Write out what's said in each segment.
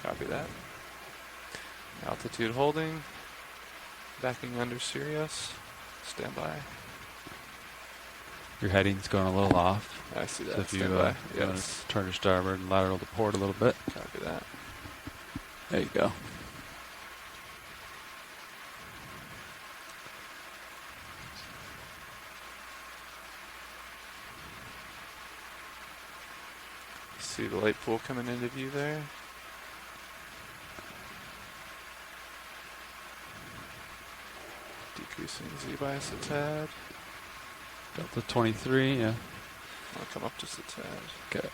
Copy that. Altitude holding. Backing under Sirius. Stand by. Your heading's going a little off. I see that. So if Stand you by. want Yes. to turn your starboard and lateral the port a little bit. Copy that. There you go. See the light pool coming into view there. Decreasing Z-bias a tad. Delta 23, yeah. I'll come up just a tad. Okay.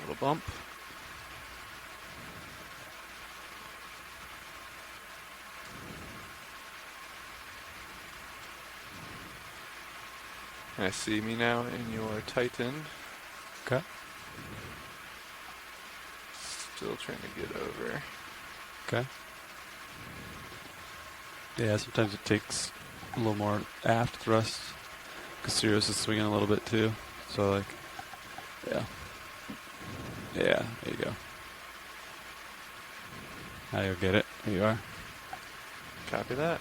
Little bump. I see me now in your Titan. Okay. Still trying to get over. Okay. Yeah, sometimes it takes a little more aft thrust because Sirius is swinging a little bit too. So like, yeah. Yeah, there you go. Now you'll get it. There you are. Copy that.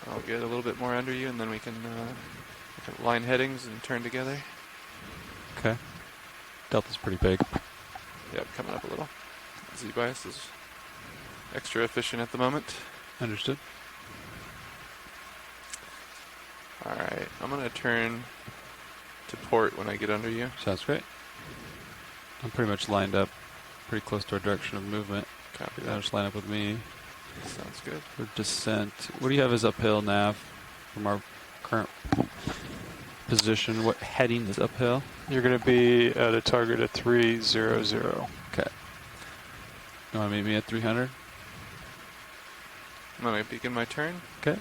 I'll get a little bit more under you and then we can line headings and turn together. Okay. Delta's pretty big. Yep, coming up a little. Z-bias is extra efficient at the moment. Understood. Alright, I'm going to turn to port when I get under you. Sounds great. I'm pretty much lined up pretty close to our direction of movement. Copy Now that. just line up with me Sounds good. for descent. What do you have as uphill nav from our current position? What heading is uphill? You're going to be at a target of 300. Okay. You want to meet me at 300? I'm going to begin my turn. Okay.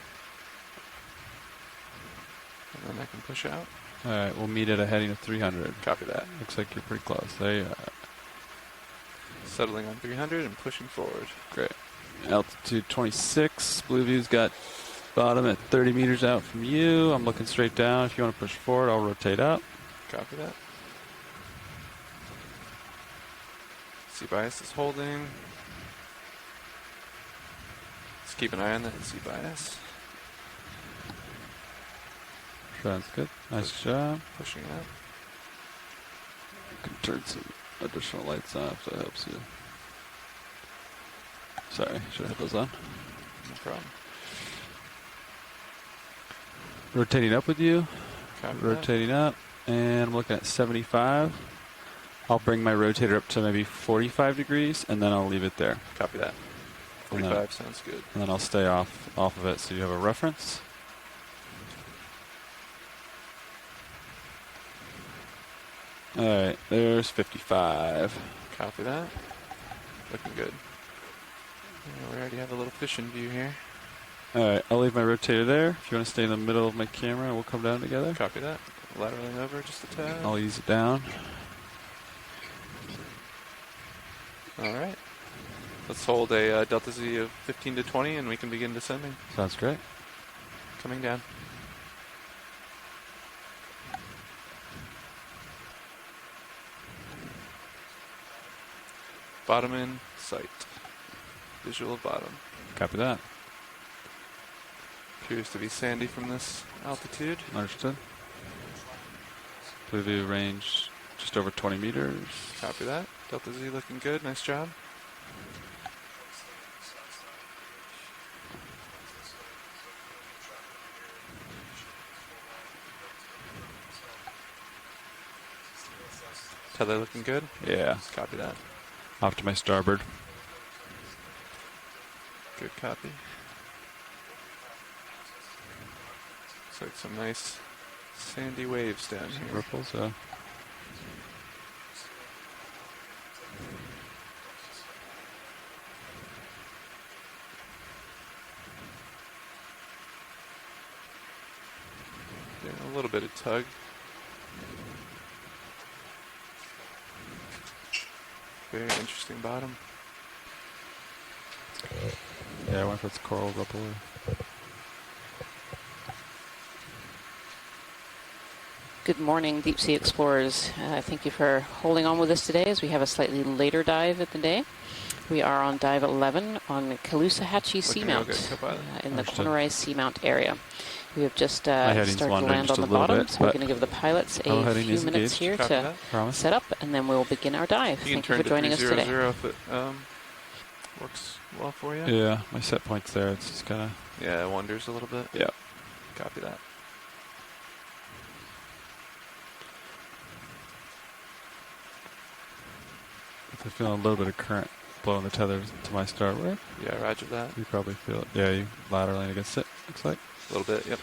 And then I can push out. All right, we'll meet at a heading of 300. Copy that. Looks like you're pretty close. There you are. Settling on 300 and pushing forward. Great. Altitude 26. Blue View's got bottom at 30 meters out from you. I'm looking straight down. If you want to push forward, I'll rotate up. Copy that. Z-bias is holding. Let's keep an eye on that Z-bias. Sounds good. Nice job. Pushing out. You can turn some additional lights on if that helps you. Sorry, should have had those on. No problem. Rotating up with you. Copy Rotating up. And I'm looking at 75. I'll bring my rotator up to maybe 45 degrees, and then I'll leave it there. that. Copy that. And then- 45 sounds good. And then I'll stay off of it so you have a reference. All right, there's 55. Copy that. Looking good. Yeah, we already have a little fishing view here. All right, I'll leave my rotator there. If you want to stay in the middle of my camera, we'll come down together. Copy that. Lateraling over just a tad. I'll ease it down. All right. Let's hold a delta Z of 15 to 20 and we can begin descending. Sounds great. Coming down. Bottom in sight. Visual of bottom. Copy that. Appears to be sandy from this altitude. Understood. Blue View range just over 20 meters. Copy that. Delta Z looking good. Nice job. Tether looking good. Yeah. Copy that. Off to my starboard. Good copy. Looks like some nice sandy waves down here. Ripples, yeah. Getting a little bit of tug. Very interesting bottom. Yeah, I wonder if it's coral ripple. Good morning, deep sea explorers. Thank you for holding on with us today as we have a slightly later dive of the day. We are on dive 11 on Caloosahatchee Seamount in the cornerized Seamount area. We have just started to land on the bottom, so we're going to give the pilots a few minutes here to set up, and then we'll begin our dive. Thank you for joining us today. If it works well for you. Yeah, my set point's there. It's just kind of... Yeah, it wanders a little bit. Yeah. Copy that. I'm feeling a little bit of current blowing the tether to my starboard. Yeah, roger that. You probably feel it. Yeah, you lateraling against it, looks like. A little bit, yep.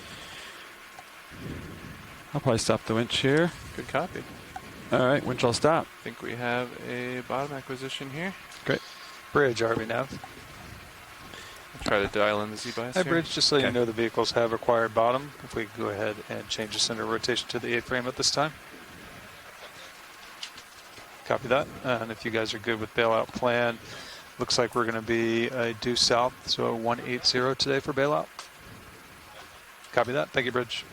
I'll probably stop the winch here. Good copy. All right, winch all stop. I think we have a bottom acquisition here. Great. Bridge, RV nav. I'll try to dial in the Z-bias Hi, here. Bridge. Just so you know, the vehicles have acquired bottom. If we could go ahead and change the center rotation to the A-frame at this time. Copy that. And if you guys are good with bailout plan, looks like we're going to be due south, so 180 today for bailout. Copy that. Thank you, Bridge.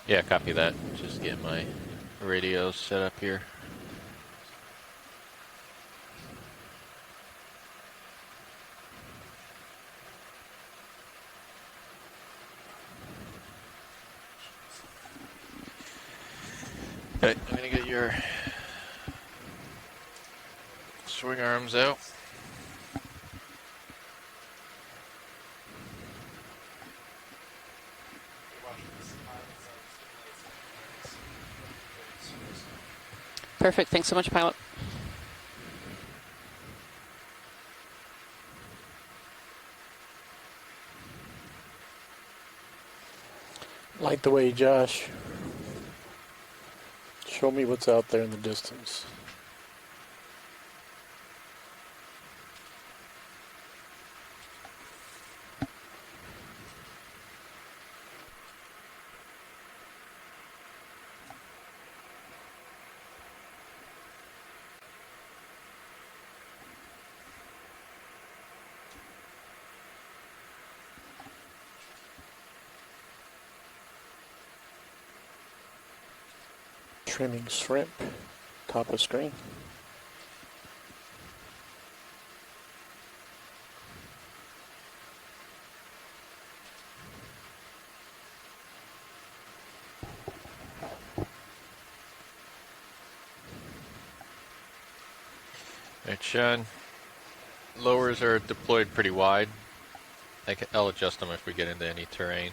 Yeah, copy that. Just get my radios set up here. Okay, I'm gonna get your swing arms out. Perfect. Thanks so much, pilot. Light the way, Josh. Show me what's out there in the distance. trimming shrimp, top of screen. Alright, Sean. Lowers are deployed pretty wide. I'll adjust them if we get into any terrain.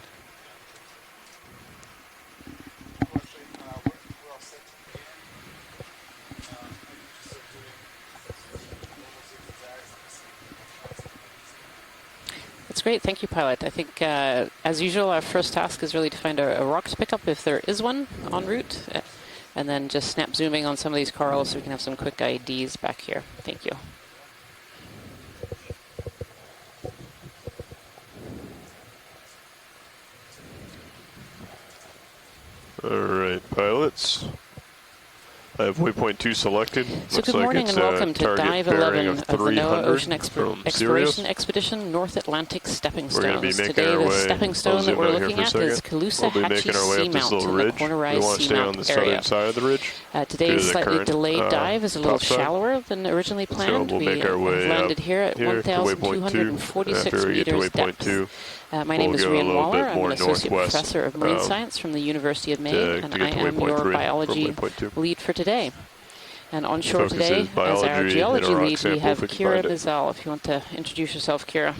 That's great. Thank you, pilot. I think, as usual, our first task is really to find a rock to pick up if there is one en route, and then just snap zooming on some of these corals so we can have some quick IDs back here. Thank you. Alright, pilots. I have waypoint 2 selected. So Looks good morning like and welcome to Dive 11 of the NOAA Ocean Exploration Expedition North Atlantic Stepping Stones. Today the stepping stone that we're looking at is Caloosahatchee Seamount in the Corner Rise Seamount area. Side of the ridge. Today's slightly delayed dive is a little shallower than originally planned. So we'll we make our way landed here at 1,246 meters depth. My name is Rian Waller. I'm an associate professor of marine science from the University of Maine, and I am your biology lead for today. And on shore today, as our geology lead, we have Kira Bizal. If you want to introduce yourself, Kira.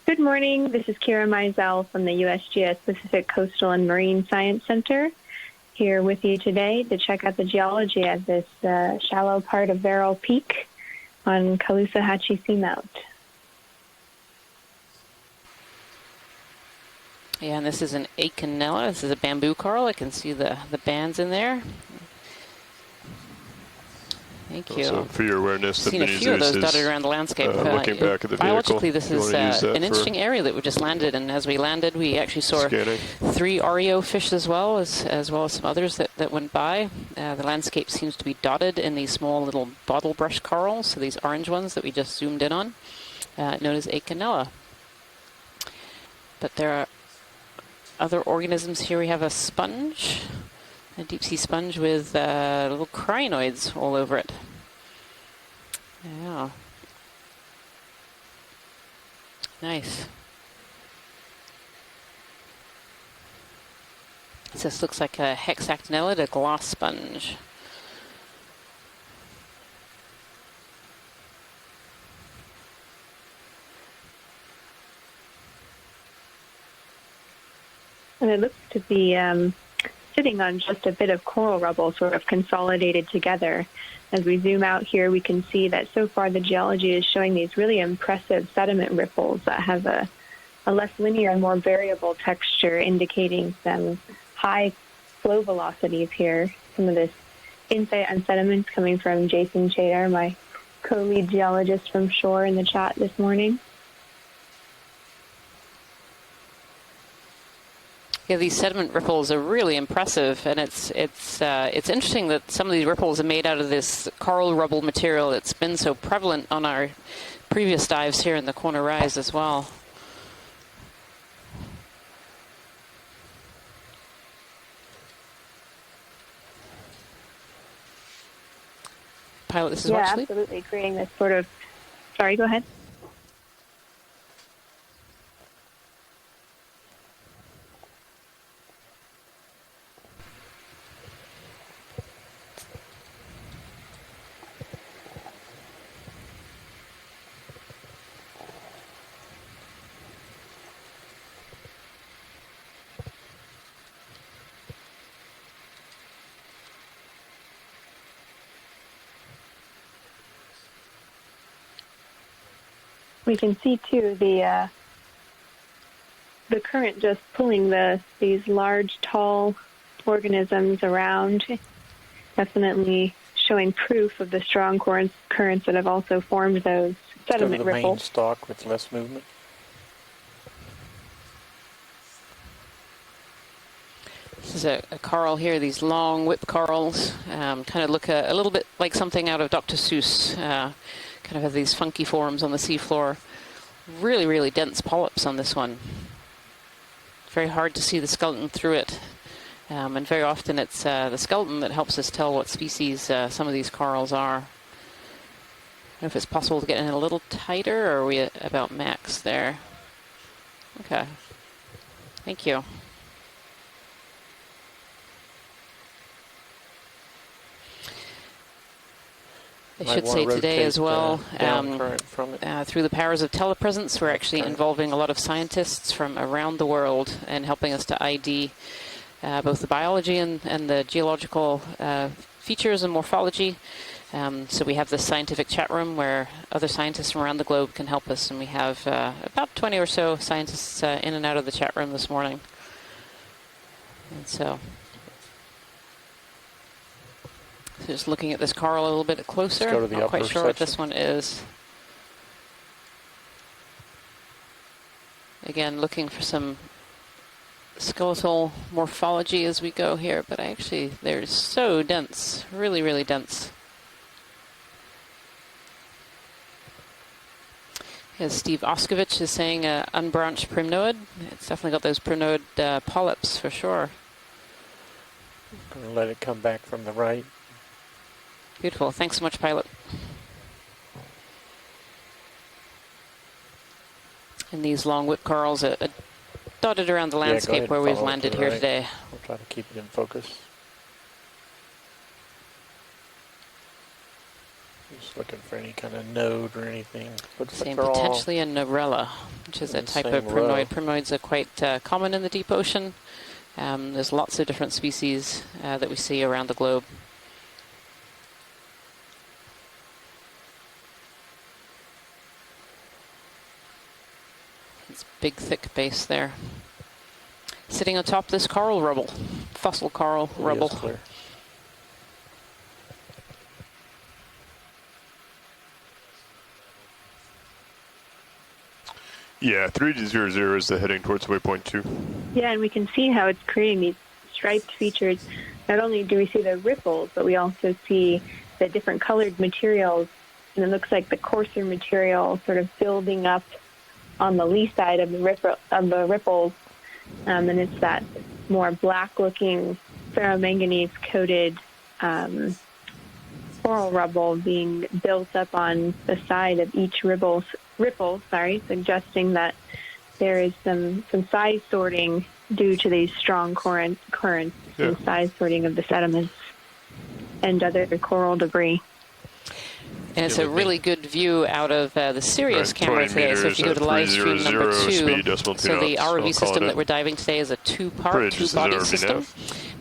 Good morning. This is Kira Mizell from the USGS Pacific Coastal and Marine Science Center, here with you today to check out the geology at this shallow part of Verrill Peak on Caloosahatchee Seamount. Yeah, and this is an Okeanos. This is a bamboo coral. I can see the bands in there. Thank you. So for your awareness, I've seen a few of those dotted around the landscape. Looking back at the biologically, this is an an interesting area that we just landed, and as we landed, we actually saw 3 REO fish as well as some others that went by. The landscape seems to be dotted in these small little bottle brush corals, so these orange ones that we just zoomed in on, known as Okeanos. But there are other organisms here. We have a sponge, a deep sea sponge with little crinoids all over it. Yeah. Nice. This looks like a hexactinellid, a glass sponge. And it looks to be sitting on just a bit of coral rubble, sort of consolidated together. As we zoom out here, we can see that so far the geology is showing these really impressive sediment ripples that have a less linear and more variable texture, indicating some high flow velocities here. Some of this insight on sediments coming from Jason Chater, my co-lead geologist from shore, in the chat this morning. Yeah, these sediment ripples are really impressive, and it's interesting that some of these ripples are made out of this coral rubble material that's been so prevalent on our previous dives here in the Corner Rise as well. Pilot, this is yeah, watch sleep? Absolutely, creating this sort of. Sorry, go ahead. We can see too the current just pulling these large, tall organisms around, definitely showing proof of the strong currents that have also formed those sediment ripples. ripples. Main stalk with less movement. This is a coral here, these long whip corals, kind of look a little bit like something out of Dr. Seuss. Kind of have these funky forms on the seafloor. Really, really dense polyps on this one. very hard to see the skeleton through it. And very often it's the skeleton that helps us tell what species some of these corals are. I don't know if it's possible to get in a little tighter, or are we at about max there? Okay. Thank you. I should say today as well, through the powers of telepresence, we're actually involving a lot of scientists from around the world and helping us to ID both the biology and the geological features and morphology. So we have this scientific chat room where other scientists from around the globe can help us, and we have about 20 or so scientists in and out of the chat room this morning. And so just looking at this coral a little bit closer. Not quite sure what this one is. Again, looking for some skeletal morphology as we go here, but they're so dense, really, really dense. As Steve Oskovich is saying, unbranched primnoid. It's definitely got those primnoid polyps for sure. Gonna let it come back from the right. Beautiful. Thanks so much, pilot. And these long whip corals are dotted around the landscape where we've landed here today. We'll try to keep it in focus. Just looking for any kind of node or anything. Same, potentially a Norella, which is a type of primnoid. Primnoids are quite common in the deep ocean. There's lots of different species that we see around the globe. It's big, thick base there. Sitting on top of this coral rubble, fossil coral rubble. Clear. Yeah, 300 is the heading towards waypoint 2. Yeah, and we can see how it's creating these striped features. Not only do we see the ripples, but we also see the different colored materials. And it looks like the coarser material sort of building up on the lee side of the ripples. And it's that more black-looking ferromanganese-coated coral rubble being built up on the side of each ripple, suggesting that there is some size sorting due to these strong currents, and size sorting of the sediments and other coral debris. And it's a really good view out of the Sirius camera today. So if you go to live stream number 2, so the ROV system that we're diving today is a two-part, two-body system.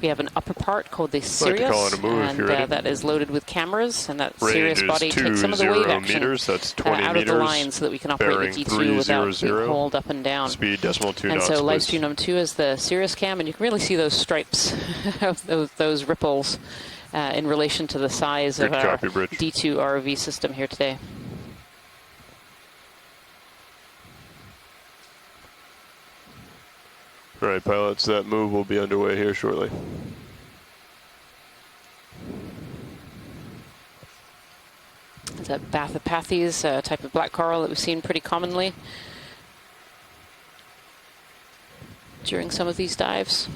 We have an upper part called the Sirius, and that is loaded with cameras, and that Sirius body takes some of the wave action out of the line so that we can operate the D2 without being hauled up and down. Speed decimal 2 knots. And so live stream number 2 is the Sirius cam, and you can really see those stripes of those ripples in relation to the size of our D2 ROV system here today. All right, pilots, that move will be underway here shortly. It's a Bathypathes, a type of black coral that we've seen pretty commonly during some of these dives.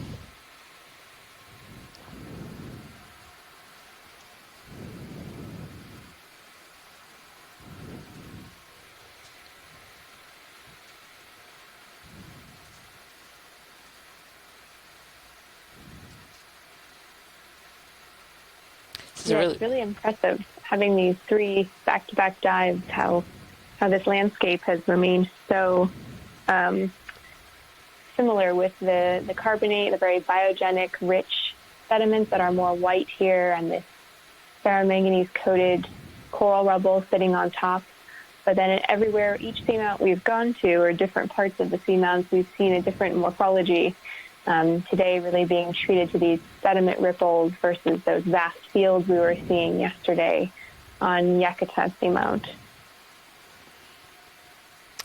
It's really impressive having these 3 back-to-back dives, how this landscape has remained so similar with the carbonate, the very biogenic, rich sediments that are more white here, and this ferromanganese-coated coral rubble sitting on top. But then everywhere, each seamount we've gone to, or different parts of the seamounts, we've seen a different morphology. Today really being treated to these sediment ripples versus those vast fields we were seeing yesterday on Yakutat Seamount.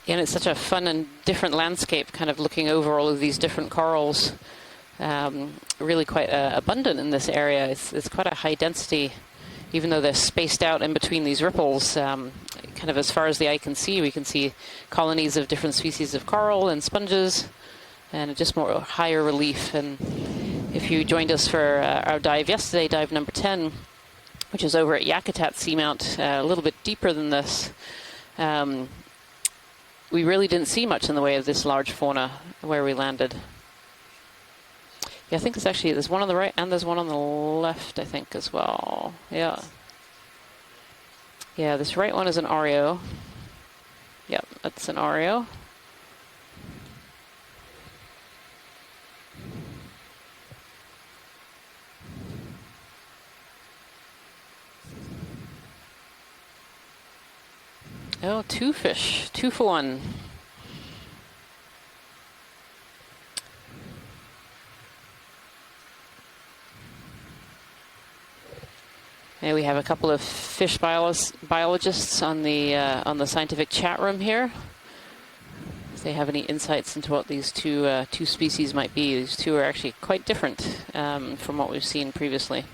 And it's such a fun and different landscape, kind of looking over all of these different corals. Really quite abundant in this area. It's quite a high density, even though they're spaced out in between these ripples. Kind of as far as the eye can see, we can see colonies of different species of coral and sponges. and just more higher relief. And if you joined us for our dive yesterday, dive number 10, which is over at Yakutat Seamount, a little bit deeper than this, we really didn't see much in the way of this large fauna where we landed. Yeah, I think there's one on the right and there's one on the left, I think, as well. Yeah. Yeah, this right one is an Oreo. Yep, that's an Oreo. Oh, 2 fish, 2 for 1. And we have a couple of fish biologists on the scientific chat room here. If they have any insights into what these two species might be. These two are actually quite different from what we've seen previously.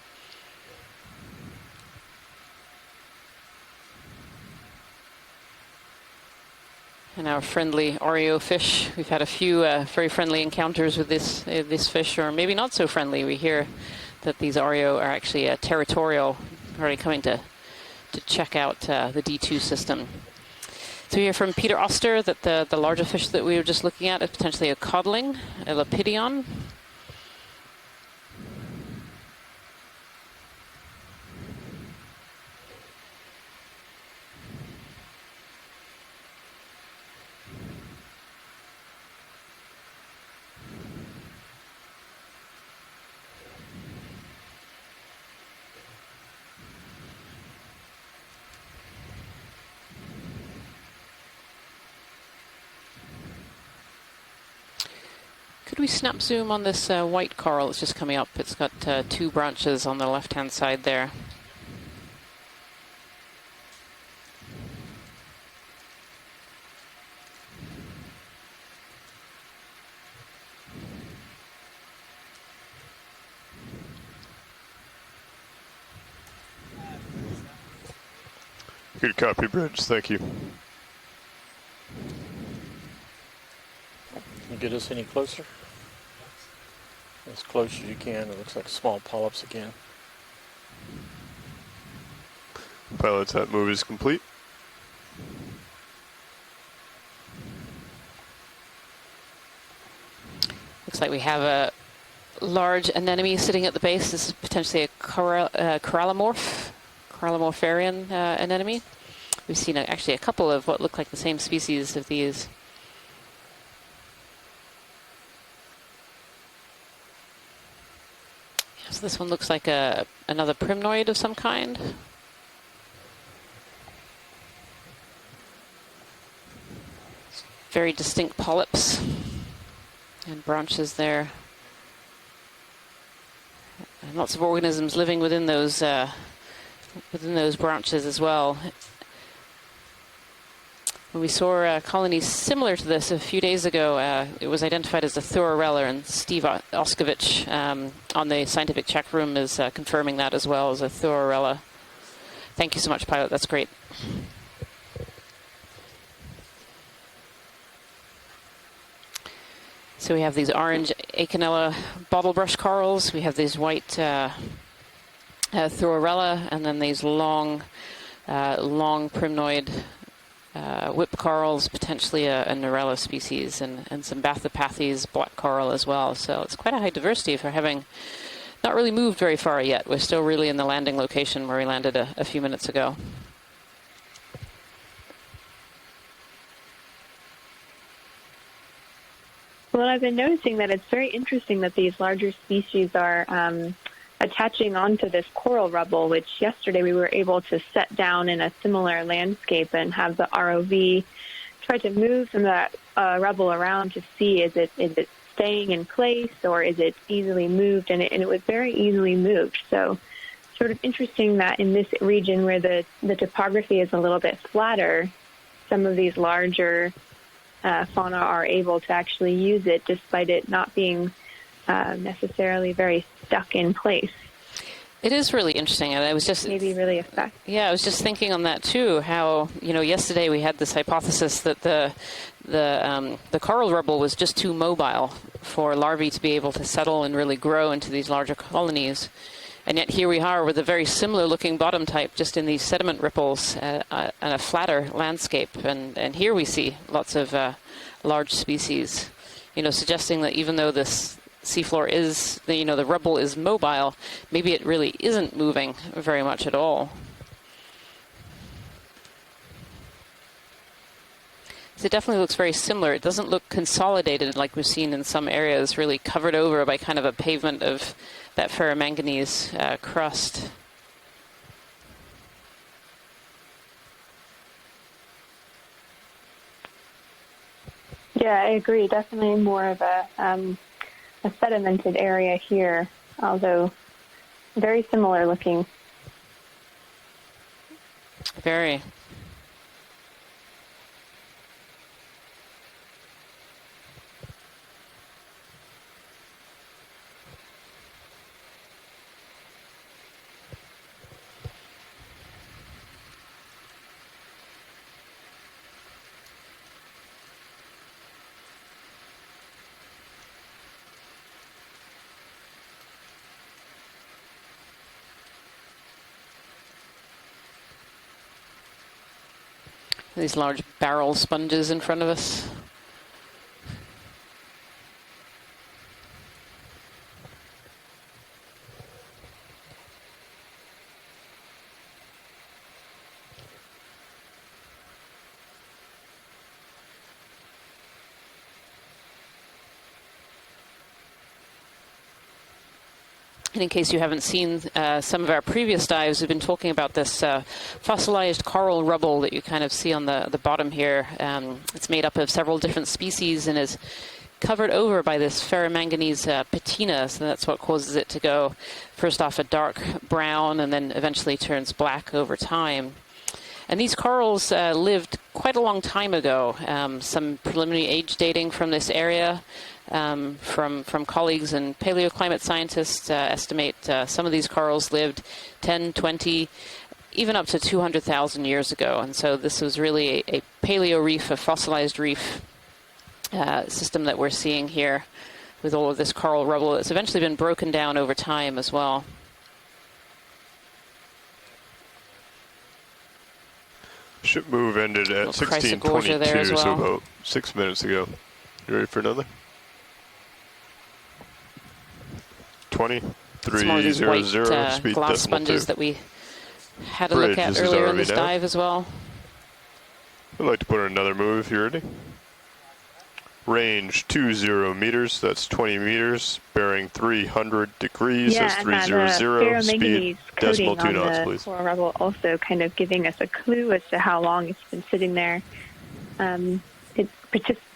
And our friendly Oreo fish. We've had a few very friendly encounters with this fish, or maybe not so friendly. We hear that these Oreo are actually territorial, already coming to check out the D2 system. So we hear from Peter Oster that the larger fish that we were just looking at is potentially a codling, a Lepidion. Could we snap zoom on this white coral that's just coming up? It's got 2 branches on the left-hand side there. Good copy, Bridge. Thank you. Can you get us any closer? As close as you can. It looks like small polyps again. Pilots, that move is complete. Looks like we have a large anemone sitting at the base. This is potentially a corallimorpharian anemone. We've seen actually a couple of what look like the same species of these. So this one looks like another primnoid of some kind. Very distinct polyps and branches there. And lots of organisms living within those branches as well. When we saw colonies similar to this a few days ago, it was identified as a Thorarella, and Steve Oskovich on the scientific check room is confirming that as well as a Thorarella. Thank you so much, pilot. That's great. So we have these orange Acanella bottlebrush corals. We have these white Thorarella, and then these long primnoid whip corals, potentially a Narella species, and some Bathypathes black coral as well. So it's quite a high diversity for having not really moved very far yet. We're still really in the landing location where we landed a few minutes ago. Well, I've been noticing that it's very interesting that these larger species are attaching onto this coral rubble, which yesterday we were able to set down in a similar landscape and have the ROV try to move some of that rubble around to see is it staying in place or is it easily moved, and it was very easily moved. So sort of interesting that in this region where the topography is a little bit flatter, some of these larger fauna are able to actually use it despite it not being necessarily very stuck in place. It is really interesting, and I was just maybe really affect. Yeah, I was just thinking on that too. How yesterday we had this hypothesis that the coral rubble was just too mobile for larvae to be able to settle and really grow into these larger colonies, and yet here we are with a very similar looking bottom type, just in these sediment ripples and a flatter landscape, and here we see lots of large species, suggesting that even though this seafloor is, the rubble is mobile, maybe it really isn't moving very much at all. So it definitely looks very similar. It doesn't look consolidated like we've seen in some areas, really covered over by kind of a pavement of that ferromanganese crust. Yeah, I agree. Definitely more of a sedimented area here, although very similar looking. Very. These large barrel sponges in front of us. And in case you haven't seen some of our previous dives, we've been talking about this fossilized coral rubble that you kind of see on the bottom here. It's made up of several different species and is covered over by this ferromanganese patina, so that's what causes it to go first off a dark brown and then eventually turns black over time. And these corals lived quite a long time ago. Some preliminary age dating from this area from colleagues and paleoclimate scientists estimate some of these corals lived 10, 20, even up to 200,000 years ago. And so this was really a paleo reef, a fossilized reef system that we're seeing here with all of this coral rubble. It's eventually been broken down over time as well. Ship move ended at 16:22, so about 6 minutes ago. You ready for another? 2300, speed glass sponges 2. that we had a look at earlier in this dive as well. I'd like to put in another move if you're ready. Range 20 meters, that's 20 meters. Bearing 300 degrees, that's 300. Speed decimal 2 knots, please. Coral rubble also kind of giving us a clue as to how long it's been sitting there. It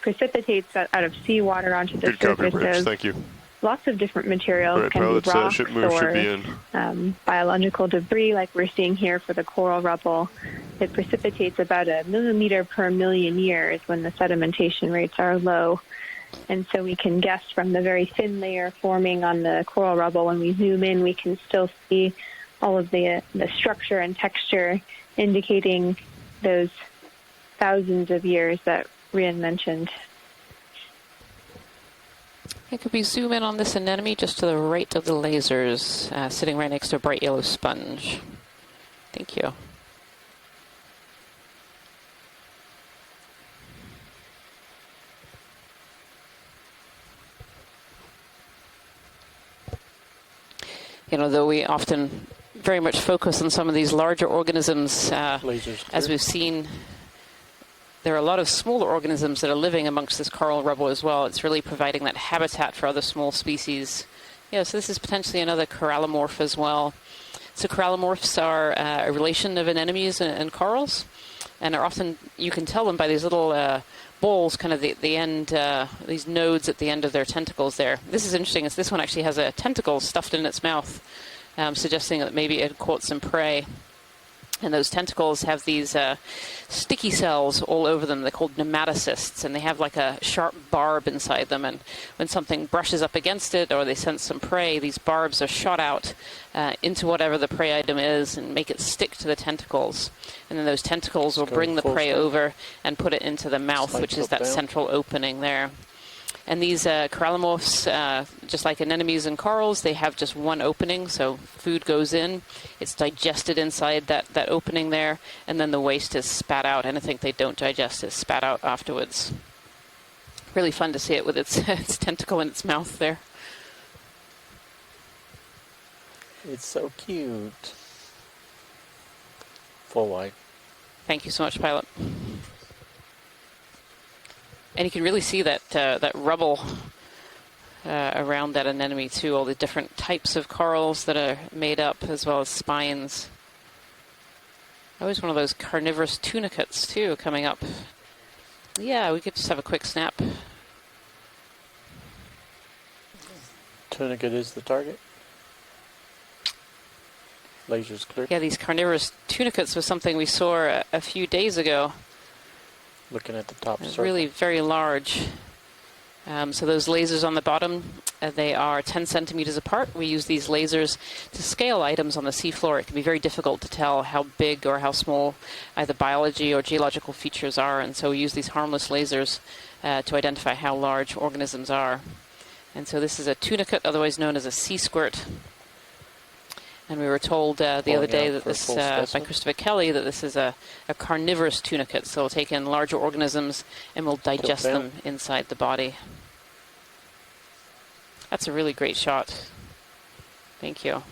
precipitates out of seawater onto the surface. Bridge. Thank you. Lots of different materials, right, can be rocks ship move should be in. Biological debris like we're seeing here for the coral rubble. It precipitates about 1 millimeter per million years when the sedimentation rates are low. And so we can guess from the very thin layer forming on the coral rubble, when we zoom in, we can still see all of the structure and texture indicating those thousands of years that Rian mentioned. Could we zoom in on this anemone just to the right of the lasers, sitting right next to a bright yellow sponge? Thank you. Though we often very much focus on some of these larger organisms, as we've seen, there are a lot of smaller organisms that are living amongst this coral rubble as well. It's really providing that habitat for other small species. So this is potentially another corallomorph as well. So corallomorphs are a relation of anemones and corals, and are often, you can tell them by these little balls, kind of the end, these nodes at the end of their tentacles there. This is interesting, as this one actually has a tentacle stuffed in its mouth, suggesting that maybe it caught some prey. And those tentacles have these sticky cells all over them. They're called nematocysts, and they have like a sharp barb inside them. And when something brushes up against it or they sense some prey, these barbs are shot out into whatever the prey item is and make it stick to the tentacles. And then those tentacles will bring the prey over and put it into the mouth, which is that central opening there. And these corallimorphs, just like anemones and corals, they have just one opening, so food goes in, it's digested inside that opening there, and then the waste is spat out. Anything they don't digest is spat out afterwards. Really fun to see it with its, its tentacle in its mouth there. It's so cute. Full wide. Thank you so much, Pilot. And you can really see that that rubble around that anemone too, all the different types of corals that are made up, as well as spines. Always one of those carnivorous tunicates too coming up. Yeah, we could just have a quick snap. Tunicate is the target. Laser's clear. Yeah, these carnivorous tunicates was something we saw a few days ago. Looking at the top circle. Really very large. So those lasers on the bottom, they are 10 centimeters apart. We use these lasers to scale items on the seafloor. It can be very difficult to tell how big or how small either biology or geological features are, and so we use these harmless lasers to identify how large organisms are. And so this is a tunicate, otherwise known as a sea squirt. And we were told the other day that this, by Christopher Kelly, that this is a carnivorous tunicate. So it'll take in larger organisms and will digest them inside the body. That's a really great shot. Thank you.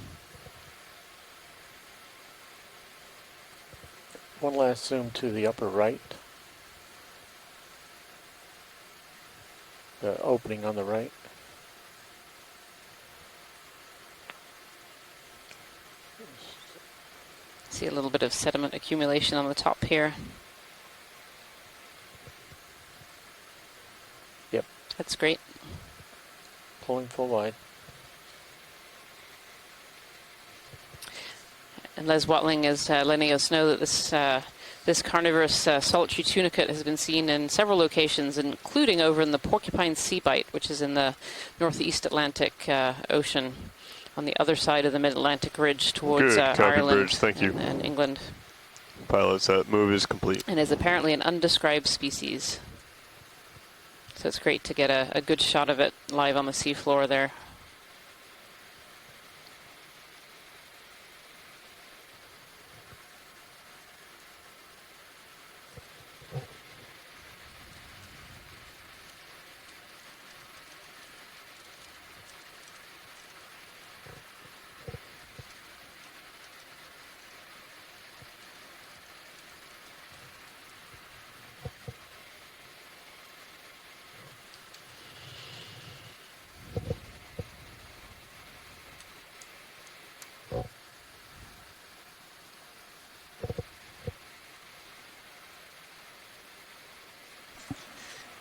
One last zoom to the upper right. The opening on the right. See a little bit of sediment accumulation on the top here. Yep. That's great. Pulling full wide. And Les Watling is letting us know that this carnivorous solitary tunicate has been seen in several locations, including over in the Porcupine Sea Bite, which is in the northeast Atlantic Ocean, on the other side of the Mid-Atlantic Ridge towards Ireland Bridge. Thank you. And England. Pilots, that move is complete. And is apparently an undescribed species. So it's great to get a good shot of it live on the seafloor there.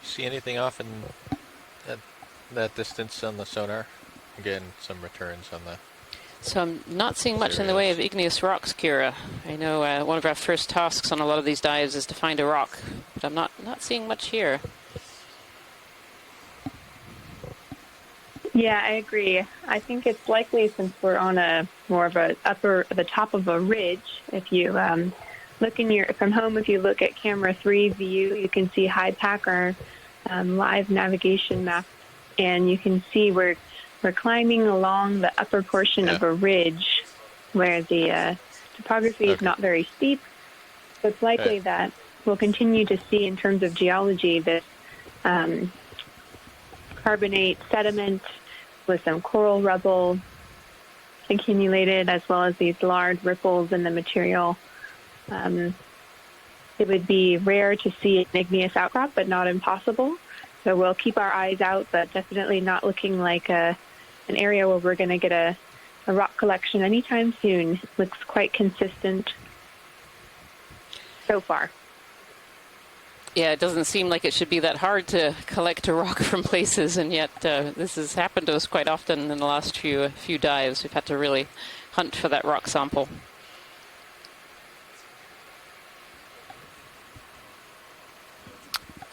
See anything off in that distance on the sonar? Again, some returns on the... So I'm not seeing much in the way of igneous rocks, Kira. I know one of our first tasks on a lot of these dives is to find a rock, but I'm not seeing much here. Yeah, I agree. I think it's likely, since we're on a more of the top of a ridge. If you look from home, if you look at camera 3 view, you can see HiPAC, our live navigation map, and you can see we're climbing along the upper portion of a ridge where the topography is not very steep. So it's likely that we'll continue to see, in terms of geology, this carbonate sediment with some coral rubble accumulated, as well as these large ripples in the material. It would be rare to see an igneous outcrop, but not impossible. So we'll keep our eyes out, but definitely not looking like an area where we're going to get a rock collection anytime soon. Looks quite consistent so far. Yeah, it doesn't seem like it should be that hard to collect a rock from places, and yet this has happened to us quite often in the last few dives. We've had to really hunt for that rock sample.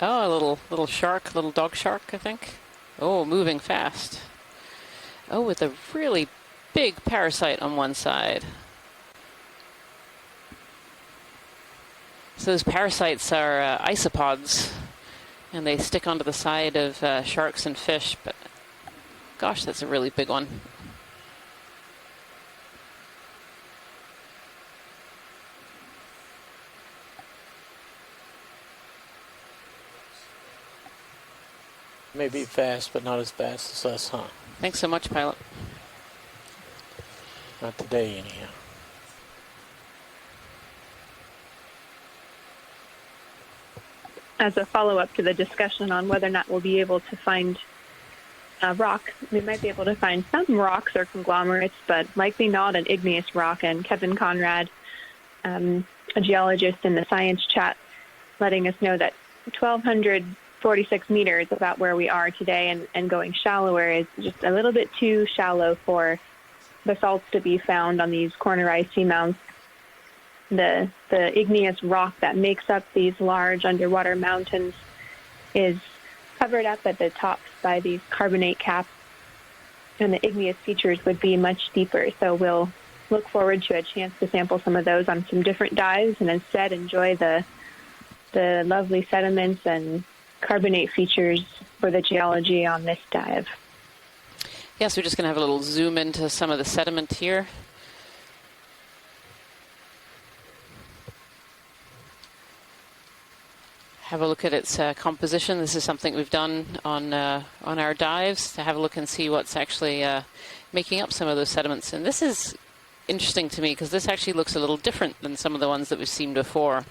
Oh, a little shark, little dog shark, I think. Oh, moving fast. Oh, with a really big parasite on one side. So those parasites are isopods, and they stick onto the side of sharks and fish, but gosh, that's a really big one. Maybe fast, but not as fast as us, huh? Thanks so much, pilot. Not today, anyhow. As a follow-up to the discussion on whether or not we'll be able to find rock, we might be able to find some rocks or conglomerates, but likely not an igneous rock. And Kevin Conrad, a geologist in the science chat, letting us know that 1,246 meters, about where we are today, and going shallower, is just a little bit too shallow for basalts to be found on these corner ice seamounts. The igneous rock that makes up these large underwater mountains is covered up at the tops by these carbonate caps, and the igneous features would be much deeper. So we'll look forward to a chance to sample some of those on some different dives, and instead enjoy the lovely sediments and carbonate features for the geology on this dive. Yes, we're just going to have a little zoom into some of the sediment here. Have a look at its composition. This is something we've done on our dives, to have a look and see what's actually making up some of those sediments. And this is interesting to me because this actually looks a little different than some of the ones that we've seen before.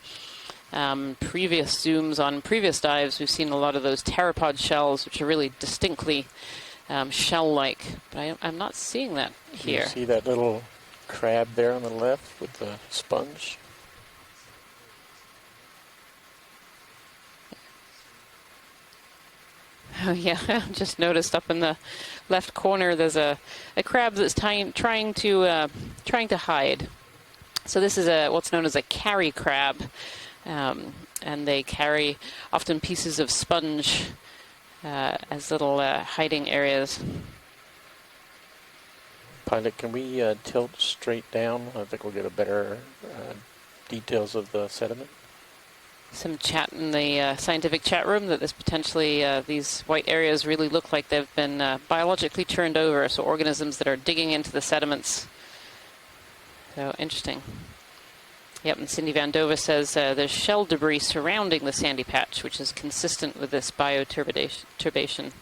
Previous zooms on previous dives, we've seen a lot of those pteropod shells, which are really distinctly shell-like. But I'm not seeing that here. You see that little crab there on the left with the sponge? Oh yeah, just noticed up in the left corner there's a crab that's trying to hide. So this is what's known as a carry crab, and they carry often pieces of sponge as little hiding areas. Pilot, can we tilt straight down? I think we'll get a better details of the sediment. Some chat in the scientific chat room that this potentially, these white areas really look like they've been biologically turned over, so organisms that are digging into the sediments. So interesting. Yep, and Cindy Van Dova says there's shell debris surrounding the sandy patch, which is consistent with this bioturbation.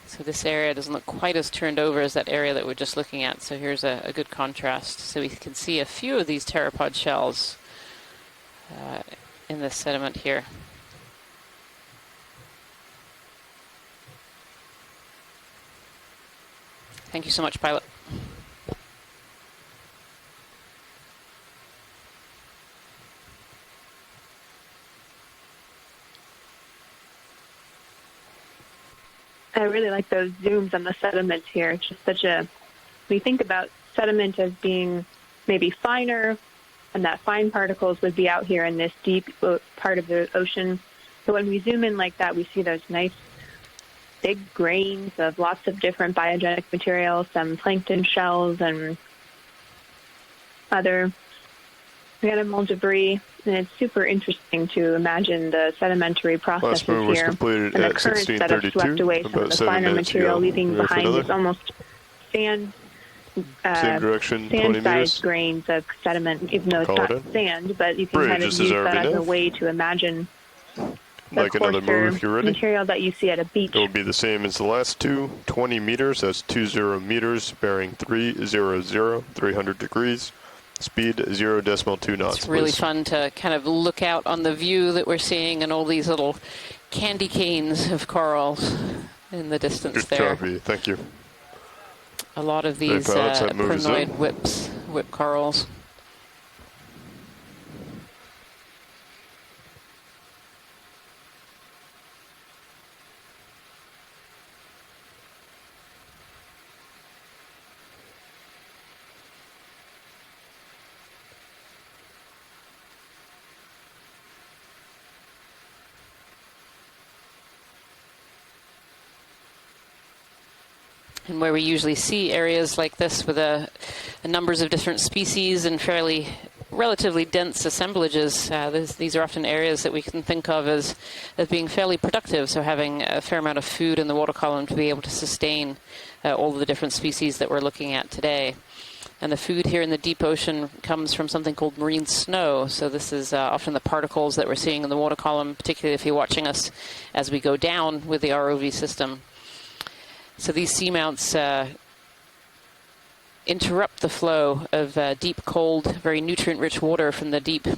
So this area doesn't look quite as turned over as that area that we're just looking at, so here's a good contrast. So we can see a few of these pteropod shells in the sediment here. Thank you so much, pilot. I really like those zooms on the sediments here. It's just we think about sediment as being maybe finer, and that fine particles would be out here in this deep part of the ocean. So when we zoom in like that, we see those nice big grains of lots of different biogenic materials, some plankton shells and other animal debris. And it's super interesting to imagine the sedimentary processes here and the currents that have swept away some of the finer material, leaving behind these almost sand same direction, 20 meters. Sand-sized grains of sediment, even though it's not sand, but you can kind of use that as a way to imagine the another move if you're ready. Material that you see at a beach. It will be the same as the last two, 20 meters, that's 20 meters, bearing 300, 300 degrees. Speed 0.2 knots. It's really fun to kind of look out on the view that we're seeing and all these little candy canes of corals in the distance there. Good job, thank you. A lot of these prinoid whip corals. And where we usually see areas like this with a numbers of different species and relatively dense assemblages, these are often areas that we can think of as being fairly productive, so having a fair amount of food in the water column to be able to sustain all the different species that we're looking at today. And the food here in the deep ocean comes from something called marine snow. So this is often the particles that we're seeing in the water column, particularly if you're watching us as we go down with the ROV system. So these seamounts interrupt the flow of deep, cold, very nutrient-rich water from the deep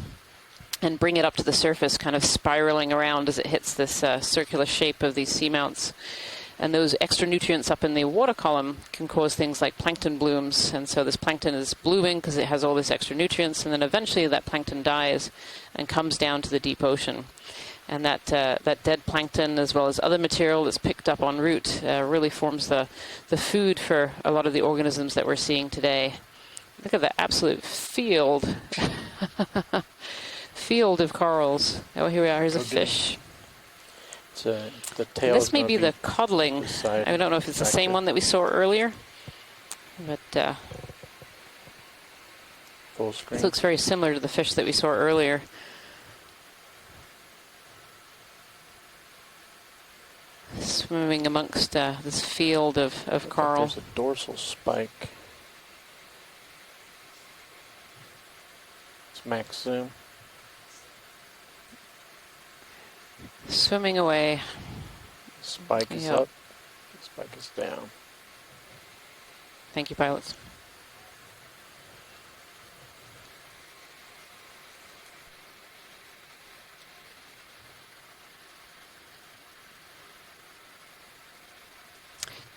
and bring it up to the surface, kind of spiraling around as it hits this circular shape of these seamounts. And those extra nutrients up in the water column can cause things like plankton blooms. And so this plankton is blooming because it has all this extra nutrients. And then eventually that plankton dies and comes down to the deep ocean. And that dead plankton, as well as other material that's picked up en route, really forms the food for a lot of the organisms that we're seeing today. Look at the absolute field. Field of corals. Oh, here we are. Here's a fish. The tail. This may be the codling. I don't know if it's the same one that we saw earlier, but full screen. This looks very similar to the fish that we saw earlier. Swimming amongst this field of coral. There's a dorsal spike. It's max zoom. Swimming away. Spike is up. Spike is down. Thank you, pilots.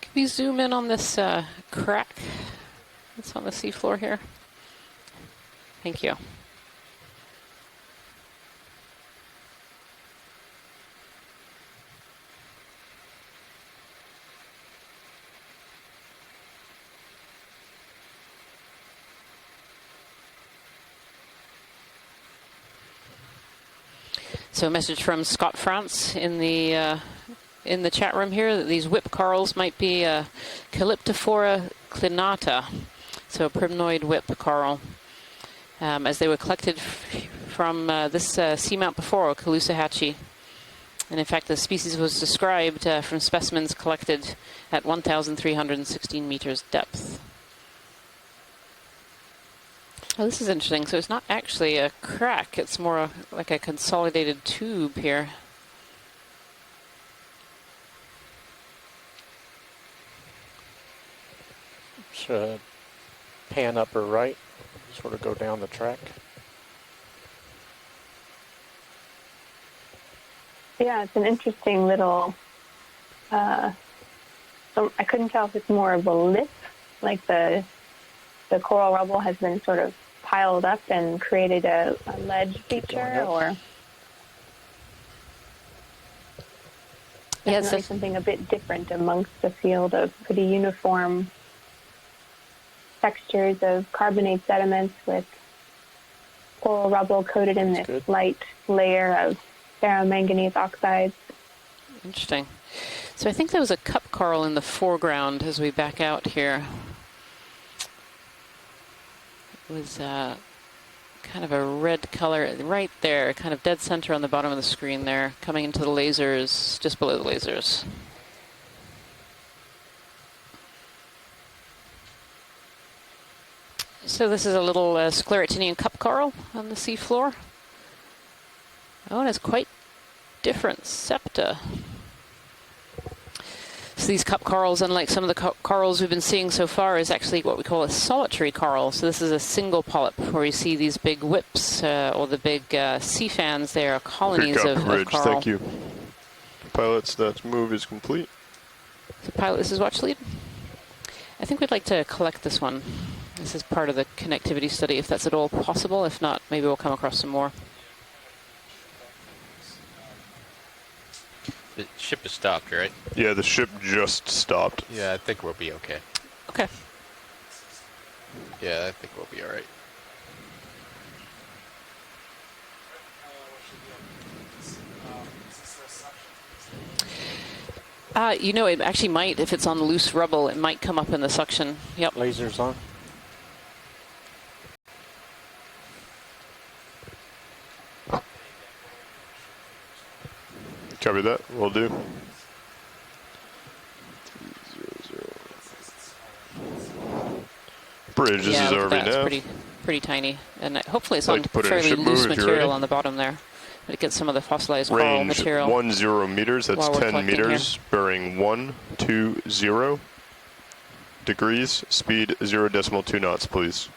Can we zoom in on this crack that's on the seafloor here? Thank you. So a message from Scott France in the chat room here that these whip corals might be Calyptophora clinata, so a primnoid whip coral, as they were collected from this seamount before, Caloosahatchee. And in fact, the species was described from specimens collected at 1,316 meters depth. Oh, this is interesting. So it's not actually a crack. It's more like a consolidated tube here. Should pan upper right, sort of go down the track. Yeah, it's an interesting little, so I couldn't tell if it's more of a lip, like the coral rubble has been sort of piled up and created a ledge feature, or definitely something a bit different amongst the field of pretty uniform textures of carbonate sediments with coral rubble coated in this light layer of ferromanganese oxides. Interesting. So I think there was a cup coral in the foreground as we back out here. It was kind of a red color right there, kind of dead center on the bottom of the screen there, coming into the lasers, just below the lasers. So this is a little scleractinian cup coral on the seafloor. Oh, and it's quite different septa. So these cup corals, unlike some of the corals we've been seeing so far, is actually what we call a solitary coral. So this is a single polyp where you see these big whips or the big sea fans. They are colonies of coral. Thank you. Pilots, that move is complete. So pilot, this is watch lead. I think we'd like to collect this one. This is part of the connectivity study, if that's at all possible. If not, maybe we'll come across some more. The ship is stopped, right? Yeah, the ship just stopped. Yeah, I think we'll be okay. Okay. Yeah, I think we'll be all right. You know, it actually might, if it's on loose rubble, it might come up in the suction. Yep. Lasers on. Copy that. Will do. Bridge, this Yeah, is look at RV that. It's nav. pretty tiny. And hopefully it's Like on to put in a fairly ship move loose if you're material ready. on the bottom there. But it gets some of the fossilized coral Range material. 10 meters, that's while we're 10 collecting meters, bearing 120 degrees, speed 0.2 knots, please.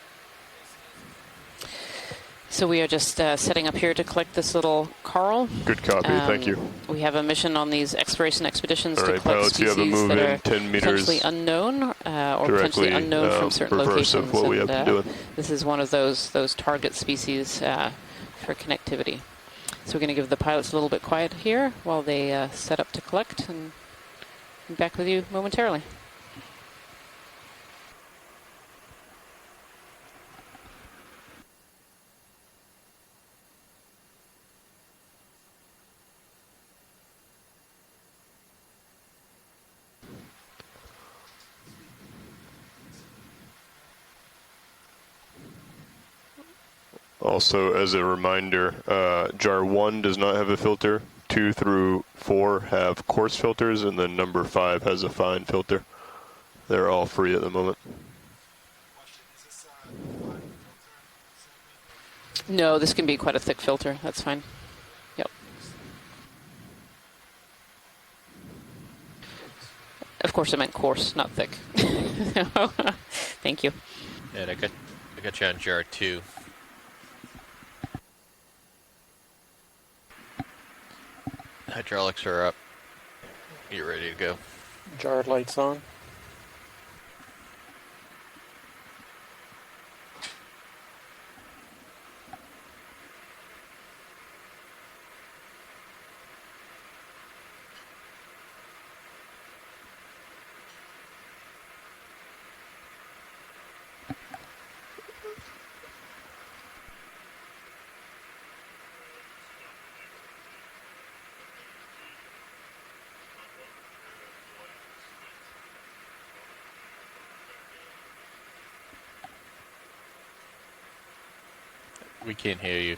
So we are just setting up here to collect this little coral. Good copy, thank you. We have a mission on these exploration expeditions All to right, collect pilots, you have a species move that in are 10 meters potentially unknown or directly potentially unknown from certain reverse locations. of what we have been doing. This is one of those target species for connectivity. So we're going to give the pilots a little bit quiet here while they set up to collect, and be back with you momentarily. Also, as a reminder, jar 1 does not have a filter, 2 through 4 have coarse filters, and then number 5 has a fine filter. They're all free at the moment. No, this can be quite a thick filter. That's fine. Yep. Of course, I meant coarse, not thick. Thank you. And I got you on jar 2. Hydraulics are up. You're ready to go. Jar lights on. We can't hear you.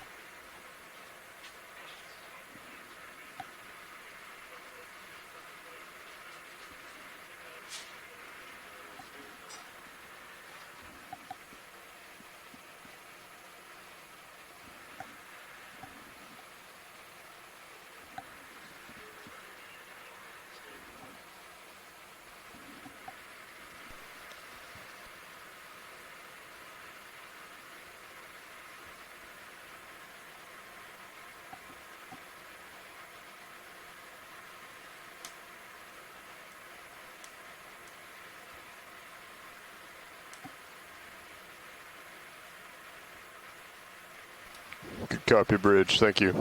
Good copy, bridge, thank you.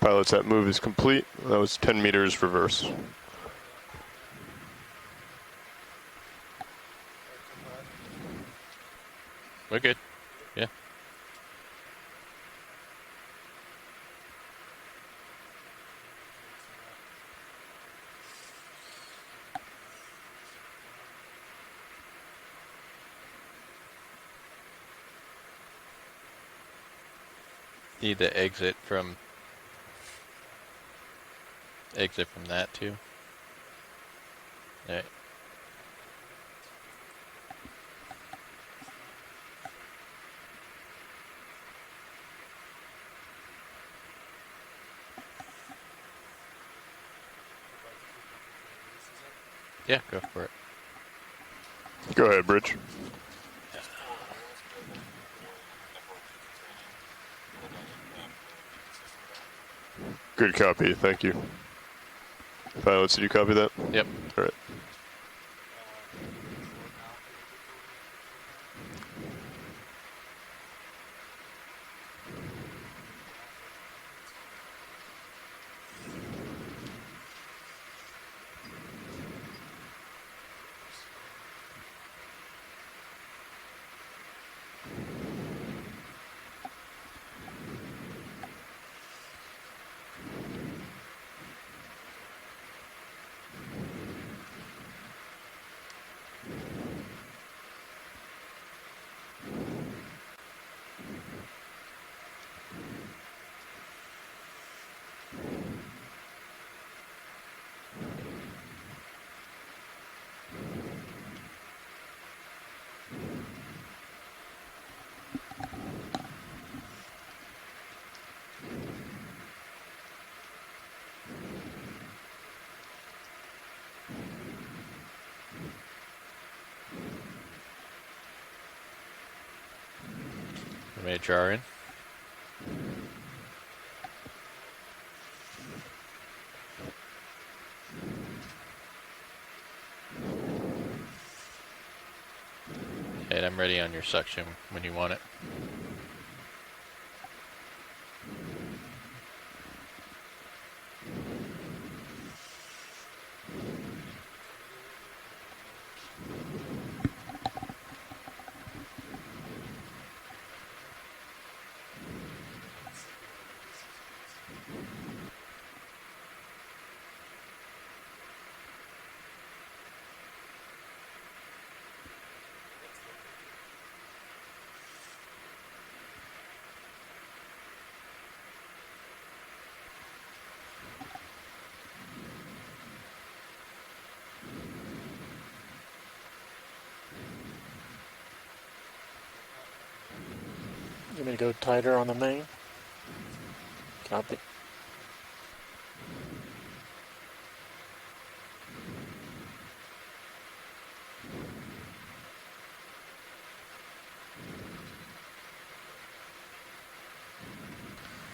Pilots, that move is complete. That was 10 meters reverse. We're good. Yeah. Need to exit from that too. All right. Yeah, go for it. Go ahead, bridge. Good copy, thank you. Pilots, did you copy that? Yep. All right. Let me jar in. And I'm ready on your suction when you want it. You want me to go tighter on the main? Copy.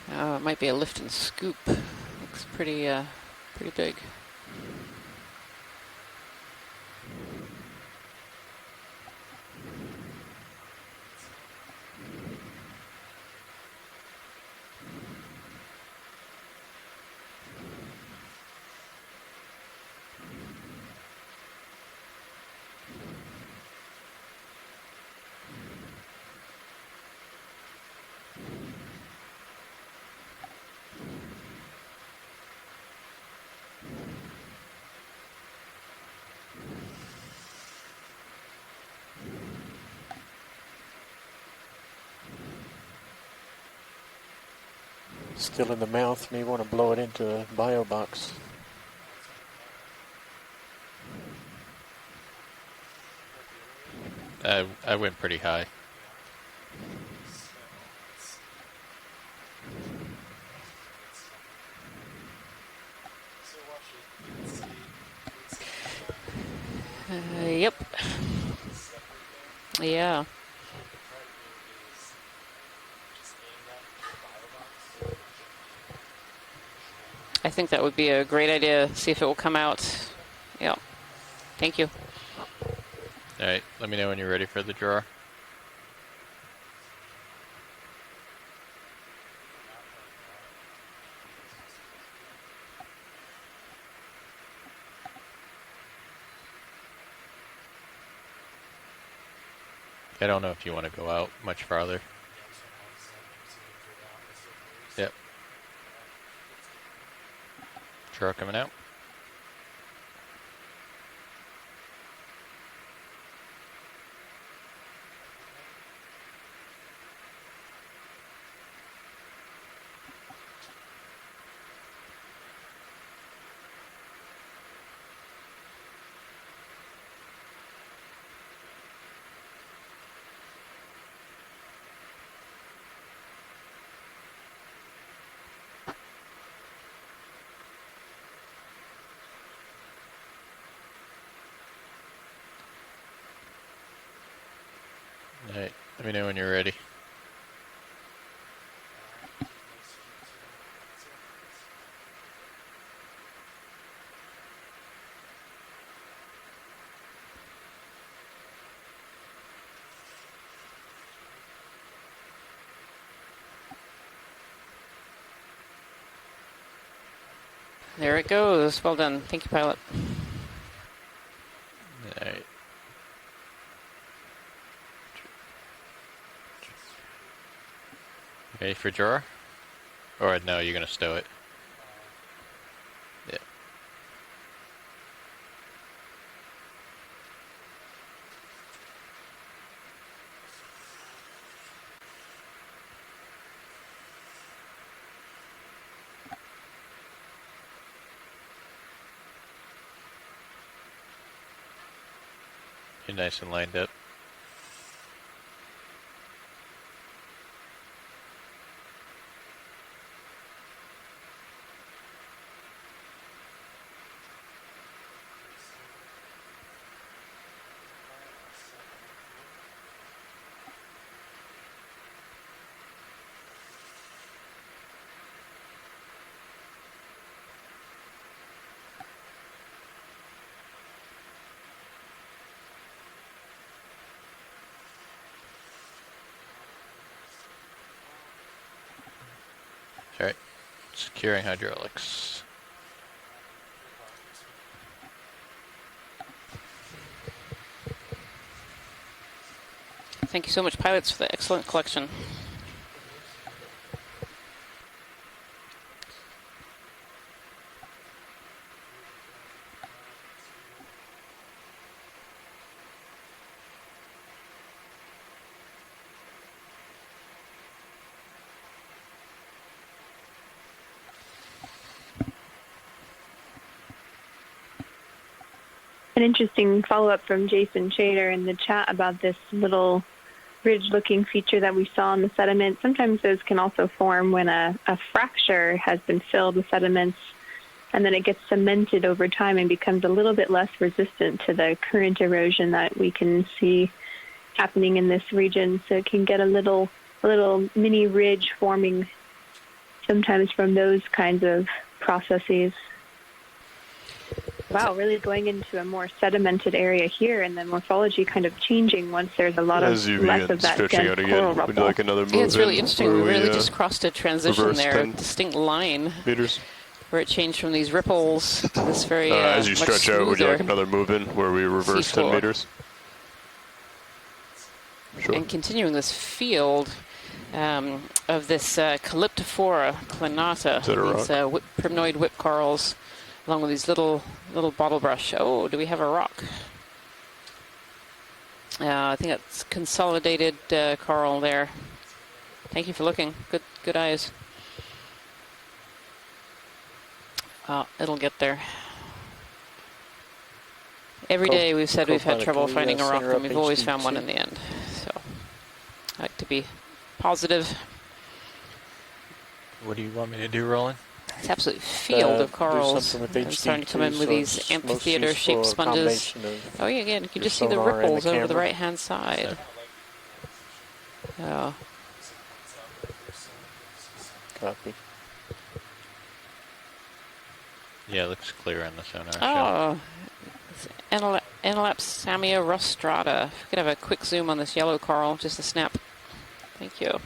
It might be a lift and scoop. Looks pretty big. Still in the mouth, may want to blow it into the bio box. I went pretty high. Yep. Yeah. I think that would be a great idea. See if it will come out. Yeah. Thank you. All right, let me know when you're ready for the drawer. I don't know if you want to go out much farther. Yep. Drawer coming out. All right, let me know when you're ready. There it goes. Well done. Thank you, pilot. All right. Ready for drawer? Or no, you're gonna stow it. Yeah. You're nice and lined up. All right, securing hydraulics. Thank you so much, pilots, for the excellent collection. An interesting follow-up from Jason Chater in the chat about this little ridge-looking feature that we saw in the sediment. Sometimes those can also form when a fracture has been filled with sediments, and then it gets cemented over time and becomes a little bit less resistant to the current erosion that we can see happening in this region. So it can get a little mini ridge forming sometimes from those kinds of processes. Wow, really going into a more sedimented area here, and the morphology kind of changing once there's a lot As of you less begin of that stretching dense out coral again, would you rubble. like another move? Yeah, it's really interesting. We where really just crossed a transition reverse there, 10 a distinct line meters? where it changed from these ripples to this very As you much stretch out, would you like smoother another move in where we reverse 10 seafloor. meters? Sure. And continuing this field of this Calyptophora clinata, Is that a these rock? primnoid whip corals, along with these little bottle brush. Oh, do we have a rock? I think that's consolidated coral there. Thank you for looking. Good eyes. It'll get there. Every day we've said we've had trouble finding a rock, and we've always found one in the end. So I like to be positive. What do you want me to do, Roland? It's absolute field of corals. I'm starting to come in with these amphitheater-shaped sponges. Oh yeah, again, you can just see the ripples over the right-hand side. Oh. Copy. Yeah, it looks clear on the sonar. Oh, Enelapsamia rostrata. If we could have a quick zoom on this yellow coral, just a snap. Thank you.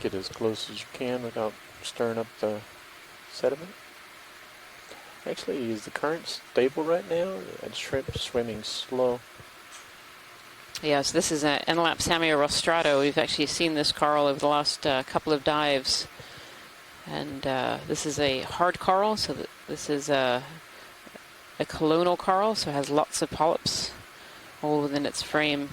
Get as close as you can without stirring up the sediment. Actually, is the current stable right now? That shrimp swimming slow. Yes, this is Enelapsamia rostrata. We've actually seen this coral over the last couple of dives. And this is a hard coral, so this is a colonal coral, so it has lots of polyps all within its frame.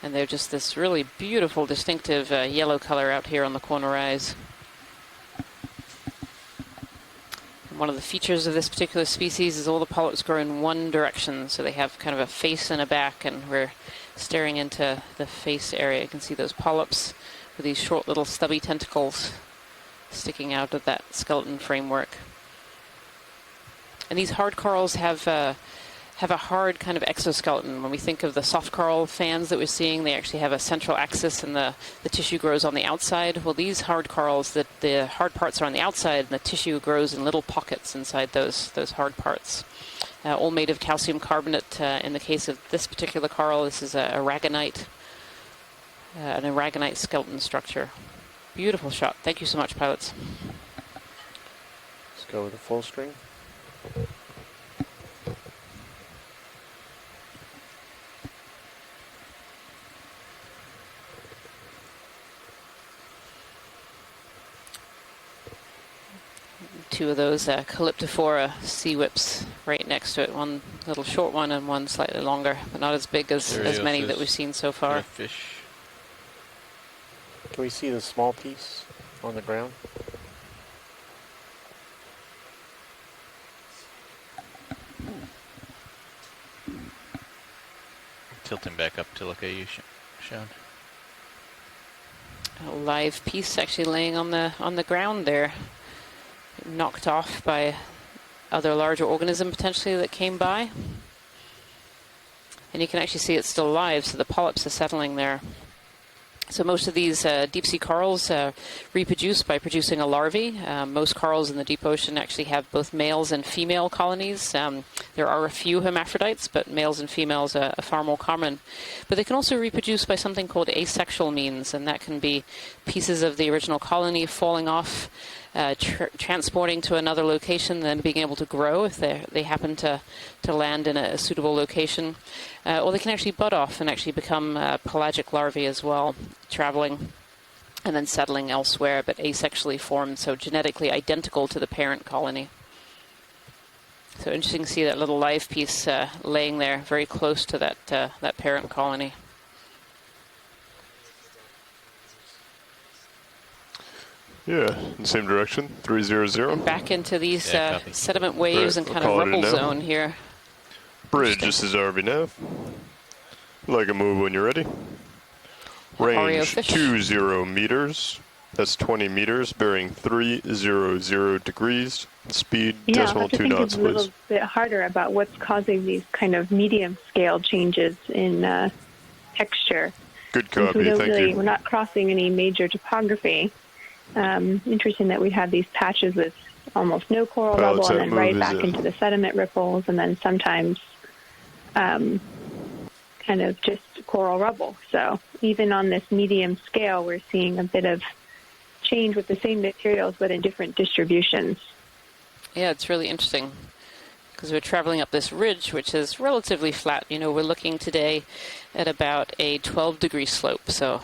And they're just this really beautiful, distinctive yellow color out here on the corner eyes. And one of the features of this particular species is all the polyps grow in one direction, so they have kind of a face and a back, and we're staring into the face area. You can see those polyps with these short little stubby tentacles sticking out of that skeleton framework. And these hard corals have a hard kind of exoskeleton. When we think of the soft coral fans that we're seeing, they actually have a central axis and the tissue grows on the outside. Well, these hard corals, the hard parts are on the outside and the tissue grows in little pockets inside those hard parts. All made of calcium carbonate. In the case of this particular coral, this is an aragonite skeleton structure. Beautiful shot. Thank you so much, pilots. Let's go with a full string. Two of those Calyptophora sea whips right next to it. One little short one and one slightly longer, but not as big as many that we've seen so far. Fish. Can we see the small piece on the ground? Tilting back up to look at you, Sean. A live piece actually laying on the ground there, knocked off by other larger organism potentially that came by. And you can actually see it's still alive, so the polyps are settling there. So most of these deep-sea corals reproduce by producing a larvae. Most corals in the deep ocean actually have both males and female colonies. There are a few hermaphrodites, but males and females are far more common. But they can also reproduce by something called asexual means, and that can be pieces of the original colony falling off, transporting to another location, then being able to grow if they happen to land in a suitable location. Or they can actually bud off and actually become pelagic larvae as well, traveling and then settling elsewhere, but asexually formed, so genetically identical to the parent colony. So interesting to see that little live piece laying there very close to that parent colony. Yeah, in the same direction, 300. And back into these sediment waves Right, and kind of rubble zone here. Bridge, this is RV Nav. Like a move when you're ready. Range 20 meters. That's 20 meters, bearing 300 degrees. Speed decimal 2 knots, it's a little bit harder about what's causing these kind of medium scale changes in texture. Good copy, thank you. We're not crossing any major topography. Interesting that we have these patches with almost no coral rubble and then right back into the sediment ripples, and then sometimes kind of just coral rubble. So even on this medium scale, we're seeing a bit of change with the same materials but in different distributions. Yeah, it's really interesting because we're traveling up this ridge, which is relatively flat. You know, we're looking today at about a 12-degree slope, so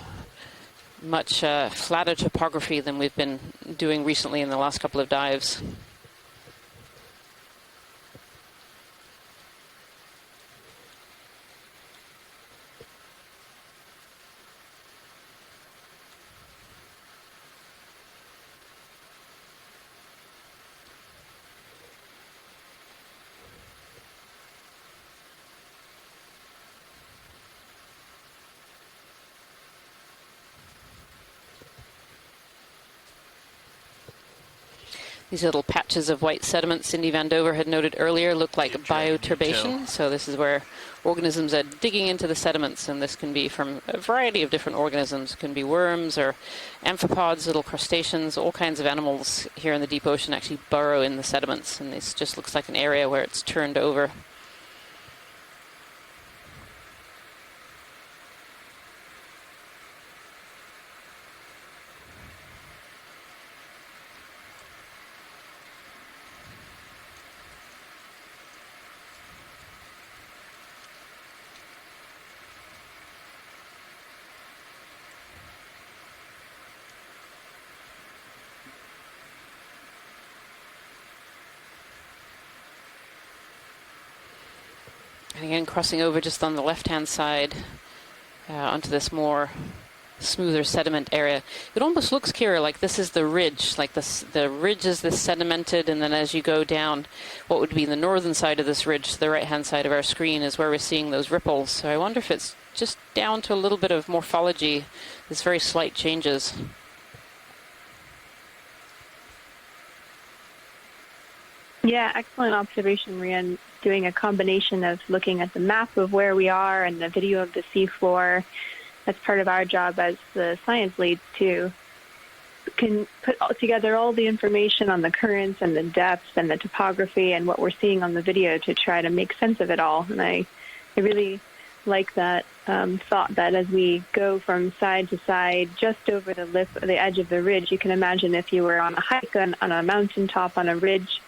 much flatter topography than we've been doing recently in the last couple of dives. These little patches of white sediment Cindy Van Dover had noted earlier look like bioturbation. So this is where organisms are digging into the sediments, and this can be from a variety of different organisms. It can be worms or amphipods, little crustaceans, all kinds of animals here in the deep ocean actually burrow in the sediments, and this just looks like an area where it's turned over. And again, crossing over just on the left-hand side onto this more smoother sediment area. It almost looks, Kira, like this is the ridge. Like the ridge is this sedimented, and then as you go down, what would be the northern side of this ridge, to the right-hand side of our screen, is where we're seeing those ripples. So I wonder if it's just down to a little bit of morphology, these very slight changes. Yeah, excellent observation, Rian. Doing a combination of looking at the map of where we are and the video of the seafloor. That's part of our job as the science leads too. Can put together all the information on the currents and the depths and the topography and what we're seeing on the video to try to make sense of it all. And I really like that thought that as we go from side to side, just over the edge of the ridge, you can imagine if you were on a hike on a mountaintop on a ridge.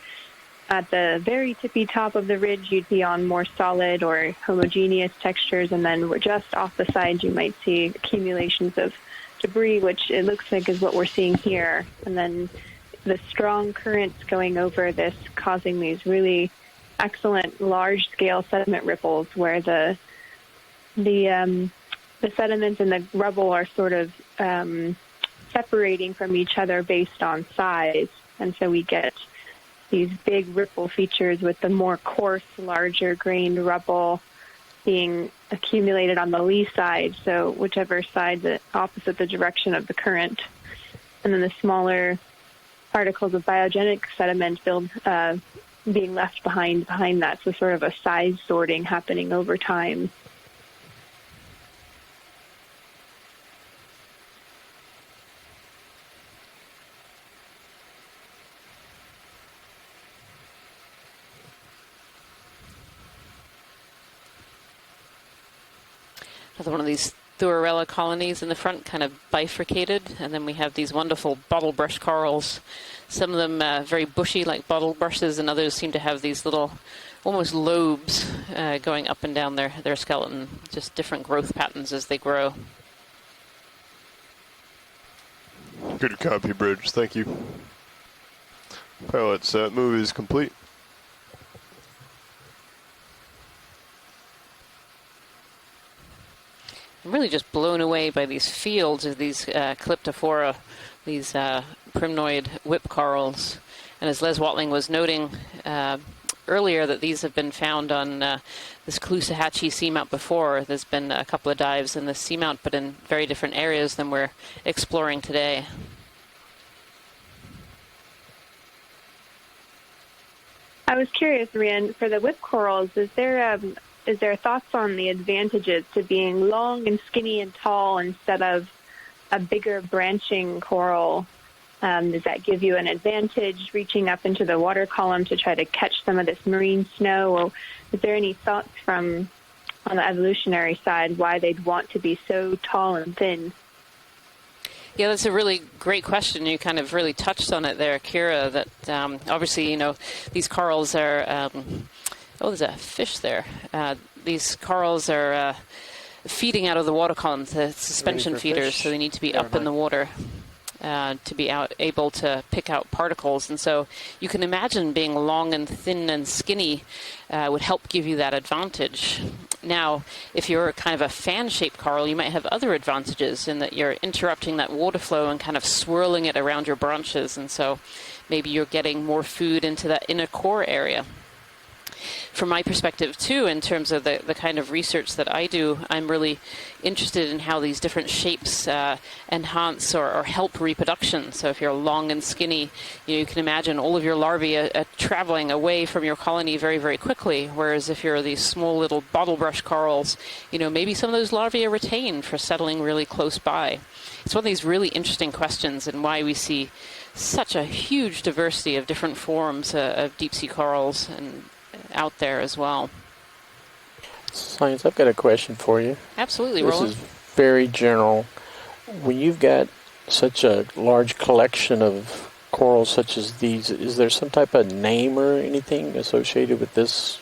At the very tippy top of the ridge, you'd be on more solid or homogeneous textures, and then just off the sides, you might see accumulations of debris, which it looks like is what we're seeing here. And then the strong currents going over this, causing these really excellent large-scale sediment ripples, where the sediments and the rubble are sort of separating from each other based on size, and so we get these big ripple features with the more coarse, larger grained rubble being accumulated on the lee side, so whichever side the opposite the direction of the current. And then the smaller particles of biogenic sediment being left behind that, so sort of a size sorting happening over time. Another one of these Thuarella colonies in the front, kind of bifurcated, and then we have these wonderful bottlebrush corals. Some of them very bushy, like bottle-brushes, and others seem to have these little, almost lobes going up and down their skeleton, just different growth patterns as they grow. Good copy, Bridge. Thank you. Pilot set. Move is complete. I'm really just blown away by these fields of these Calyptophora, these primnoid whip corals. And as Les Watling was noting earlier, that these have been found on this Caloosahatchee Seamount before. There's been a couple of dives in the Seamount, but in very different areas than we're exploring today. I was curious, Rian, for the whip corals, is there thoughts on the advantages to being long and skinny and tall instead of a bigger branching coral? Does that give you an advantage reaching up into the water column to try to catch some of this marine snow? Or is there any thoughts on the evolutionary side why they'd want to be so tall and thin? Yeah, that's a really great question. You kind of really touched on it there, Kira, that obviously, these corals are... oh, there's a fish there. These corals are feeding out of the water column, the suspension feeders, so they need to be up in the water to be able to pick out particles. And so you can imagine being long and thin and skinny would help give you that advantage. Now, if you're kind of a fan-shaped coral, you might have other advantages in that you're interrupting that water flow and kind of swirling it around your branches. And so maybe you're getting more food into that inner core area. From my perspective, too, in terms of the kind of research that I do, I'm really interested in how these different shapes enhance or help reproduction. So if you're long and skinny, you can imagine all of your larvae are traveling away from your colony very, very quickly. Whereas if you're these small little bottlebrush corals, maybe some of those larvae are retained for settling really close by. It's one of these really interesting questions and why we see such a huge diversity of different forms of deep-sea corals and out there as well. Science, I've got a question for you. Absolutely, This Roland. is very general. When you've got such a large collection of corals such as these, is there some type of name or anything associated with this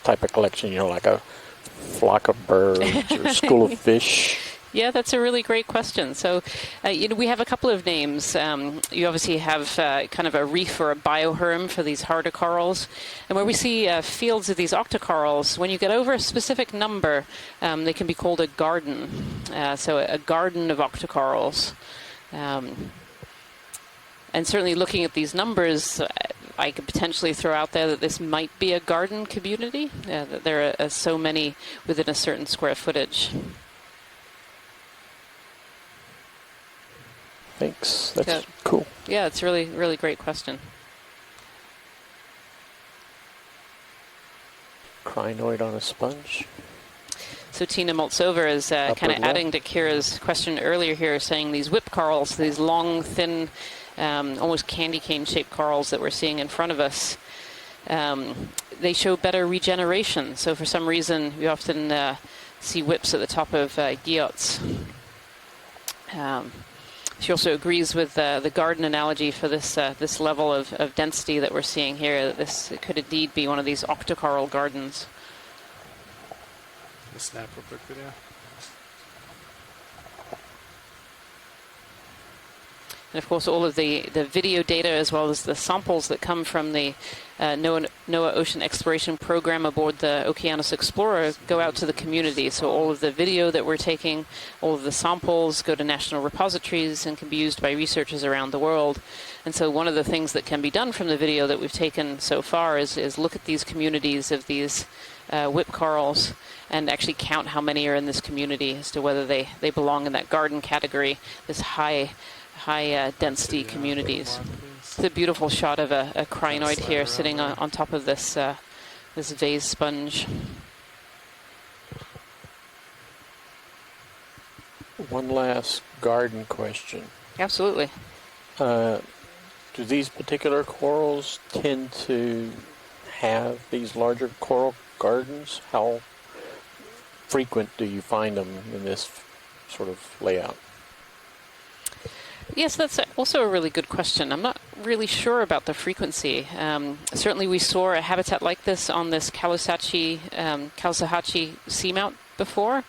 type of collection? Like a flock of birds or school of fish? Yeah, that's a really great question. So, we have a couple of names. You obviously have kind of a reef or a bioherm for these harder corals. And where we see fields of these octocorals, when you get over a specific number, they can be called a garden. So a garden of octocorals. And certainly looking at these numbers, I could potentially throw out there that this might be a garden community, that there are so many within a certain square footage. Thanks. That's cool. Yeah, it's a really, really great question. Crinoid on a sponge. So Tina Moltsover is kind of adding to Kira's question earlier here, saying these whip corals, these long, thin, almost candy cane-shaped corals that we're seeing in front of us, they show better regeneration. So for some reason, we often see whips at the top of guyots. She also agrees with the garden analogy for this this level of density that we're seeing here, that this could indeed be one of these octocoral gardens. Let's snap real quick video. And of course, all of the video data as well as the samples that come from the NOAA Ocean Exploration Program aboard the Okeanos Explorer go out to the community. So all of the video that we're taking, all of the samples go to national repositories and can be used by researchers around the world. And so one of the things that can be done from the video that we've taken so far is look at these communities of these whip corals and actually count how many are in this community as to whether they belong in that garden category, this high density communities. It's a beautiful shot of a crinoid here sitting on top of this this vase sponge. One last garden question. Absolutely. Do these particular corals tend to have these larger coral gardens? How frequent do you find them in this sort of layout? Yes, that's also a really good question. I'm not really sure about the frequency. Certainly we saw a habitat like this on this Caloosahatchee seamount before,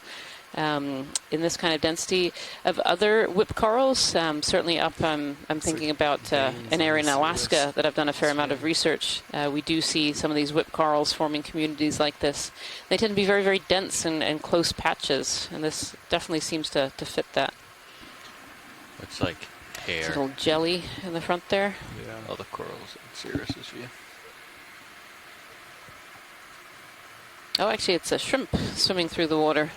in this kind of density of other whip corals. Certainly up, I'm thinking about an area in Alaska that I've done a fair amount of research. We do see some of these whip corals forming communities like this. They tend to be very, very dense and close patches, and this definitely seems to fit that. Looks like hair. Little jelly in the front there. Yeah. All the corals in Sirius's view. Oh, actually, it's a shrimp swimming through the water.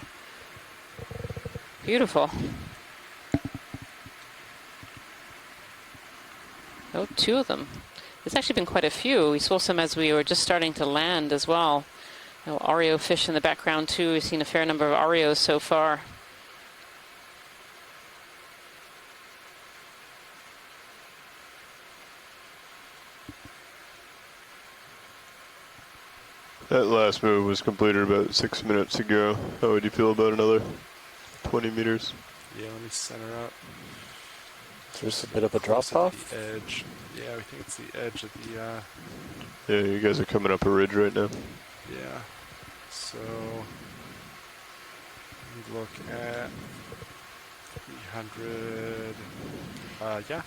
Beautiful. Oh, 2 of them. There's actually been quite a few. We saw some as we were just starting to land as well. Oreo fish in the background too. We've seen a fair number of Oreos so far. That last move was completed about 6 minutes ago. How would you feel about another 20 meters? Yeah, let me center up. There's a bit of a Close drop at off. the edge. Yeah, we think it's the edge of the, Yeah, you guys are coming up a ridge right now. yeah. So, we look at 300. Yeah.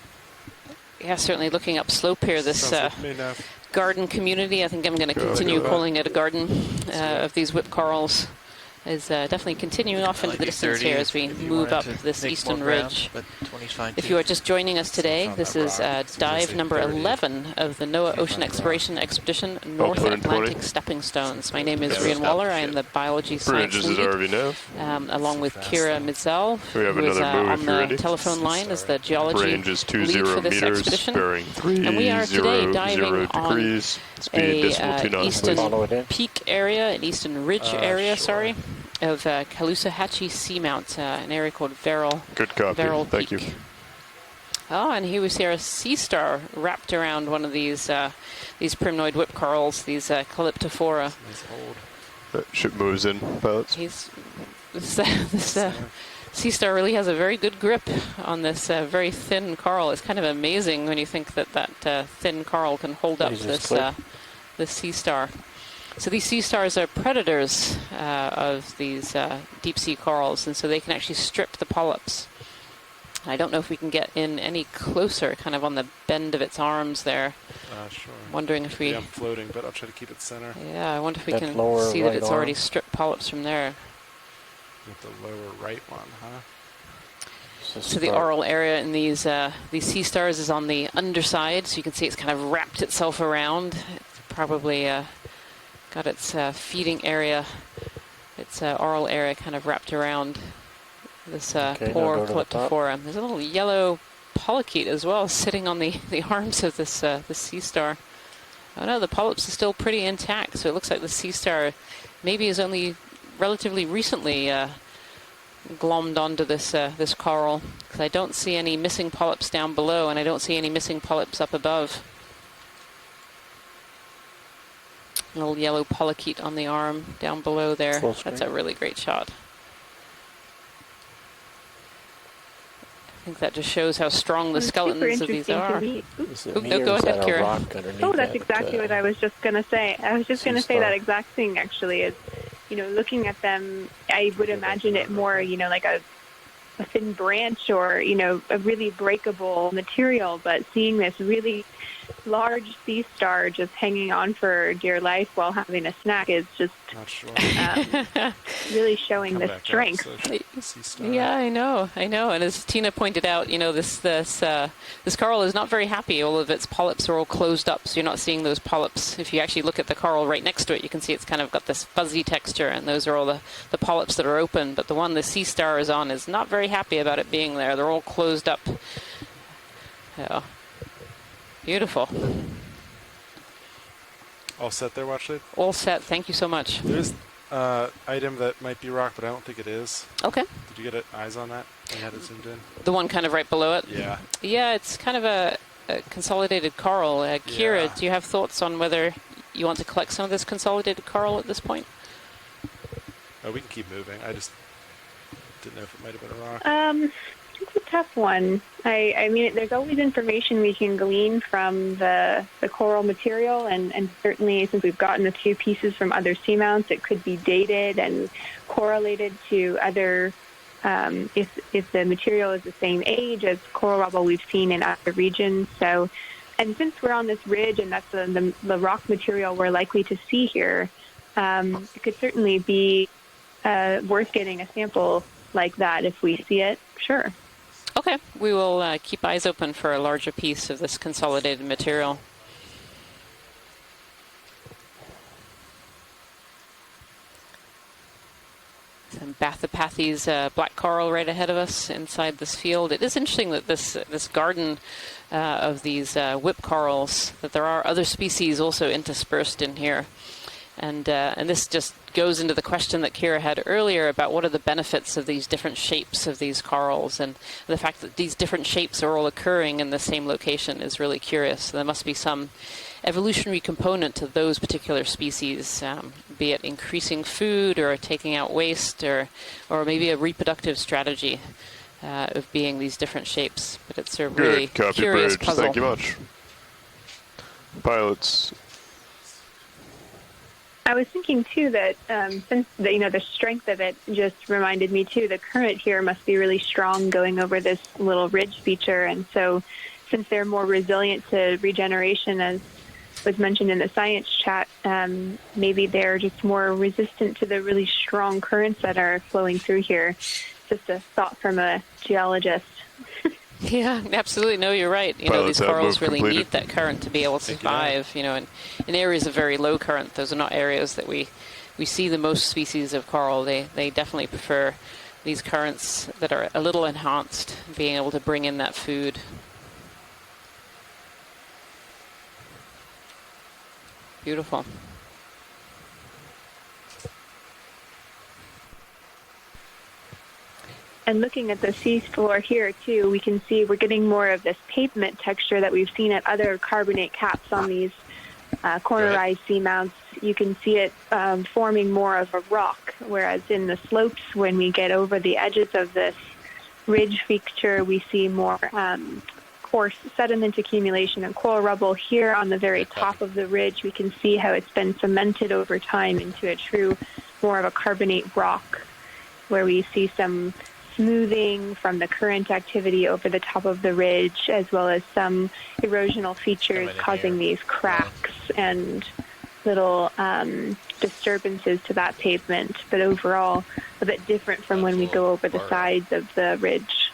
Yeah, certainly looking up slope here. This Sounds like me enough. garden community, I think I'm going to continue calling it a garden of these whip corals, is definitely continuing off into the distance here as we move up this eastern ridge. If you are just joining us today, this is dive number 11 of the NOAA Ocean Exploration Expedition North Atlantic Stepping Stones. My name is Rian Waller. I am the biology science Bridge is lead, RV now. along with Kira Mitzel, We have who is another move on if you're the ready. telephone line as the geology Range is lead for 20 this meters, expedition. bearing And we are today diving on degrees. Speed decimal 2 knots. eastern Follow it in. peak area, an eastern ridge area, sorry, of Caloosahatchee Seamount, an area called Good copy. Verrill Thank you. Peak. Oh, and here we see our sea star wrapped around one of these primnoid whip corals, these Calyptophora. Nice hold. That ship moves in, pilots. This sea star really has a very good grip on this very thin coral. It's kind of amazing when you think that thin coral can hold up this sea star. So these sea stars are predators of these deep sea corals, and so they can actually strip the polyps. I don't know if we can get in any closer, kind of on the bend of its arms there. Sure. Wondering if we... Yeah, I'm floating, but I'll try to keep it center. Yeah, I wonder if we That can lower see right that it's arm. already stripped polyps from there. With the lower right one, huh? So the oral area in these sea stars is on the underside, so you can see it's kind of wrapped itself around. It's probably got its feeding area, its oral area kind of wrapped around this poor Calyptophora. There's a little yellow polychaete as well sitting on the arms of this sea star. Oh no, the polyps are still pretty intact, so it looks like the sea star maybe is only relatively recently glommed onto this coral, because I don't see any missing polyps down below, and I don't see any missing polyps up above. A little yellow polychaete on the arm down below there. That's a really great shot. I think that just shows how strong the skeletons of these are. No, go ahead, Kira. Oh, that's exactly what I was just going to say. I was just going to say that exact thing, actually, is, looking at them, I would imagine it more, like a thin branch or, a really breakable material, but seeing this really large sea star just hanging on for dear life while having a snack is just really showing the strength. Yeah, I know. And as Tina pointed out, this coral is not very happy. All of its polyps are all closed up, so you're not seeing those polyps. If you actually look at the coral right next to it, you can see it's kind of got this fuzzy texture, and those are all the polyps that are open. But the one the sea star is on is not very happy about it being there. They're all closed up. So, beautiful. All set there, Watchley? All set. Thank you so much. There's item that might be rock, but I don't think it is. Okay. Did you get eyes on that when you had it zoomed in? The one kind of right below it? Yeah. Yeah, it's kind of a consolidated coral. Kira, do you have thoughts on whether you want to collect some of this consolidated coral at this point? Oh, we can keep moving. I just didn't know if it might have been a rock. It's a tough one. I mean, there's always information we can glean from the coral material, and certainly since we've gotten a few pieces from other seamounts, it could be dated and correlated to other, if the material is the same age as coral rubble we've seen in other regions. So, and since we're on this ridge and that's the rock material we're likely to see here, it could certainly be worth getting a sample like that if we see it. Sure. Okay, we will keep eyes open for a larger piece of this consolidated material. Some Bathypathes black coral right ahead of us inside this field. It is interesting that this garden of these whip corals, that there are other species also interspersed in here. And this just goes into the question that Kira had earlier about what are the benefits of these different shapes of these corals, and the fact that these different shapes are all occurring in the same location is really curious. There must be some evolutionary component to those particular species, be it increasing food or taking out waste, or maybe a reproductive strategy of being these different shapes. But it's a really curious puzzle. Thank you much. Pilots. I was thinking too that since the strength of it just reminded me too, the current here must be really strong going over this little ridge feature, and so since they're more resilient to regeneration, as was mentioned in the science chat, maybe they're just more resistant to the really strong currents that are flowing through here. Just a thought from a geologist. Yeah, absolutely. No, you're right. These corals really need that current to be able to survive. In areas of very low current, those are not areas that we see the most species of coral. They definitely prefer these currents that are a little enhanced, being able to bring in that food. Beautiful. And looking at the seafloor here, too, we can see we're getting more of this pavement texture that we've seen at other carbonate caps on these cornerized seamounts. You can see it forming more of a rock, whereas in the slopes, when we get over the edges of this ridge feature, we see more coarse sediment accumulation and coral rubble. Here on the very top of the ridge, we can see how it's been cemented over time into a true, more of a carbonate rock, where we see some smoothing from the current activity over the top of the ridge, as well as some erosional features causing these cracks and little disturbances to that pavement, but overall a bit different from when we go over the sides of the ridge.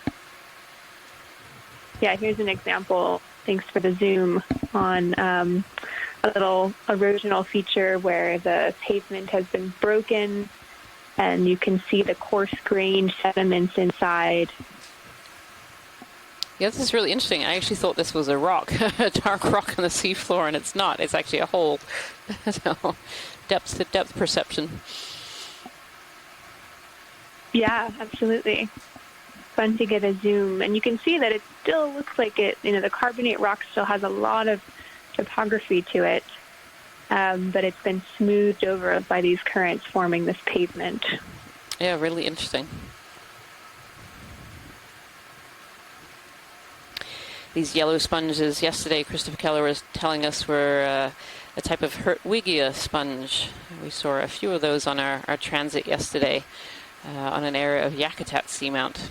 Yeah, here's an example, thanks for the zoom, on a little erosional feature where the pavement has been broken, and you can see the coarse-grained sediments inside. Yeah, this is really interesting. I actually thought this was a rock, a dark rock on the seafloor, and it's not. It's actually a hole. So, depth perception. Yeah, absolutely. Fun to get a zoom. And you can see that it still looks like it, the carbonate rock still has a lot of topography to it. But it's been smoothed over by these currents forming this pavement. Yeah, really interesting. These yellow sponges, yesterday Christopher Keller was telling us were a type of Hertwiggia sponge. We saw a few of those on our transit yesterday on an area of Yakutat Seamount.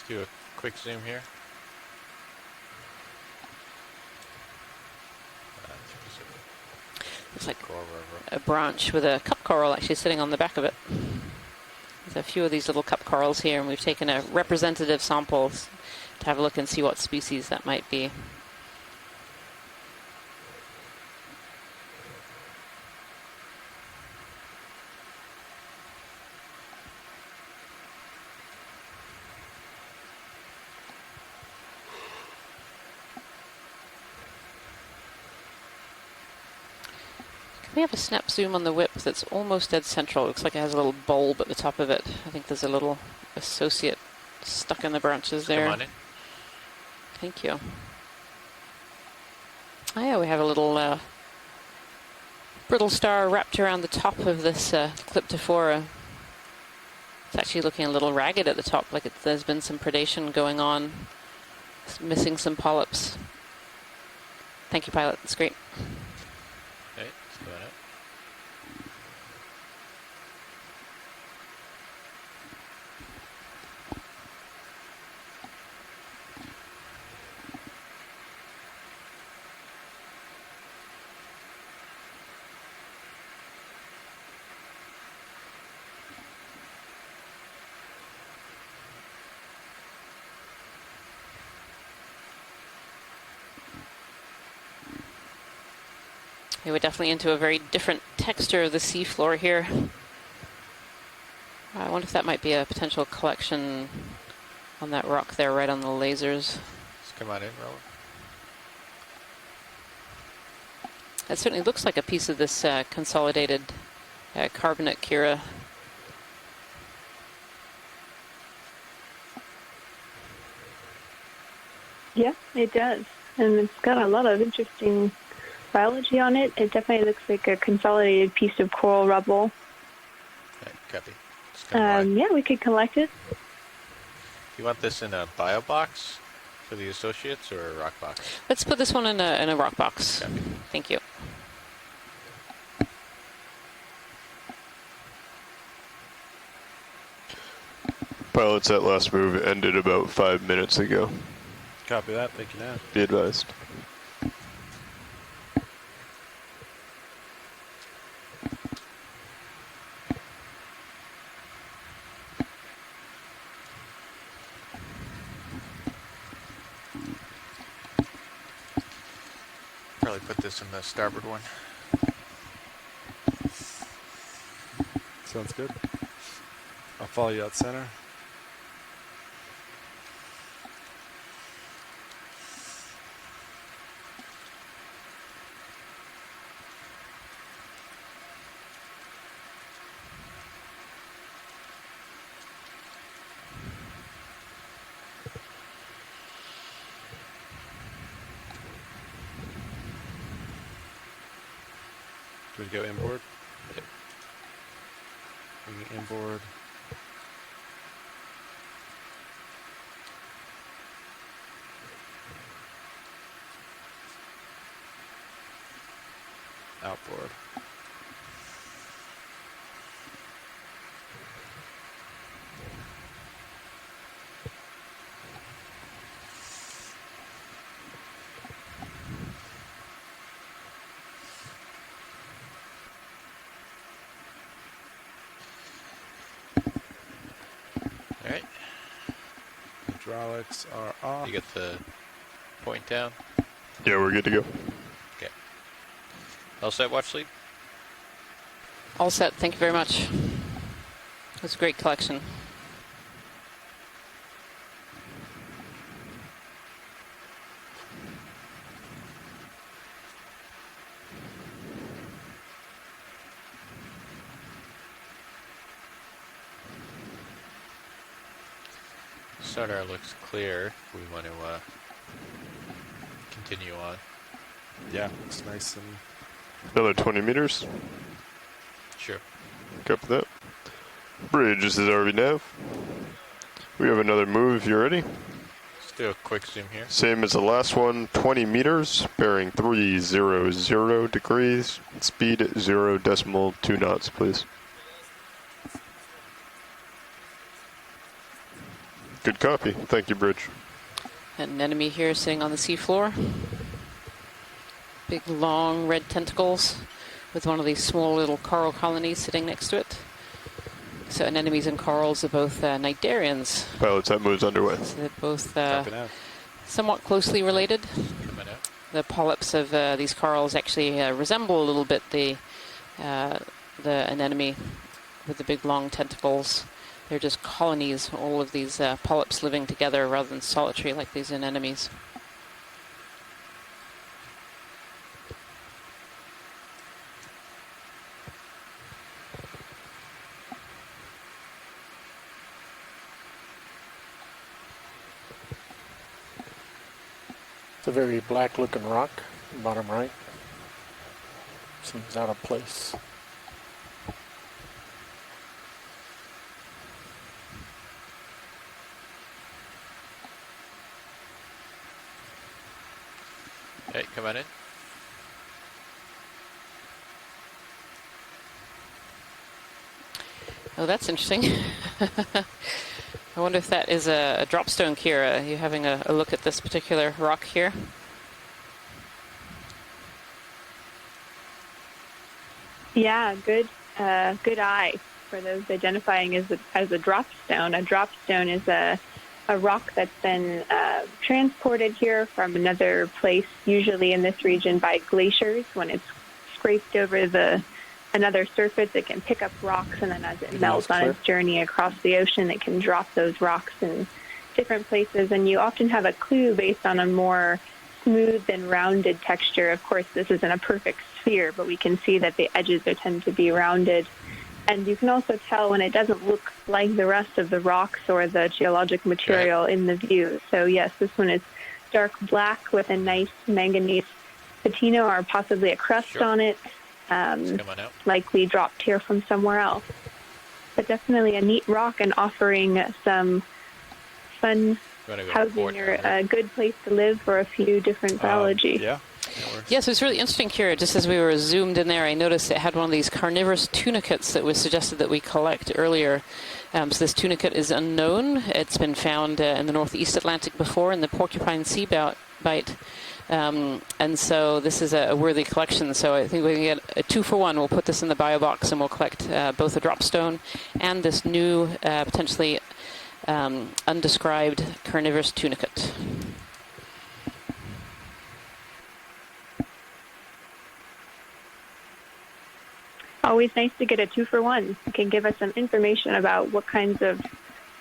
Do a quick zoom here. Looks like a branch with a cup coral actually sitting on the back of it. There's a few of these little cup corals here, and we've taken a representative sample to have a look and see what species that might be. We have a snap zoom on the whip that's almost dead central. It looks like it has a little bulb at the top of it. I think there's a little associate stuck in the branches there. Come on in. Thank you. Oh yeah, we have a little brittle star wrapped around the top of this Clyptophora. It's actually looking a little ragged at the top, like there's been some predation going on. It's missing some polyps. Thank you, pilot. That's great. Okay, let's go ahead. Yeah, we're definitely into a very different texture of the seafloor here. I wonder if that might be a potential collection on that rock there, right on the lasers. Let's come on in, Robert. It certainly looks like a piece of this consolidated carbonate Kira. Yeah, it does. And it's got a lot of interesting biology on it. It definitely looks like a consolidated piece of coral rubble. Okay, copy. Let's come on. Yeah, we could collect it. You want this in a bio box for the associates or a rock box? Let's put this one in a rock box. Copy. Thank you. Pilots, that last move ended about 5 minutes ago. Copy that. Thank you, Nav. Be advised. Probably put this in the starboard one. Sounds good. I'll follow you out center. Do we go inboard? Yep. Bring it inboard. Outboard. All right. Hydraulics are off. You get the point down. Yeah, we're good to go. Okay. All set, watch sleep? All set. Thank you very much. It was a great collection. Sonar looks clear. We want to continue on. Yeah, looks nice and Another 20 meters. Sure. Copy that. Bridge, this is RV Nav. We have another move if you're ready. Let's do a quick zoom here. Same as the last one, 20 meters, bearing 300 degrees, speed 0.2 knots, please. Good copy. Thank you, Bridge. An enemy here sitting on the seafloor. Big, long red tentacles with one of these small little coral colonies sitting next to it. So anemones and corals are both cnidarians. Pilots, that move's underway. So they're both copy now. somewhat closely related. Coming out. The polyps of these corals actually resemble a little bit the anemone with the big long tentacles. They're just colonies, all of these polyps living together rather than solitary like these anemones. It's a very black looking rock, bottom right. Seems out of place. Hey, come on in. Oh, that's interesting. I wonder if that is a dropstone, Kira. Are you having a look at this particular rock here? Yeah, good eye for those identifying as a dropstone. A dropstone is a rock that's been transported here from another place, usually in this region by glaciers. When it's scraped over another surface, it can pick up rocks, and then as it melts on its journey across the ocean, it can drop those rocks in different places. And you often have a clue based on a more smooth and rounded texture. Of course, this isn't a perfect sphere, but we can see that the edges tend to be rounded. And you can also tell when it doesn't look like the rest of the rocks or the geologic material in the view. So yes, this one is dark black with a nice manganese patina or possibly a crust on it, likely dropped here from somewhere else. But definitely a neat rock and offering some fun housing or a good place to live for a few different biology. Yeah. Yes, it was really interesting, Kira. Just as we were zoomed in there, I noticed it had one of these carnivorous tunicates that was suggested that we collect earlier. So this tunicate is unknown. It's been found in the northeast Atlantic before in the porcupine sea bite. And so this is a worthy collection. So I think we can get a 2-for-1. We'll put this in the bio box and we'll collect both a dropstone and this new, potentially undescribed carnivorous tunicate. Always nice to get a 2-for-1. It can give us some information about what kinds of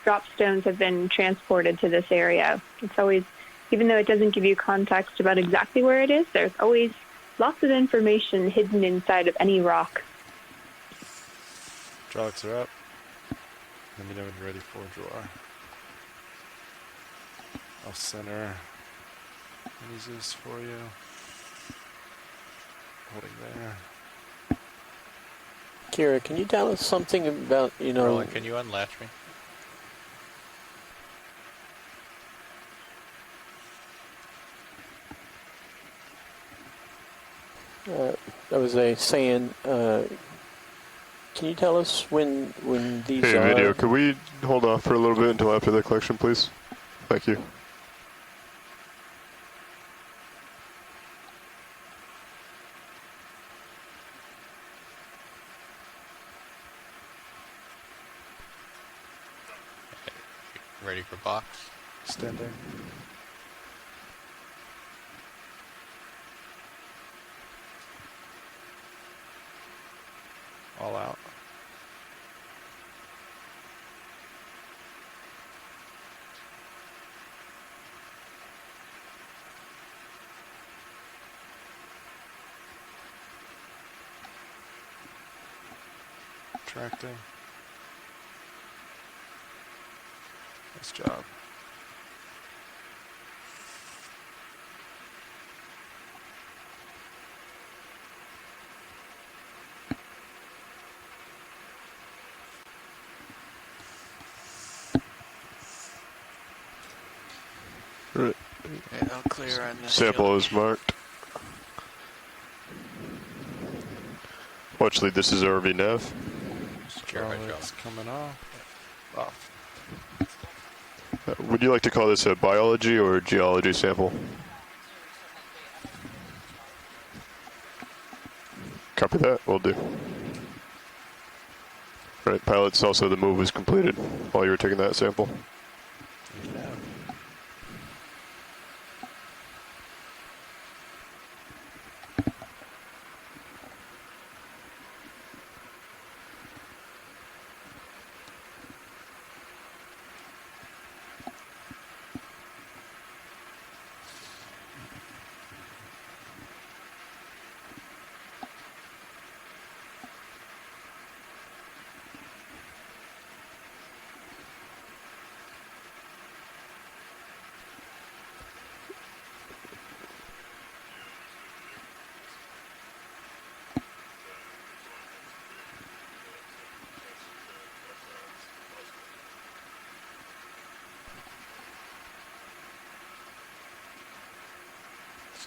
dropstones have been transported to this area. It's always, even though it doesn't give you context about exactly where it is, there's always lots of information hidden inside of any rock. Hydraulics are up. Let me know when you're ready for drawer. I'll center easiest for you. Holding there. Kira, can you tell us something about, Roland, can you unlatch me? I was saying, can you tell us when these Hey, are? video, could we hold off for a little bit until after the collection, please? Thank you. Ready for box? Standing. All out. Tracting. Nice job. Right. Okay, I'll clear on this. Sample is marked. Watch lead, this is RV nav. It's coming off. Would you like to call this a biology or a geology sample? Copy that, will do. Right, pilots, also the move was completed while you were taking that sample. Yeah.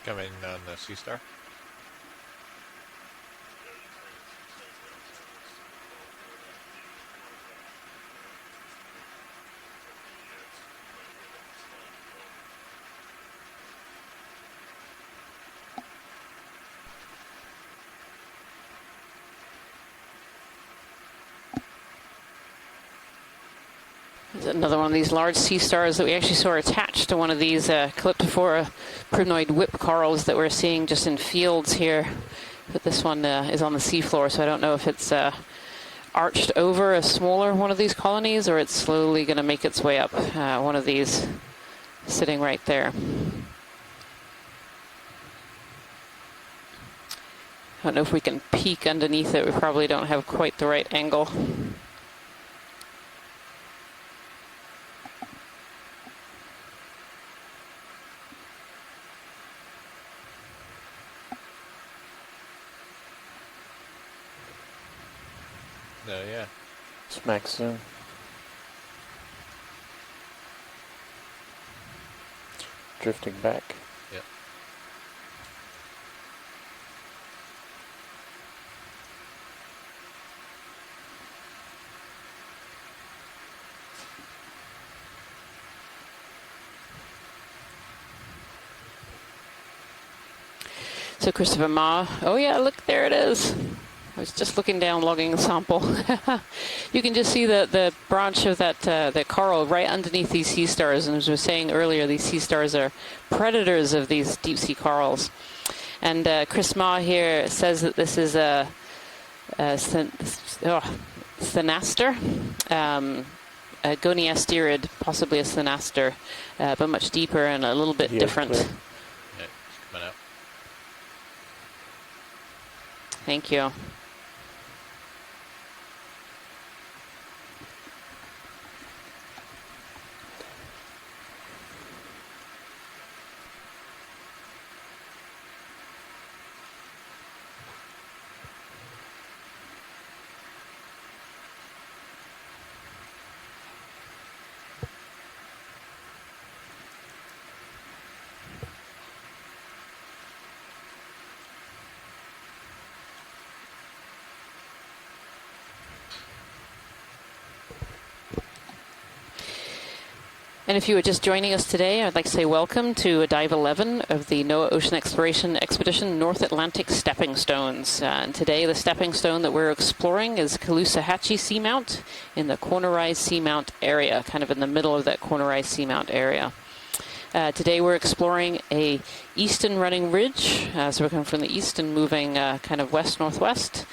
Coming on the Sea Star. There's another one of these large sea stars that we actually saw attached to one of these Caloosahatchee primnoid whip corals that we're seeing just in fields here. But this one is on the seafloor, so I don't know if it's arched over a smaller one of these colonies or it's slowly going to make its way up one of these sitting right there. I don't know if we can peek underneath it. We probably don't have quite the right angle. No, yeah. Smack soon. Drifting back. Yep. So Christopher Ma, oh yeah, look, there it is. I was just looking down, logging the sample. You can just see the branch of that the coral right underneath these sea stars. And as we were saying earlier, these sea stars are predators of these deep sea corals. And Chris Ma here says that this is a Thanaster, a goniasterid, possibly a Thanaster, but much deeper and a little bit different. Clear. Yeah, it's coming out. Thank you. And if you were just joining us today, I'd like to say welcome to Dive 11 of the NOAA Ocean Exploration Expedition North Atlantic Stepping Stones. And today the stepping stone that we're exploring is Caloosahatchee Seamount in the Cornerise Seamount area, kind of in the middle of that Cornerise Seamount area. Today we're exploring a eastern running ridge, so we're coming from the east and moving kind of west-northwest.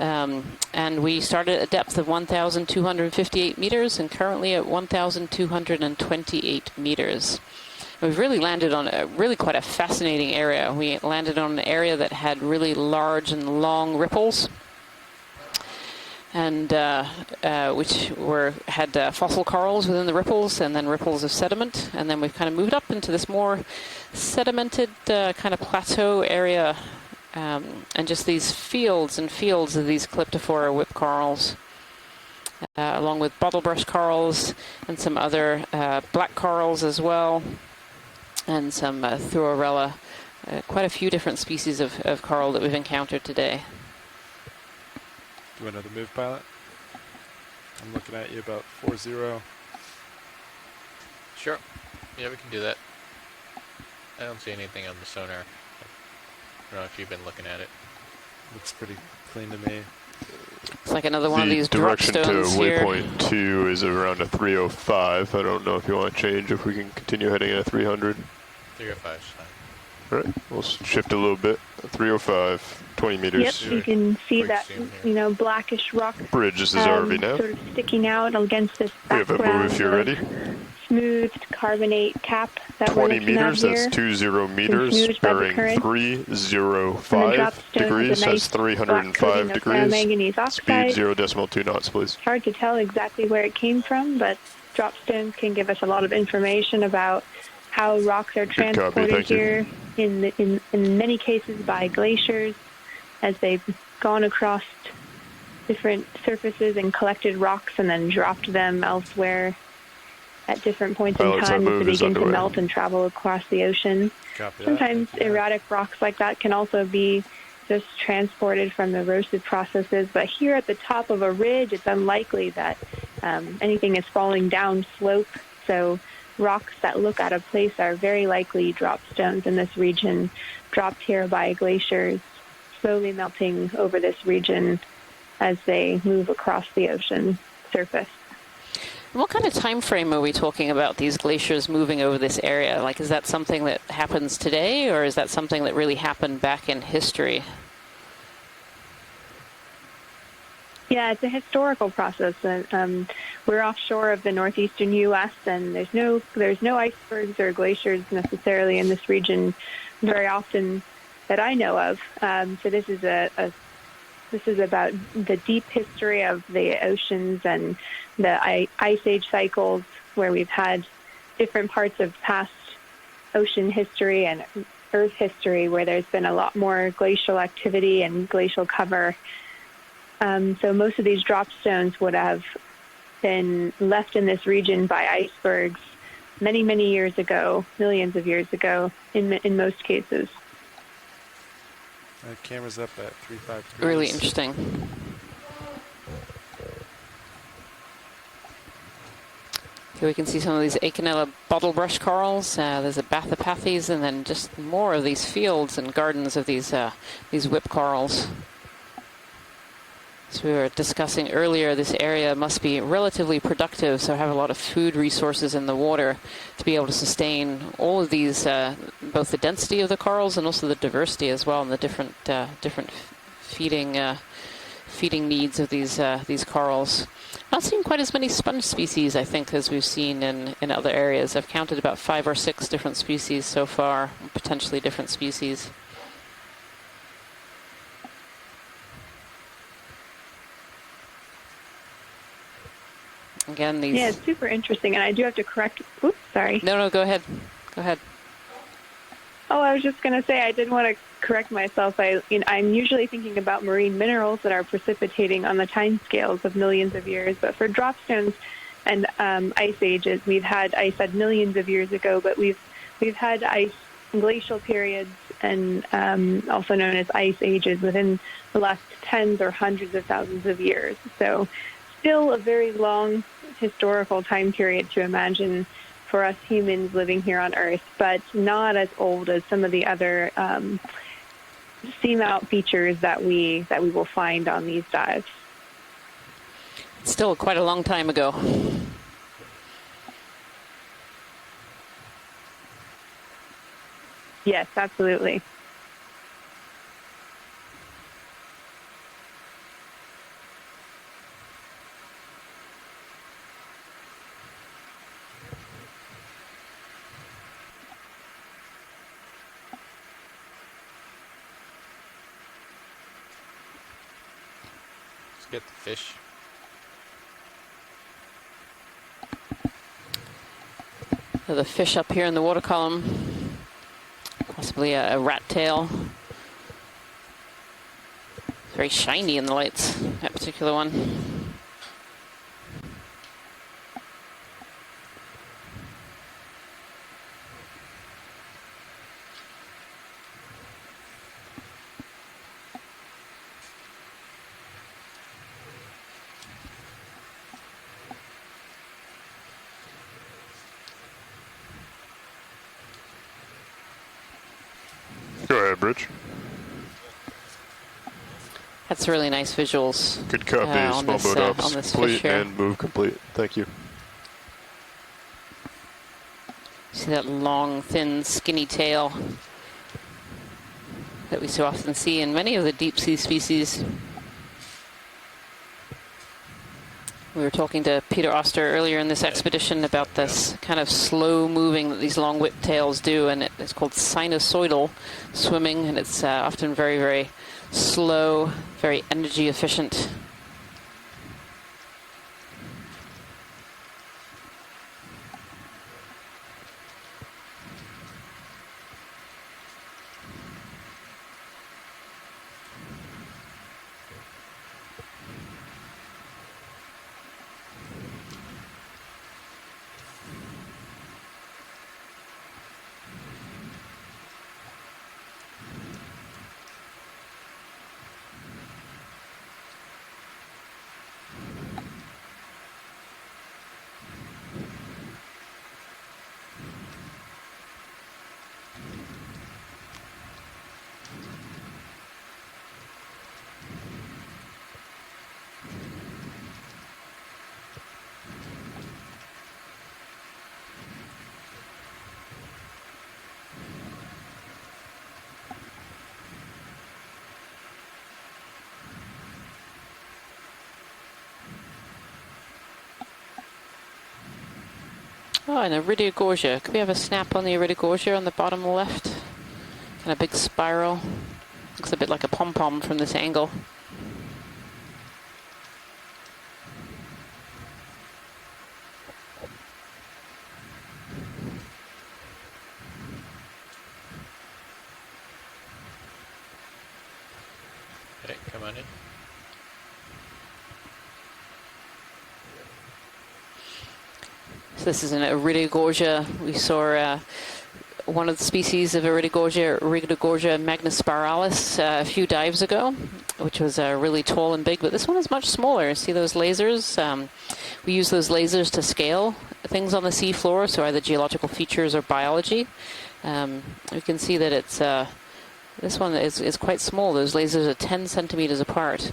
And we started at a depth of 1,258 meters and currently at 1,228 meters. We've really landed on quite a fascinating area. We landed on an area that had really large and long ripples, and which had fossil corals within the ripples, and then ripples of sediment. And then we've kind of moved up into this more sedimented kind of plateau area. And just these fields and fields of these Caloosahatchee whip corals, along with bottlebrush corals and some other black corals as well, and some Thuorella, quite a few different species of coral that we've encountered today. Do another move, pilot? I'm looking at you about 4-0. Sure. Yeah, we can do that. I don't see anything on the sonar. I don't know if you've been looking at it. Looks pretty clean to me. It's like another one of these drop direction to stones here. waypoint 2 is around a 305. I don't know if you want to change, if we can continue heading at 300. 305 is fine. All right, we'll shift a little bit. 305, 20 meters. Yep, you can see Quick that, zoom here. blackish rock Bridge, this is RV now. sort of sticking out against this We have a background move if you're of ready. smoothed carbonate cap that 20 we're looking meters, at that's here. 20 meters, smoothed by the bearing current. 305 degrees, that's 305 degrees. Manganese oxide. Speed 0.2 knots, please. It's hard to tell exactly where it came from, but drop stones can give us a lot of information about how rocks are Good copy, transported thank you. here, in many cases by glaciers, as they've gone across different surfaces and collected rocks and then dropped them elsewhere. at different points Pilots, in our time as move they is begin to underway. melt and travel across the ocean. Copy that. Sometimes Thank you. erratic rocks like that can also be just transported from the erosive processes. But here at the top of a ridge, it's unlikely that anything is falling down slope. So rocks that look out of place are very likely drop stones in this region, dropped here by glaciers, slowly melting over this region as they move across the ocean surface. What kind of time frame are we talking about, these glaciers moving over this area? Like, is that something that happens today, or is that something that really happened back in history? Yeah, it's a historical process. We're offshore of the northeastern U.S., and there's no icebergs or glaciers necessarily in this region very often that I know of. So this is about the deep history of the oceans and the ice age cycles, where we've had different parts of past ocean history and Earth history where there's been a lot more glacial activity and glacial cover. So most of these drop stones would have been left in this region by icebergs many, many years ago, millions of years ago, in most cases. Camera's up at 353. Really interesting. Here we can see some of these Okeanos bottlebrush corals. There's a Bathypathes, and then just more of these fields and gardens of these whip corals. As we were discussing earlier, this area must be relatively productive, so have a lot of food resources in the water to be able to sustain all of these, both the density of the corals and also the diversity as well, and the different feeding needs of these corals. Not seeing quite as many sponge species, I think, as we've seen in other areas. I've counted about 5 or 6 different species so far, potentially different species. Again, these... Yeah, it's super interesting, and I do have to correct... Oops, sorry. No, go ahead. Go ahead. Oh, I was just going to say, I did want to correct myself. I'm usually thinking about marine minerals that are precipitating on the time scales of millions of years, but for drop stones and ice ages, we've had, I said millions of years ago, but we've had ice glacial periods and also known as ice ages within the last tens or hundreds of thousands of years. So still a very long historical time period to imagine for us humans living here on Earth, but not as old as some of the other seamount features that we will find on these dives. It's still quite a long time ago. Yes, absolutely. Get the fish. So the fish up here in the water column, possibly a rat tail. Very shiny in the lights, that particular one. Go ahead, Bridge. That's really nice visuals. Good copy. on Small this, boat on ops this complete fish here. and move complete. Thank you. See that long, thin, skinny tail that we so often see in many of the deep sea species. We were talking to Peter Oster earlier in this expedition about this kind of slow moving that these long whip tails do, and it's called sinusoidal swimming, and it's often very, very slow, very energy efficient. Oh, an Iridogorgia. Could we have a snap on the Iridogorgia on the bottom left? Kind of big spiral. Looks a bit like a pom-pom from this angle. Okay, come on in. So this is an Iridogorgia. We saw one of the species of Iridogorgia magnispiralis, a few dives ago, which was really tall and big, but this one is much smaller. See those lasers? We use those lasers to scale things on the seafloor, so either geological features or biology. We can see that it's this one is quite small. Those lasers are 10 centimeters apart.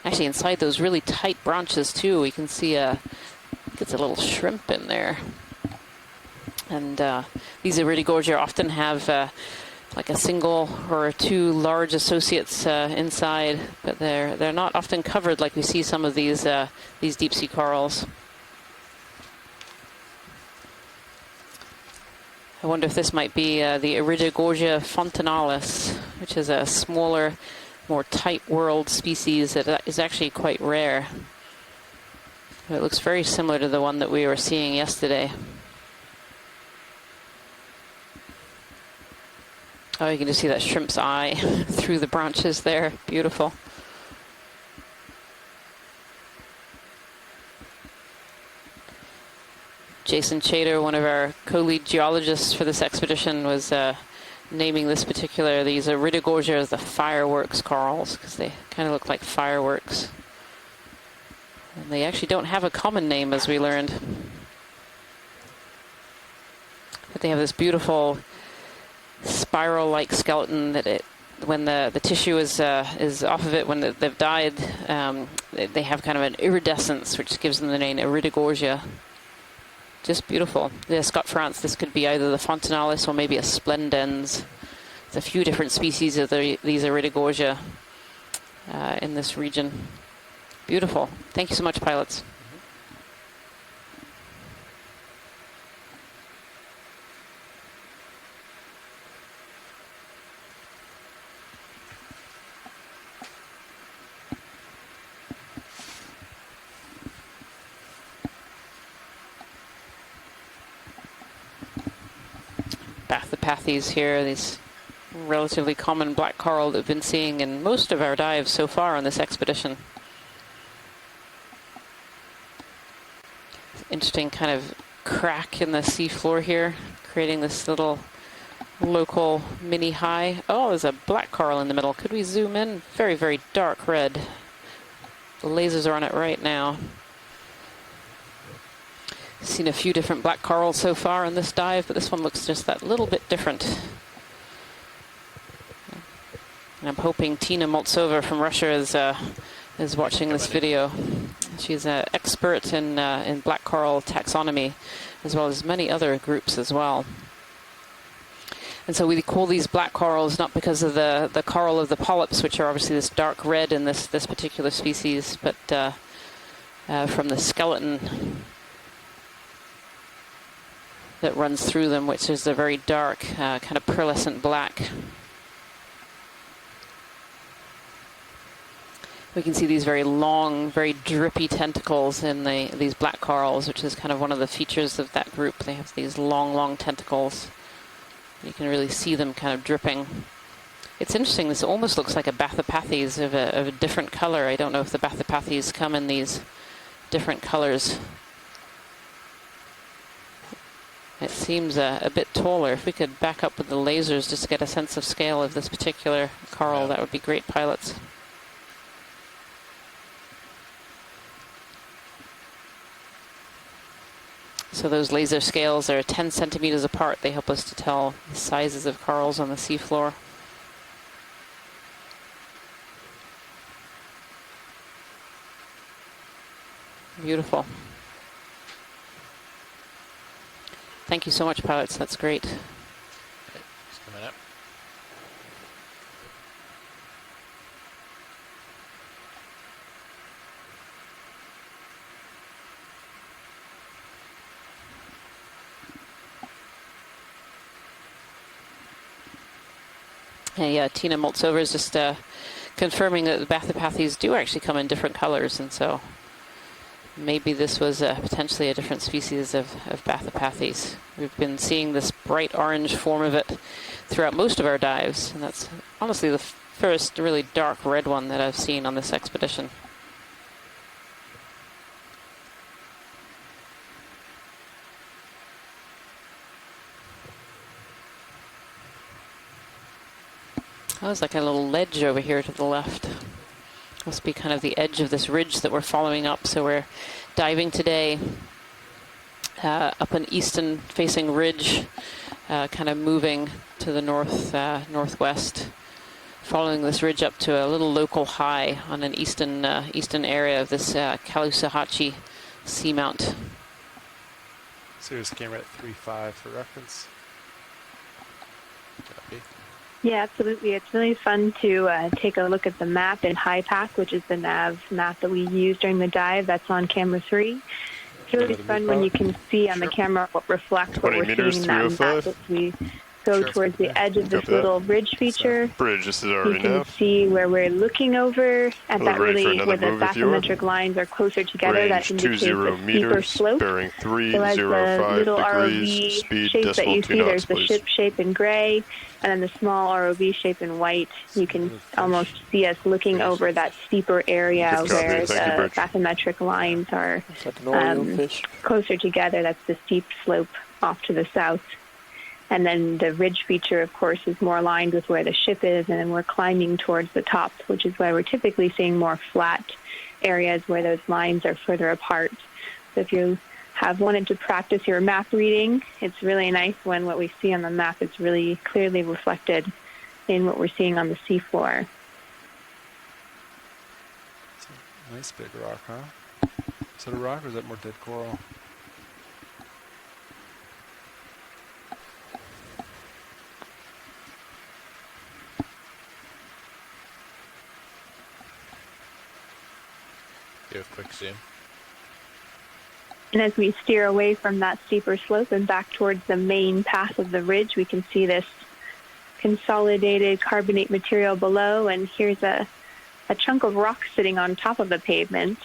Actually, inside those really tight branches too, we can see gets a little shrimp in there. And these Iridogorgia often have like a single or two large associates inside, but they're not often covered like we see some of these deep sea corals. I wonder if this might be the Iridogorgia fontanalis, which is a smaller, more tight-whorled species that is actually quite rare. It looks very similar to the one that we were seeing yesterday. Oh, you can just see that shrimp's eye through the branches there. Beautiful. Jason Chater, one of our co-lead geologists for this expedition, was naming these Iridogorgia as the fireworks corals, because they kind of look like fireworks. And they actually don't have a common name, as we learned. But they have this beautiful spiral-like skeleton that when the tissue is off of it, when they've died, they have kind of an iridescence, which gives them the name Iridogorgia. Just beautiful. Yeah, Scott France, this could be either the fontanalis or maybe a splendens. There's a few different species of these Iridogorgia in this region. Beautiful. Thank you so much, pilots. Bathopathes here, these relatively common black coral that we've been seeing in most of our dives so far on this expedition. Interesting kind of crack in the seafloor here, creating this little local mini high. Oh, there's a black coral in the middle. Could we zoom in? Very, very dark red. The lasers are on it right now. Seen a few different black corals so far in this dive, but this one looks just that little bit different. And I'm hoping Tina Moltsova from Russia is watching this video. She's an expert in black coral taxonomy, as well as many other groups as well. And so we call these black corals not because of the coral of the polyps, which are obviously this dark red in this particular species, but from the skeleton that runs through them, which is a very dark, kind of pearlescent black. We can see these very long, very drippy tentacles in these black corals, which is kind of one of the features of that group. They have these long, long tentacles. You can really see them kind of dripping. It's interesting, this almost looks like a Bathopathes of a different color. I don't know if the Bathopathes come in these different colors. It seems a bit taller. If we could back up with the lasers just to get a sense of scale of this particular coral, that would be great, pilots. So those laser scales are 10 centimeters apart. They help us to tell the sizes of corals on the seafloor. Beautiful. Thank you so much, pilots. That's great. Okay, it's coming up. Hey, Tina Moltzover is just confirming that the Bathypathes do actually come in different colors, and so maybe this was potentially a different species of Bathypathes. We've been seeing this bright orange form of it throughout most of our dives, and that's honestly the first really dark red one that I've seen on this expedition. Oh, there's like a little ledge over here to the left. Must be kind of the edge of this ridge that we're following up. So we're diving today up an eastern facing ridge, kind of moving to the northwest, following this ridge up to a little local high on an eastern area of this Caloosahatchee Seamount. Sirius camera at 3.5 for reference. Copy. Yeah, absolutely. It's really fun to take a look at the map in HiPAC, which is the nav map that we use during the dive. That's on camera 3. It's really fun when you can see on the camera what reflects what we're seeing in that map as we go towards the edge of this little ridge feature. Bridge, this is You already can nav. see where we're looking over at that ready for really, another where the move if you are. bathymetric lines are closer together. That Range indicates 20 a steeper meters, slope. bearing So as the 305 little degrees, ROV speed shape that decimal you 2 see, knots, there's the please. ship shape in gray, and then the small ROV shape in white. You can almost see us looking over that steeper area Good copy. where Thank you, the Bridge. bathymetric lines are It's like an Oreo fish. closer together. That's the steep slope off to the south. And then the ridge feature, of course, is more aligned with where the ship is, and then we're climbing towards the top, which is why we're typically seeing more flat areas where those lines are further apart. So if you have wanted to practice your map reading, it's really nice when what we see on the map is really clearly reflected in what we're seeing on the seafloor. It's a nice big rock, huh? Is that a rock or is that more dead coral? Do a quick zoom. And as we steer away from that steeper slope and back towards the main path of the ridge, we can see this consolidated carbonate material below, and here's a chunk of rock sitting on top of the pavement.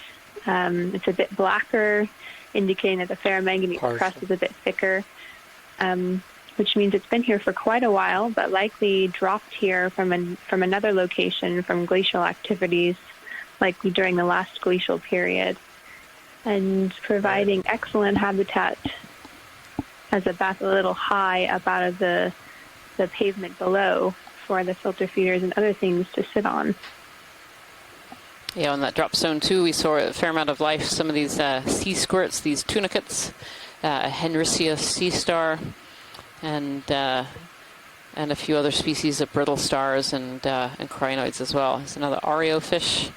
It's a bit blacker, indicating that the ferromanganese crust is a bit thicker, which means it's been here for quite a while, but likely dropped here from another location from glacial activities, likely during the last glacial period, and providing excellent habitat as a little high up out of the pavement below for the filter feeders and other things to sit on. Yeah, on that drop zone too, we saw a fair amount of life. Some of these sea squirts, these tunicates, a Henricea sea star, and a few other species of brittle stars and crinoids as well. There's another Oreo fish.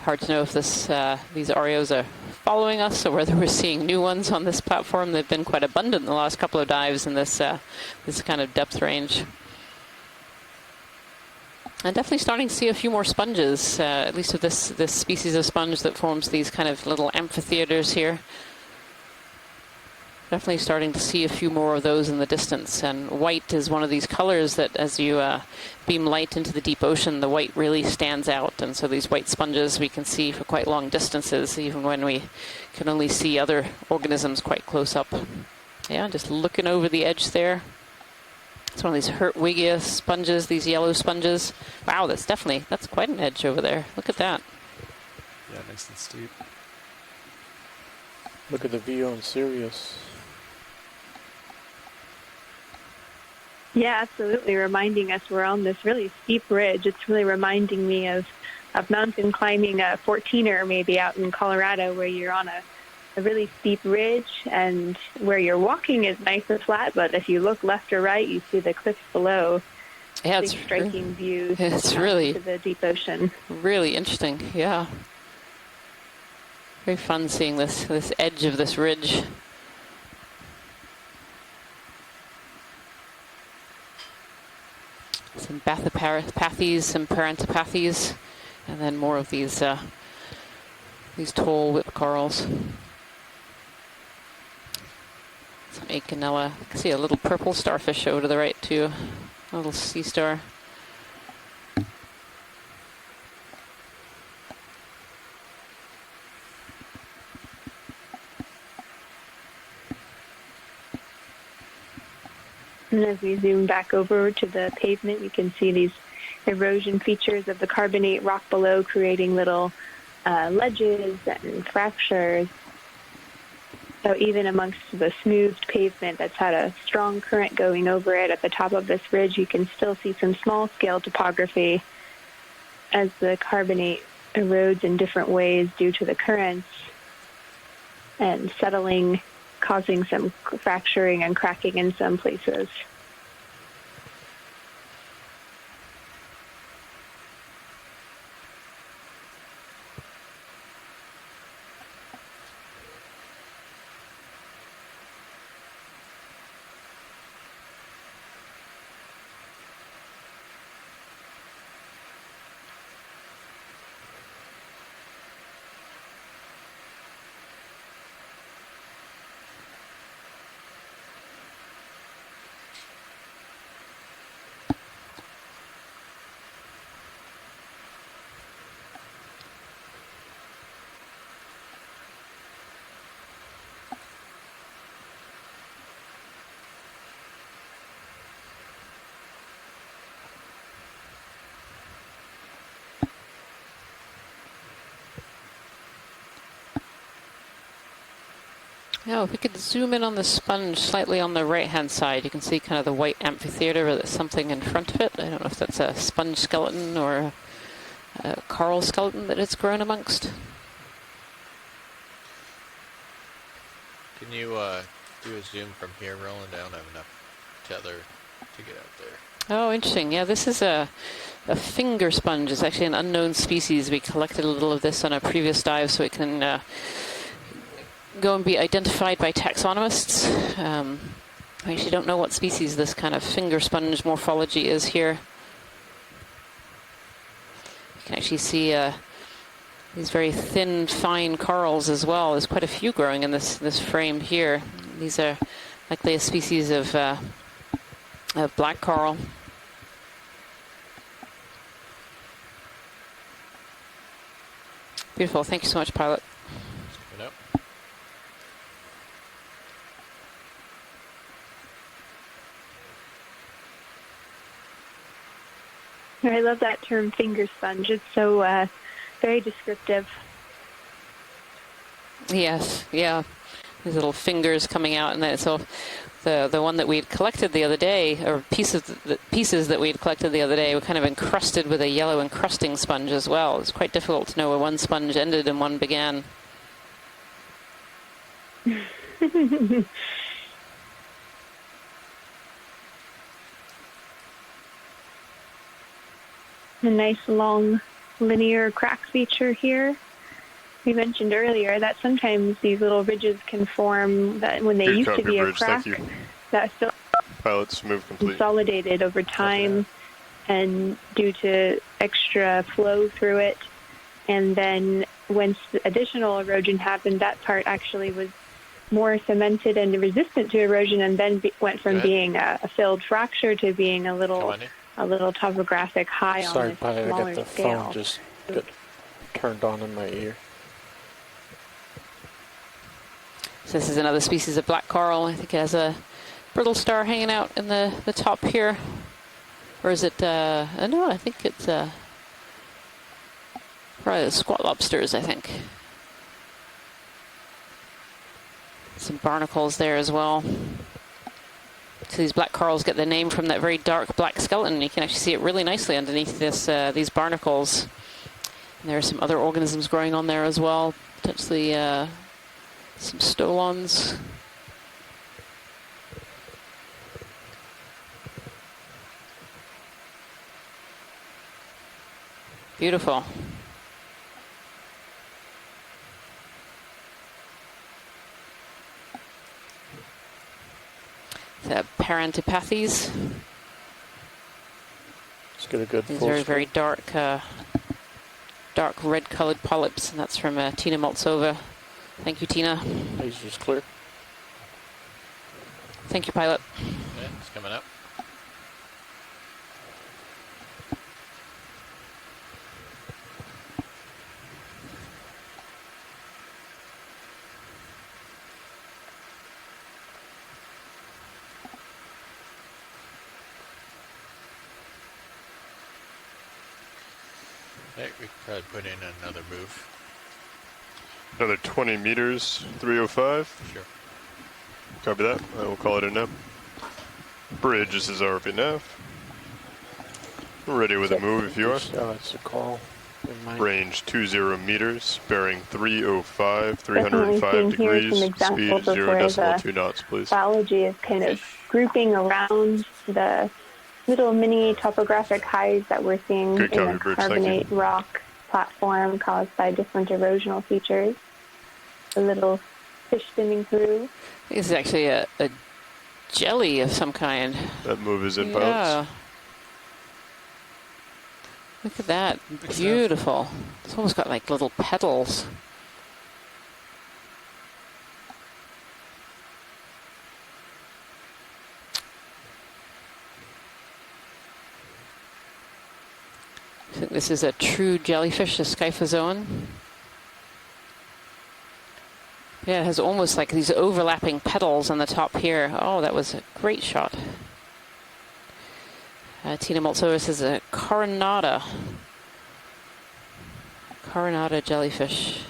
Hard to know if these Oreos are following us or whether we're seeing new ones on this platform. They've been quite abundant in the last couple of dives in this kind of depth range. And definitely starting to see a few more sponges, at least of this species of sponge that forms these kind of little amphitheaters here. Definitely starting to see a few more of those in the distance. And white is one of these colors that as you beam light into the deep ocean, the white really stands out. And so these white sponges we can see for quite long distances, even when we can only see other organisms quite close up. Yeah, just looking over the edge there. It's one of these Hertwiggia sponges, these yellow sponges. Wow, that's quite an edge over there. Look at that. Yeah, nice and steep. Look at the view on Sirius. Yeah, absolutely. Reminding us we're on this really steep ridge. It's really reminding me of mountain climbing a 14er maybe out in Colorado, where you're on a really steep ridge and where you're walking is nice and flat, but if you look left or right, you see the cliffs below. Yeah, it's striking views. It's really to the deep ocean. Really interesting. Yeah. Very fun seeing this edge of this ridge. Some Bathypathes, some Parentopathes, and then more of these tall whip corals. Some Okeanos. I can see a little purple starfish over to the right too. A little sea star. And as we zoom back over to the pavement, you can see these erosion features of the carbonate rock below, creating little ledges and fractures. So even amongst the smoothed pavement that's had a strong current going over it at the top of this ridge, you can still see some small-scale topography as the carbonate erodes in different ways due to the currents and settling, causing some fracturing and cracking in some places. Now, if we could zoom in on the sponge slightly on the right-hand side, you can see kind of the white amphitheater with something in front of it. I don't know if that's a sponge skeleton or a coral skeleton that it's grown amongst. Can you do a zoom from here, rolling down? I have enough tether to get out there. Oh, interesting. Yeah, this is a finger sponge. It's actually an unknown species. We collected a little of this on a previous dive so it can go and be identified by taxonomists. I actually don't know what species this kind of finger sponge morphology is here. You can actually see these very thin, fine corals as well. There's quite a few growing in this frame here. These are likely a species of black coral. Beautiful. Thank you so much, Pilot. Coming up. I love that term, finger sponge. It's so very descriptive. Yes, yeah. These little fingers coming out, and then so the one that we had collected the other day, or pieces that we had collected the other day, were kind of encrusted with a yellow encrusting sponge as well. It's quite difficult to know where one sponge ended and one began. A nice long linear crack feature here. We mentioned earlier that sometimes these little ridges can form that when they Good used to copy, be a Bridge. crack, Thank you. that still Pilots move complete. consolidated over time and due to extra flow through it. And then once additional erosion happened, that part actually was more cemented and resistant to erosion, and then went from being a filled fracture to being a little topographic high on Sorry, this Pilot, I smaller got the scale. phone just got turned on in my ear. So this is another species of black coral. I think it has a brittle star hanging out in the top here. Or is it, no, I think it's probably the squat lobsters, I think. Some barnacles there as well. So these black corals get their name from that very dark black skeleton. You can actually see it really nicely underneath these barnacles. And there are some other organisms growing on there as well, potentially some stolons. Beautiful. The parantipathes. Let's get a good These full are screen. very dark red-colored polyps, and that's from Tina Maltsova. Thank you, Tina. Laser's clear. Thank you, Pilot. Okay, it's coming up. Hey, we could probably put in another move. Another 20 meters, 305. Sure. Copy that. I will call it in now. Bridge, this is RP nav. Ready with a move if you are. Oh, it's a call. Range 20 meters, bearing 305, Definitely 305 seeing here degrees, some examples speed of where 0.2 knots, please. biology is kind of grouping around the little mini topographic highs that we're seeing Good in copy, the Bridge, carbonate thank you. rock platform caused by different erosional features. A little fish swimming through. This is actually a jelly of some kind. That move is in Yeah. pilots. Look at that. Beautiful. It's almost got like little petals. I think this is a true jellyfish, a scyphozoan. Yeah, it has almost like these overlapping petals on the top here. Oh, that was a great shot. Tina Maltso, this is a Coronada jellyfish.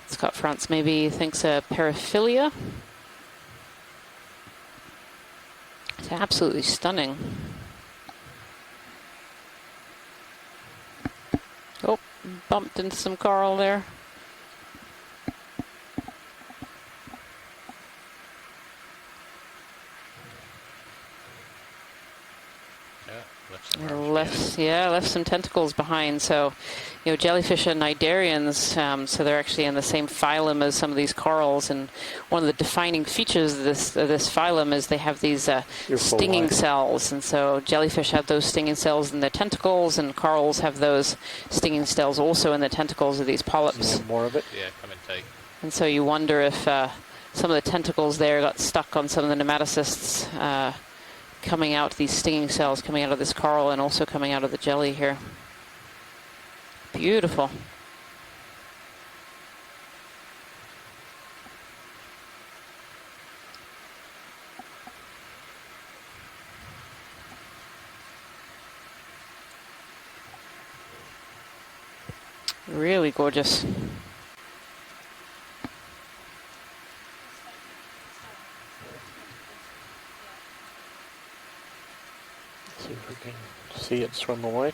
Scott France maybe thinks a paraphilia. It's absolutely stunning. Oh, bumped into some coral there. Left some tentacles behind. So, you know, jellyfish are cnidarians, so they're actually in the same phylum as some of these corals. And one of the defining features of this phylum is they have these stinging cells. And so jellyfish have those stinging cells in their tentacles, and corals have those stinging cells also in the tentacles of these polyps. More of it? Yeah, come and take. And so you wonder if some of the tentacles there got stuck on some of the nematocysts. Coming out, these stinging cells coming out of this coral and also coming out of the jelly here. Beautiful. Really gorgeous. See if we can see it swim away.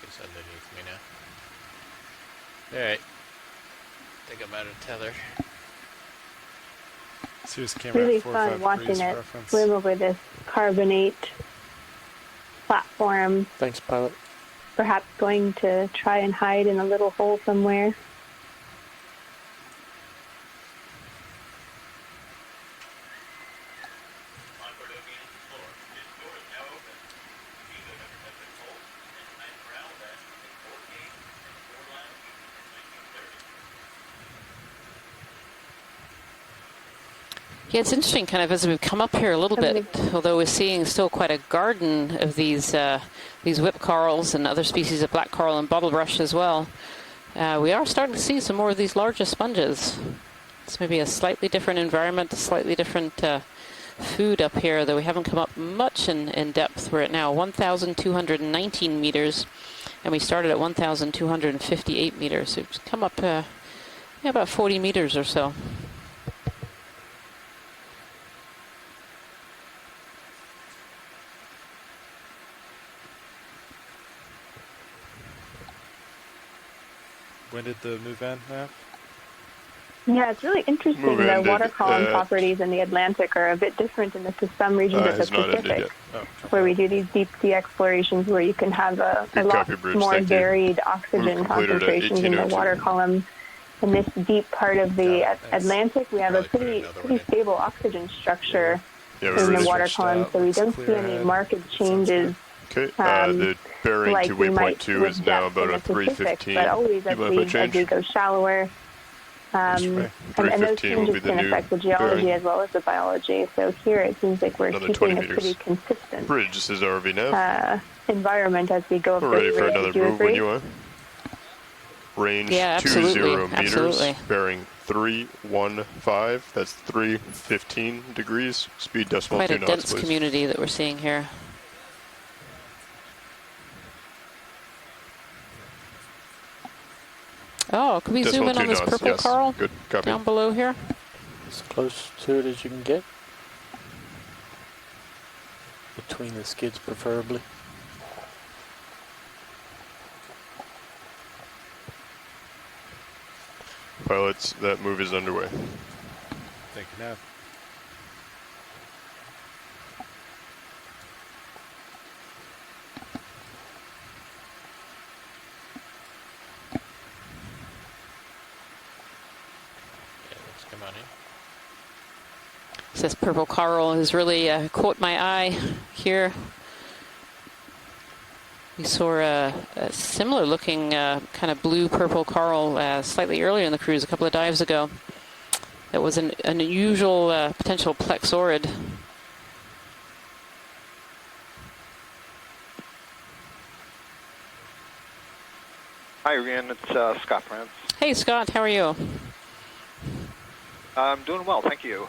It's underneath me now. Alright. Think I'm out of tether. Serious camera Really at 4 or fun 5 watching degrees it reference. swim over this carbonate platform. Thanks, pilot. Perhaps going to try and hide in a little hole somewhere. Yeah, it's interesting kind of as we've come up here a little bit, although we're seeing still quite a garden of these whip corals and other species of black coral and bottlebrush as well. We are starting to see some more of these larger sponges. It's maybe a slightly different environment, a slightly different food up here, though we haven't come up much in depth. We're at now 1,219 meters, and we started at 1,258 meters. So we've come up about 40 meters or so. When did the move end, Matt? Yeah, it's really interesting. Move The ended, water column properties in the Atlantic are a bit different in some regions of the has not ended Pacific, yet. where we do these deep sea explorations where you can have a Good lot copy, Bruce, more thank you. varied oxygen Move completed at concentrations in the 1802. water column. In this deep part of the Atlantic, we have a Probably put another one pretty in. stable oxygen structure Yeah, in we're the ready. water Switched column, out. so we Looks don't clear see any ahead. marked changes. Okay, the bearing Like to we might waypoint 2 with is now depth in about the a Pacific, 315. but always You mind if I as we change? go shallower, And those 315 will be changes the can new affect the geology bearing. as well as the biology. So here it seems like we're Another 20 keeping a meters. pretty consistent Bridge, this is RV nav. environment as we go up We're this ready for ridge. another Would you move when agree? you are. Range Yeah, 20 absolutely. meters, Absolutely. bearing 315. That's 315 degrees. Speed decimal Quite 2 a knots, dense please. community that we're seeing here. Oh, can we zoom Decimal in 2 on this knots, purple yes. coral Good, copy. down below here? As close to it as you can get. Between the skids, preferably. Pilots, that move is underway. Thank you, Nav. Okay, let's come on in. This purple coral has really caught my eye here. We saw a similar looking kind of blue-purple coral slightly earlier in the cruise, a couple of dives ago. It was an unusual potential plexaurid. Hi, Ian. It's Scott France. Hey, Scott, how are you? I'm doing well, thank you.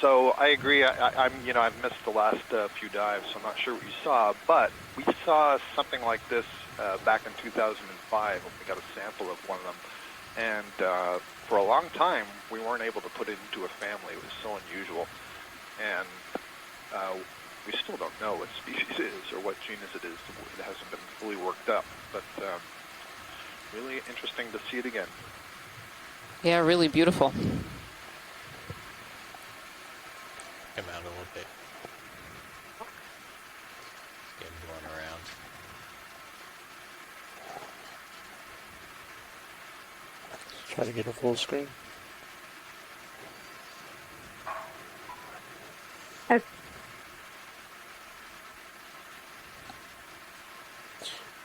So I agree. I've missed the last few dives, so I'm not sure what you saw, but we saw something like this back in 2005. We got a sample of one of them, and for a long time we weren't able to put it into a family. It was so unusual, and we still don't know what species it is or what genus it is. It hasn't been fully worked up, but really interesting to see it again. Yeah, really beautiful. Come out a little bit. Get him going around. Try to get a full screen.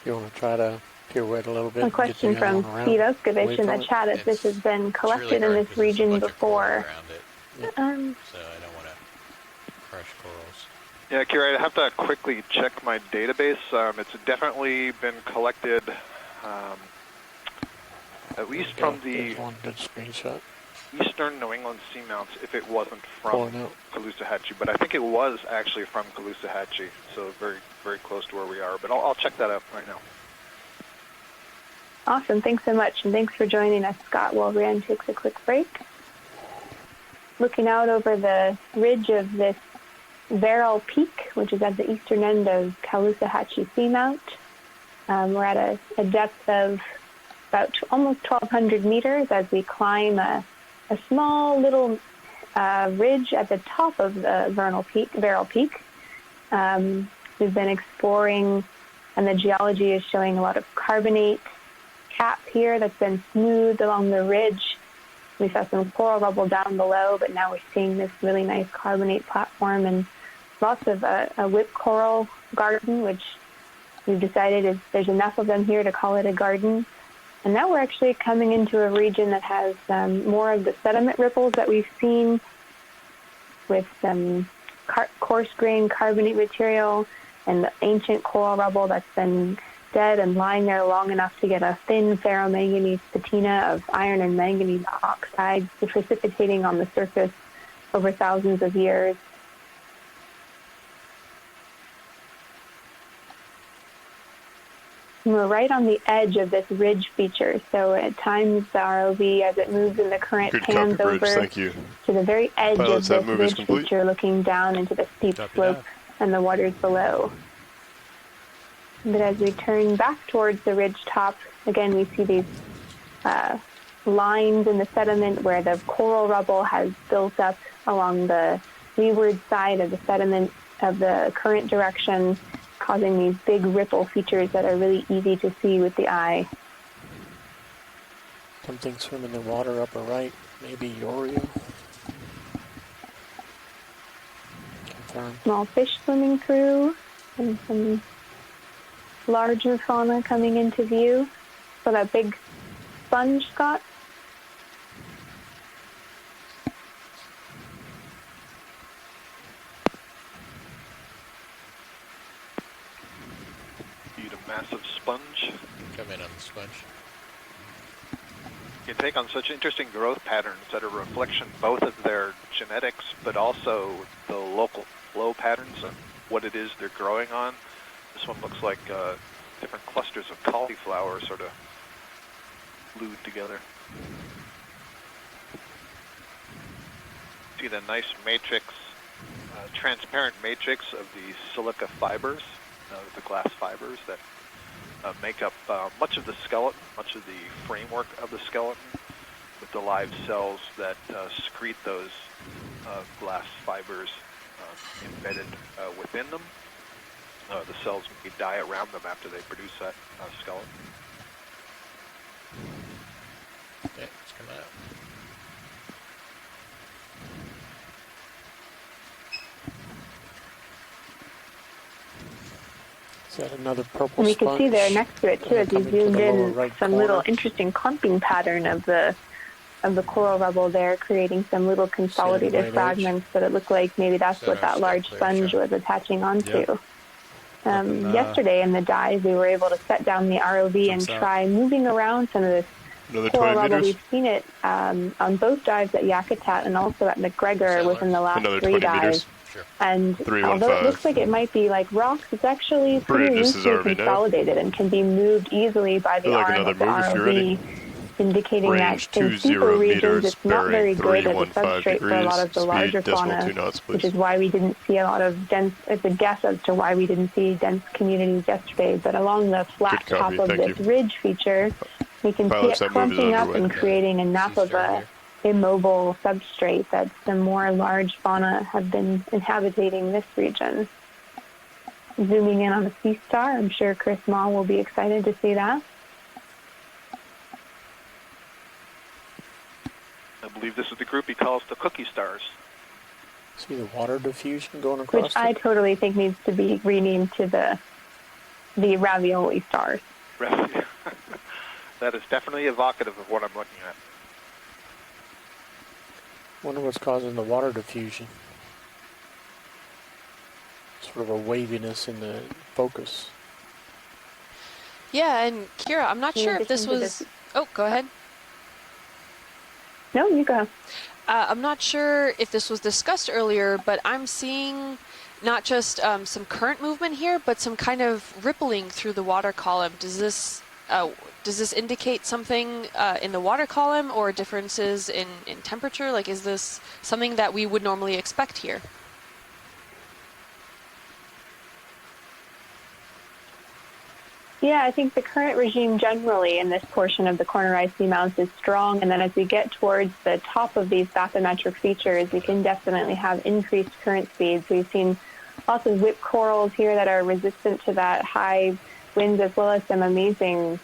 You want to try to pirouette a little bit? A question from Steve Oskovich in the chat if this has been collected in this region before. So I don't want to crush corals. Yeah, Kira, I have to quickly check my database. It's definitely been collected, at least from the one good screenshot. eastern New England seamounts, if it wasn't from Caloosahatchee. But I think it was actually from Caloosahatchee, so very, very close to where we are. But I'll check that out right now. Awesome. Thanks so much, and thanks for joining us, Scott, while Rand takes a quick break. Looking out over the ridge of this Verrill Peak, which is at the eastern end of Caloosahatchee Seamount. We're at a depth of about almost 1,200 meters as we climb a small little ridge at the top of the Verrill Peak. We've been exploring, and the geology is showing a lot of carbonate cap here that's been smoothed along the ridge. We saw some coral rubble down below, but now we're seeing this really nice carbonate platform and lots of a whip coral garden, which we've decided there's enough of them here to call it a garden. And now we're actually coming into a region that has more of the sediment ripples that we've seen with some coarse-grained carbonate material and the ancient coral rubble that's been dead and lying there long enough to get a thin ferromanganese patina of iron and manganese oxides precipitating on the surface over thousands of years. And we're right on the edge of this ridge feature, so at times the ROV, as it moves in the current, pans over to the very edge of this ridge feature, looking down into the steep slope and the waters below. But as we turn back towards the ridge top, again we see these lines in the sediment where the coral rubble has built up along the leeward side of the sediment of the current direction, causing these big ripple features that are really easy to see with the eye. Something swimming in the water upper right, maybe Yorio. Confirm. Small fish swimming through and some larger fauna coming into view. So that big sponge, Scott? sponge. Come in on the sponge. You take on such interesting growth patterns that are a reflection both of their genetics, but also the local flow patterns and what it is they're growing on. This one looks like different clusters of cauliflower sort of glued together. See the nice matrix, transparent matrix of the silica fibers, the glass fibers that make up much of the skeleton, much of the framework of the skeleton, with the live cells that secrete those glass fibers embedded within them. The cells may die around them after they produce that skeleton. Yeah, it's coming out. Is that another purple And we sponge? can see there next to it too, as we Coming to zoomed the lower in, right some corner. little interesting clumping pattern of the coral rubble there, creating some little consolidated right fragments. But it looked like maybe that's Is that what our that step large clear, sponge Sean? was attaching onto. Yep. Looking, Yesterday in the dive, we were able to set down the ROV and jumps out. try moving around some of this Another coral 20 rubble. meters. We've seen it on both dives at Yakutat and also at McGregor Settlers. within the last Another 3 20 dives. meters. Sure. And 315. although it looks like it might be like rocks, it's actually pretty This is loosely RV now. consolidated and can be moved easily by the I'd like arm another of the move if you're ready. ROV, indicating Range that in 20 steeper regions meters, it's not very bearing good as a 315 substrate for a lot of the degrees, larger speed decimal fauna, 2 knots, please. which is why we didn't see a lot of dense. It's a guess as to why we didn't see dense communities yesterday. But along the flat Good copy, top of thank this you. ridge feature, we can see Pilots, it that move is clumping up underway. and creating enough of Sea-star a here. immobile substrate that some more large fauna have been inhabiting this region. Zooming in on the sea star, I'm sure Chris Maul will be excited to see that. I believe this is the group he calls the cookie stars. See the water diffusion going across Which I totally think needs to be renamed to the ravioli stars. That is definitely evocative of what I'm looking at. Wonder what's causing the water diffusion. Sort of a waviness in the focus. Yeah, and Kira, I'm not In sure if this addition to was... this- Oh, go ahead. No, you go. I'm not sure if this was discussed earlier, but I'm seeing not just some current movement here, but some kind of rippling through the water column. Does this indicate something in the water column or differences in temperature? Like, is this something that we would normally expect here? Yeah, I think the current regime generally in this portion of the corner ice seamounts is strong, and then as we get towards the top of these bathymetric features, we can definitely have increased current speeds. We've seen lots of whip corals here that are resistant to that high winds, as well as some amazing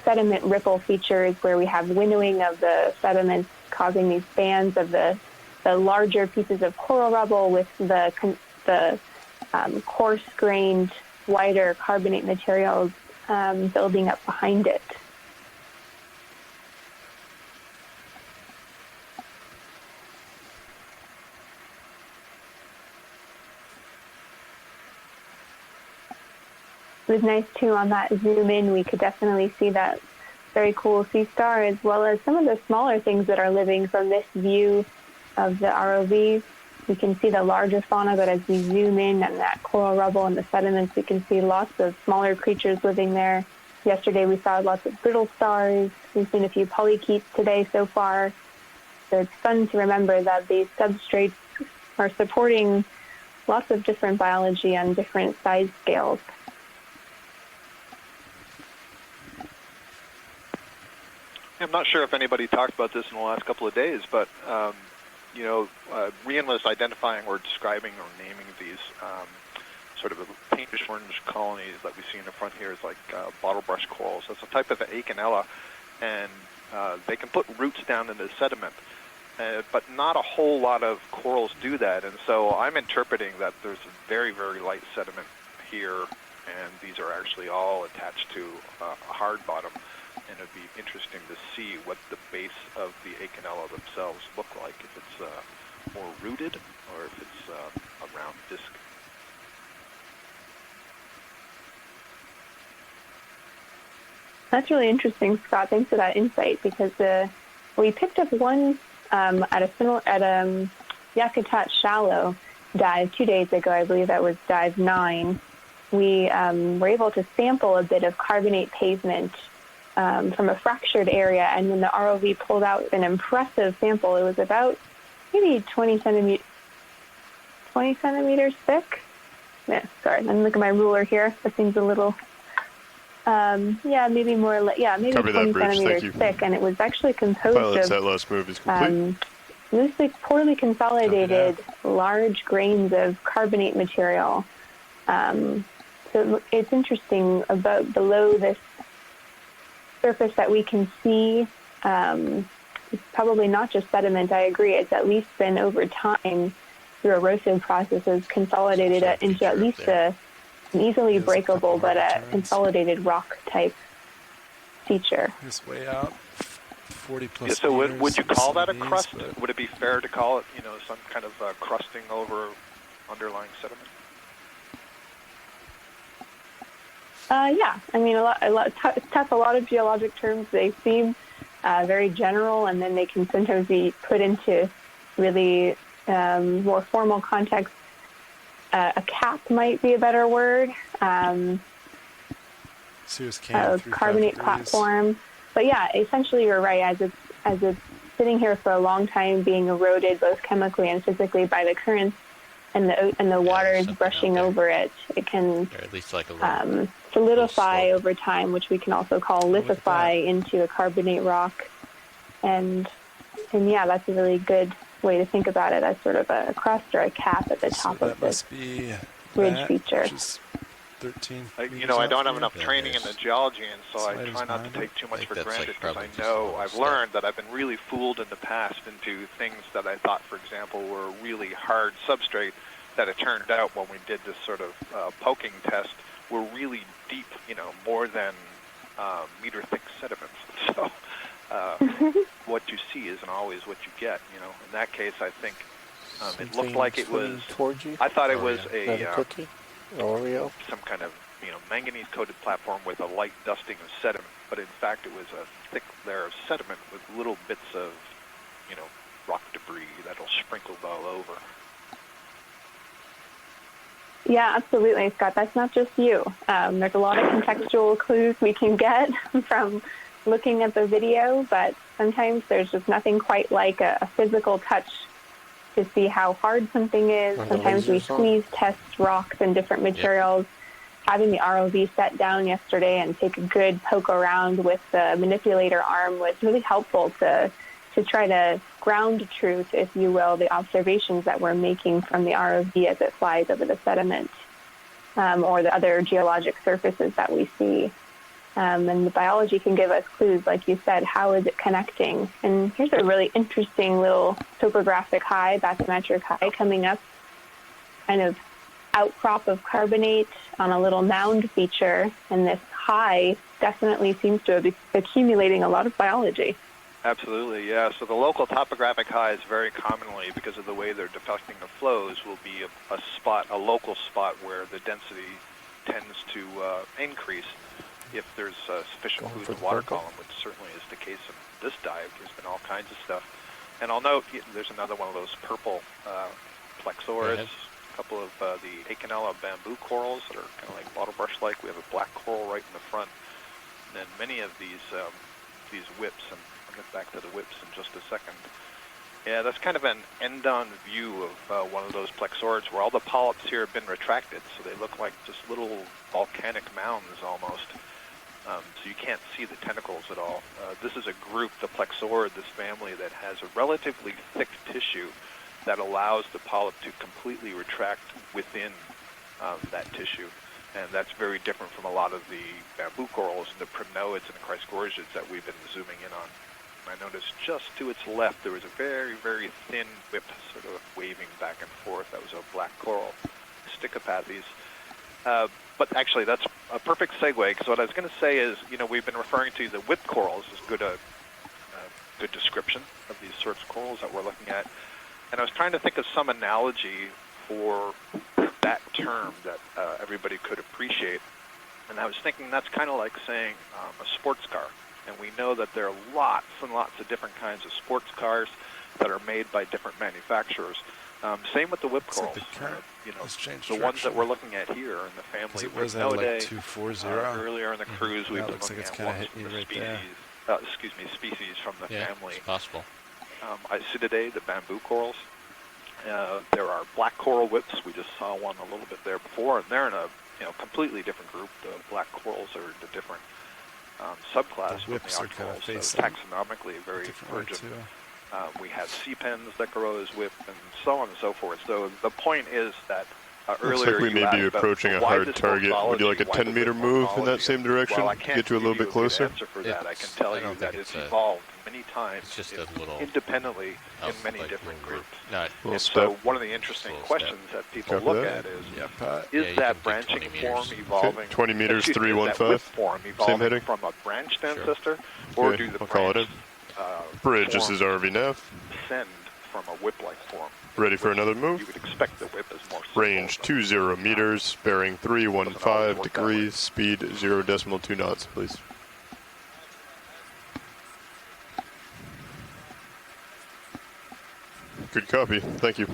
sediment ripple features where we have winnowing of the sediments causing these bands of the larger pieces of coral rubble with the coarse-grained, wider carbonate materials building up behind it. It was nice too on that zoom in, we could definitely see that very cool sea star, as well as some of the smaller things that are living from this view of the ROV. We can see the larger fauna, but as we zoom in on that coral rubble and the sediments, we can see lots of smaller creatures living there. Yesterday we saw lots of brittle stars. We've seen a few polychaetes today so far. So it's fun to remember that these substrates are supporting lots of different biology on different size scales. I'm not sure if anybody talked about this in the last couple of days, but Rian was identifying or describing or naming these sort of pinkish orange colonies that we see in the front here as like bottle brush corals. That's a type of Okeanos, and they can put roots down in the sediment, but not a whole lot of corals do that. And so I'm interpreting that there's a very, very light sediment here, and these are actually all attached to a hard bottom. And it'd be interesting to see what the base of the Okeanos themselves look like, if it's more rooted or if it's a round disc. That's really interesting, Scott. Thanks for that insight, because we picked up one at a Yakutat shallow dive 2 days ago. I believe that was dive 9. We were able to sample a bit of carbonate pavement from a fractured area, and when the ROV pulled out an impressive sample, it was about maybe 20 centimeters thick. Yeah, sorry, let me look at my ruler here. That seems a little, maybe more, maybe Copy 20 that, Bruce. centimeters Thank you. thick, and it was actually composed Pilots, of that last move is complete. loosely, poorly consolidated, large grains of carbonate material. So it's interesting about below this surface that we can see. It's probably not just sediment. I agree. It's at least been over time through erosive processes consolidated into at least an easily breakable but a consolidated rock type feature. This way out, 40 plus Yeah, so meters, would you call that a some of crust? these, but- Would it be fair to call it, some kind of crusting over underlying sediment? Yeah, I mean, it's tough. A lot of geologic terms, they seem very general, and then they can sometimes be put into really more formal context. A cap might be a better word. A carbonate platform. But yeah, essentially you're right. As it's sitting here for a long time, being eroded both chemically and physically by the currents, and the water is brushing over it, it can Or at least like a little, solidify slope. over time, which we can also call lithify into a carbonate rock. And yeah, that's a really good way to think about it, as sort of a crust or a cap at the top of this ridge feature. 13 I don't have enough training in the geology, and so I try not to take too much for that's granted, like because probably I just know a little I've step. learned that I've been really fooled in the past into things that I thought, for example, were really hard substrate, that it turned out when we did this sort of poking test were really deep, more than meter-thick sediments. So what you see isn't always what you get. In that case, I think it looked like it was. Towards you? I thought it was Another cookie? Oreo? some kind of manganese-coated platform with a light dusting of sediment, but in fact it was a thick layer of sediment with little bits of rock debris that'll sprinkled all over. Yeah, absolutely, Scott. That's not just you. There's a lot of contextual clues we can get from looking at the video, but sometimes there's just nothing quite like a physical touch to see how hard something is. Sometimes we squeeze test rocks and different materials. Having the ROV set down yesterday and take a good poke around with the manipulator arm was really helpful to try to ground truth, if you will, the observations that we're making from the ROV as it flies over the sediment or the other geologic surfaces that we see. And the biology can give us clues, like you said, how is it connecting? And here's a really interesting little topographic high, bathymetric high coming up, kind of outcrop of carbonate on a little mound feature. And this high definitely seems to be accumulating a lot of biology. Absolutely, yeah. So the local topographic highs very commonly, because of the way they're deflecting the flows, will be a local spot where the density tends to increase if there's sufficient food in the water column, which certainly is the case in this dive. There's been all kinds of stuff. And I'll note there's another one of those purple plexors, a couple of the Okeanos bamboo corals that are kind of like bottle brush-like. We have a black coral right in the front. And then many of these whips, and I'll get back to the whips in just a second. Yeah, that's kind of an end-on view of one of those plexors where all the polyps here have been retracted, so they look like just little volcanic mounds almost. So you can't see the tentacles at all. This is a group, the plexor, this family, that has a relatively thick tissue that allows the polyp to completely retract within that tissue. And that's very different from a lot of the bamboo corals and the primnoids and the chrysgorgids that we've been zooming in on. I noticed just to its left there was a very, very thin whip sort of waving back and forth. That was a black coral, Stichopathes. But actually, that's a perfect segue, because what I was going to say is, we've been referring to the whip corals as good description of these sorts of corals that we're looking at. And I was trying to think of some analogy for that term that everybody could appreciate. And I was thinking that's kind of like saying a sports car. And we know that there are lots and lots of different kinds of sports cars that are made by different manufacturers. Same with the whip corals. The ones that we're looking at here in the family it was at like 240. earlier in the cruise, we've been looks like looking it's at kind of ones hitting from you the right species, there. species from the Yeah, family. it's possible. I see today the bamboo corals. There are black coral whips. We just saw one a little bit there before, and they're in a completely different group. The black corals are the different subclass The from whips the are kind of occorals. So facing taxonomically very different way, urgent. too. We have sea pens that grow as whip, and so on and so forth. So the point is that earlier Looks like we you may asked be about approaching a why hard this target. Would you like a morphology, why 10-meter this move in that morphology? same direction Well, I to can't get you a give little bit good closer? answer for that. I can tell I you don't that think it's it's evolved many times. It's just a little independently in of, many like, different little groups. Not Little And step. so one of the interesting Slow questions that people Copy look that. at is, Yeah, Pat. Yeah, you is can that do branching 20 form meters. evolving? 20 meters, excuse me, is that 315. whip form evolving heading? from a branched Sure. ancestor, or Okay, do the I'll call it branched Bridge, this form is RV Nav. descend from a whip-like form? Ready for another move? You would expect the whip is more simple, Range but 20 meters, bearing doesn't always 315 work that way. degrees, speed 0.2 knots, please. Good copy, thank you.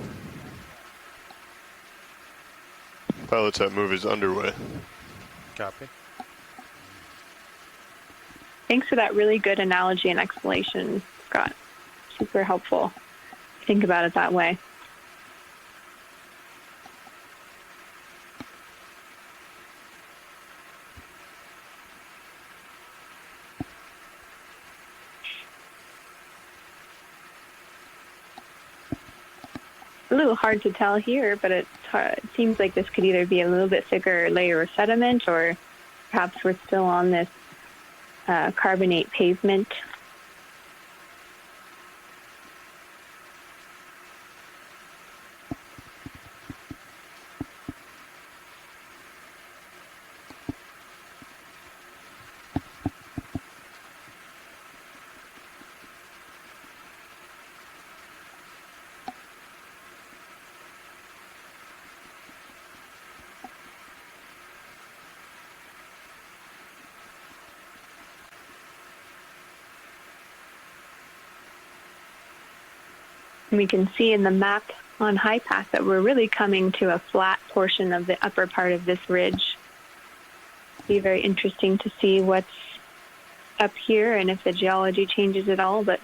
Pilots, that move is underway. Copy. Thanks for that really good analogy and explanation, Scott. Super helpful. Think about it that way. A little hard to tell here, but it seems like this could either be a little bit thicker layer of sediment, or perhaps we're still on this carbonate pavement. We can see in the map on high pass that we're really coming to a flat portion of the upper part of this ridge. It'll be very interesting to see what's up here and if the geology changes at all, but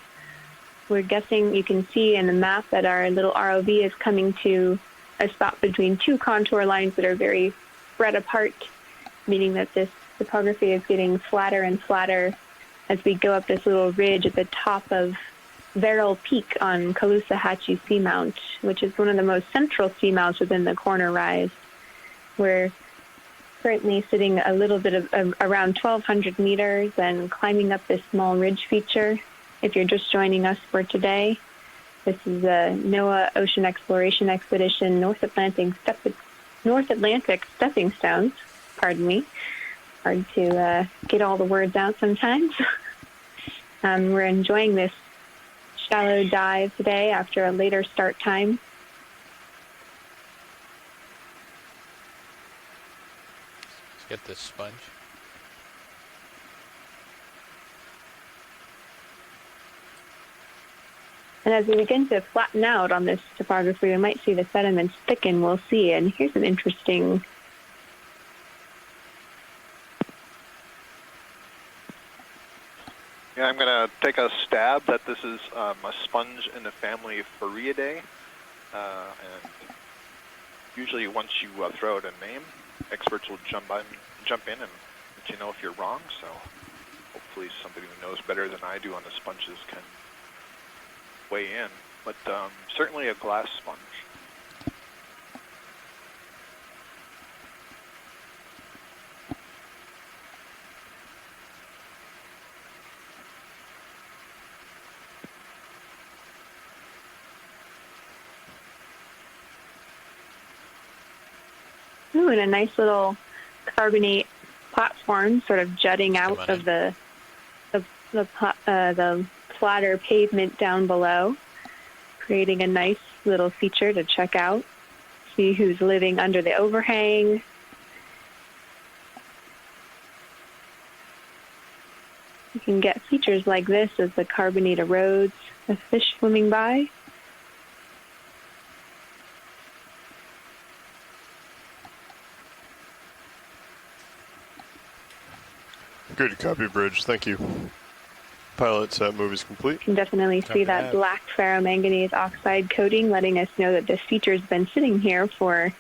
we're guessing, you can see in the map that our little ROV is coming to a spot between two contour lines that are very spread apart, meaning that this topography is getting flatter and flatter as we go up this little ridge at the top of Verrill Peak on Caloosahatchee Seamount, which is one of the most central seamounts within the corner rise. We're currently sitting a little bit of around 1,200 meters and climbing up this small ridge feature. If you're just joining us for today, this is a NOAA Ocean Exploration Expedition North Atlantic Stepping Stones. Pardon me. Hard to get all the words out sometimes. We're enjoying this shallow dive today after a later start time. Let's get this sponge. And as we begin to flatten out on this topography, we might see the sediments thicken. We'll see. And here's an interesting Yeah, I'm going to take a stab that this is a sponge in the family Furiidae. And usually once you throw out a name, experts will jump in and let you know if you're wrong. So hopefully somebody who knows better than I do on the sponges can weigh in. But certainly a glass sponge. Ooh, and a nice little carbonate platform sort of jutting out of the flatter pavement down below, creating a nice little feature to check out, see who's living under the overhang. You can get features like this as the carbonate erodes, a fish swimming by. Good copy, Bridge. Thank you. Pilot, that move is complete. You can definitely see that black ferromanganese oxide coating, letting us know that this feature's been sitting here for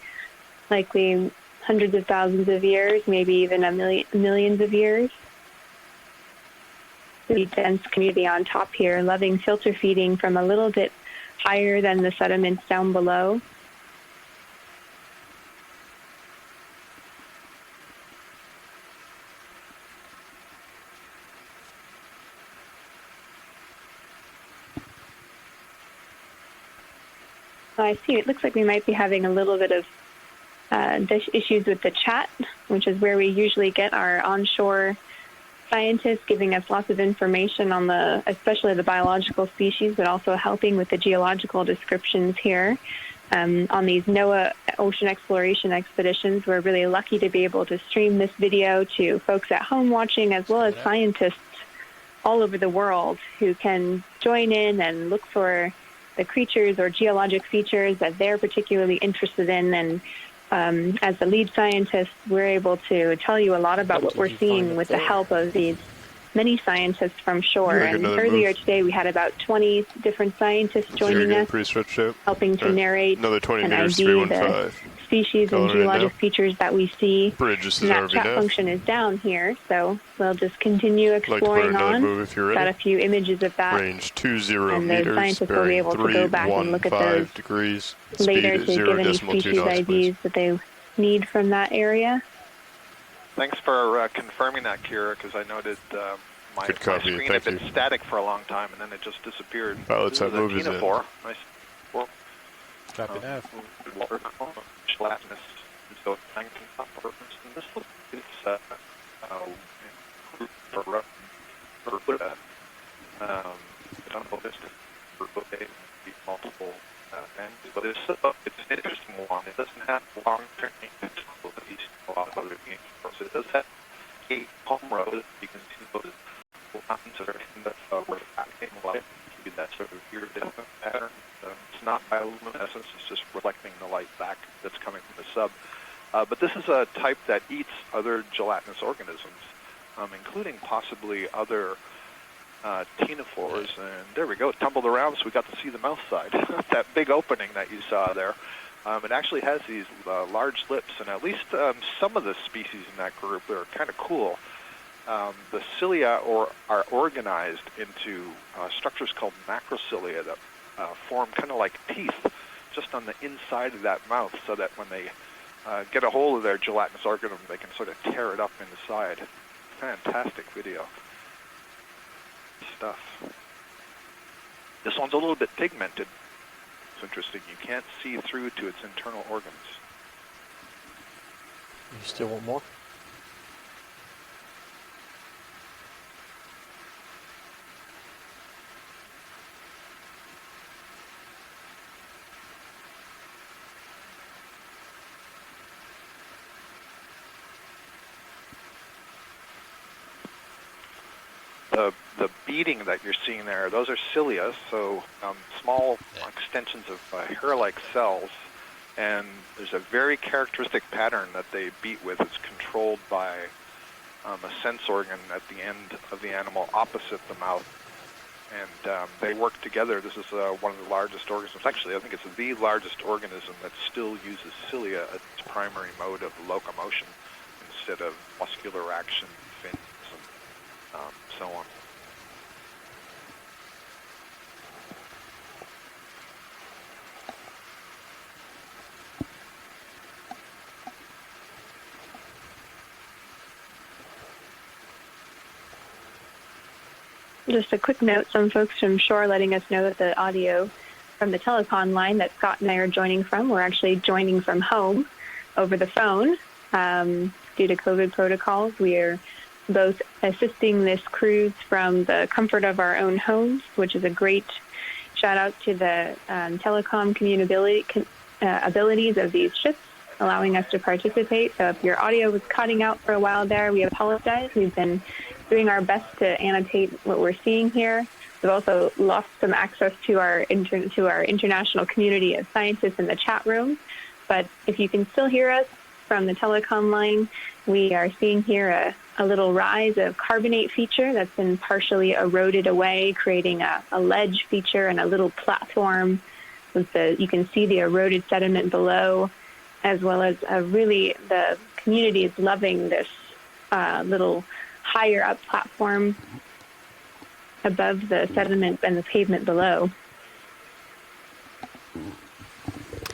likely hundreds of thousands of years, maybe even millions of years. The dense community on top here, loving filter feeding from a little bit higher than the sediments down below. I see. It looks like we might be having a little bit of issues with the chat, which is where we usually get our onshore scientists giving us lots of information on especially the biological species, but also helping with the geological descriptions here. On these NOAA ocean exploration expeditions, we're really lucky to be able to stream this video to folks at home watching, as well as scientists all over the world who can join in and look for the creatures or geologic features that they're particularly interested in. And as the lead scientists, we're able to tell you a lot about what we're seeing with the help of these many scientists from shore. And earlier today, we had about 20 different scientists joining us, helping to narrate another 20 and meters, ID 315. the species and geologic features that we see. Bridge, this is and that RV chat nav. function is down here, so we'll just continue exploring on. Move if you're ready. Got a few images of that. Range 20 and meters, the scientists will be able to go back and look at those degrees. later Speed to give any species IDs that they need from that area. Thanks for confirming that, Kira, because I noted my screen had been static for a long time, and then it just disappeared. Pilots, that move is in. Nice. Copy nav. Gelatinous. So this looks multiple things, but it's an interesting one. It doesn't have long-term control that you see a lot of other games. It does have 8 palm rows. You can see those lines that are in the refracting light. Give you that sort of iridescent pattern. It's not bioluminescence. It's just reflecting the light back that's coming from the sub. But this is a type that eats other gelatinous organisms, including possibly other ctenophores. And there we go. It tumbled around, so we got to see the mouth side. That big opening that you saw there. It actually has these large lips, and at least some of the species in that group are kind of cool. The cilia are organized into structures called macrocilia that form kind of like teeth just on the inside of that mouth, so that when they get a hold of their gelatinous organism, they can sort of tear it up inside. Fantastic video stuff. This one's a little bit pigmented. It's interesting. You can't see through to its internal organs. You still want more? The beading that you're seeing there, those are cilia, so small extensions of hair-like cells, and there's a very characteristic pattern that they beat with. It's controlled by a sense organ at the end of the animal opposite the mouth, and they work together. This is one of the largest organisms. Actually, I think it's the largest organism that still uses cilia as its primary mode of locomotion instead of muscular action, fins, and so on. Just a quick note, some folks from shore letting us know that the audio from the telecom line that Scott and I are joining from, we're actually joining from home over the phone. Due to COVID protocols, we are both assisting this cruise from the comfort of our own homes, which is a great shout out to the telecom abilities of these ships, allowing us to participate. So if your audio was cutting out for a while there, we apologize. We've been doing our best to annotate what we're seeing here. We've also lost some access to our international community of scientists in the chat room. But if you can still hear us from the telecom line, we are seeing here a little rise of carbonate feature that's been partially eroded away, creating a ledge feature and a little platform. You can see the eroded sediment below, as well as really the community is loving this little higher up platform above the sediment and the pavement below.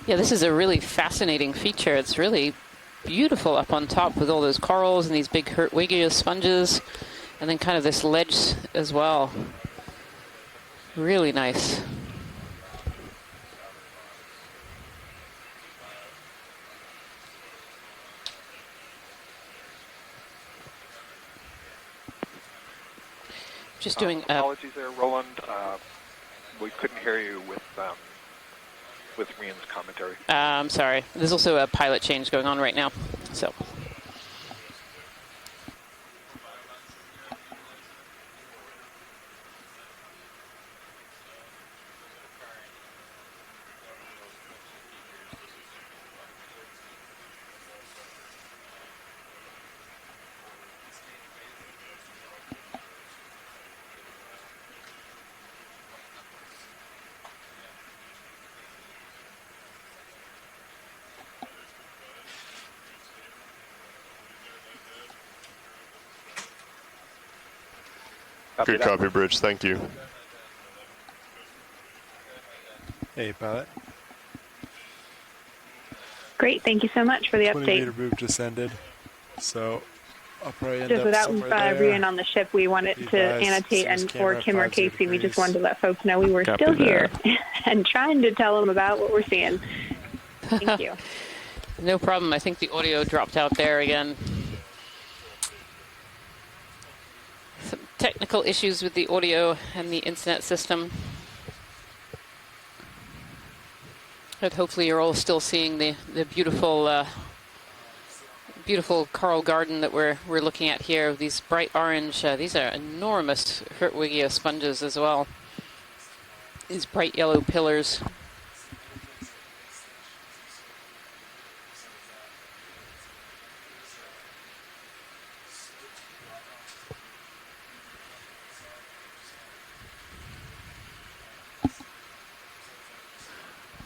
Yeah, this is a really fascinating feature. It's really beautiful up on top with all those corals and these big Hertwiggia sponges, and then kind of this ledge as well. Really nice. Just doing. Apologies there, Roland. We couldn't hear you with Rian's commentary. I'm sorry. There's also a pilot change going on right now, so. Good copy, Bridge. Thank you. Hey, pilot. Great. Thank you so much for the 20 update. meter move just ended, so I'll probably end Just up without somewhere there. Rian on the ship, we wanted Be to advised, annotate, Suez and for camera, Kim or 50 Casey, we just degrees. wanted to let folks know we were Copy still that. here and trying to tell them about what we're seeing. Thank you. No problem. I think the audio dropped out there again. Some technical issues with the audio and the internet system. But hopefully you're all still seeing the beautiful beautiful coral garden that we're looking at here. These bright orange, these are enormous Hertwiggia sponges as well. These bright yellow pillars.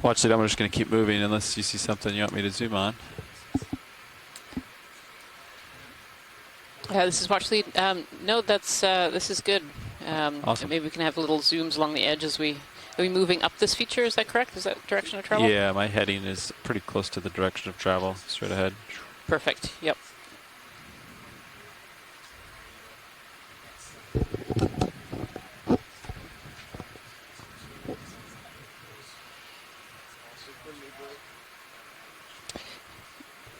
Watch it. I'm just going to keep moving unless you see something you want me to zoom on. This is watch lead. No, that's this is good. Awesome. Maybe we can have little zooms along the edge as we are we moving up this feature. Is that correct? Is that direction of travel? Yeah, my heading is pretty close to the direction of travel, straight ahead. Perfect. Yep.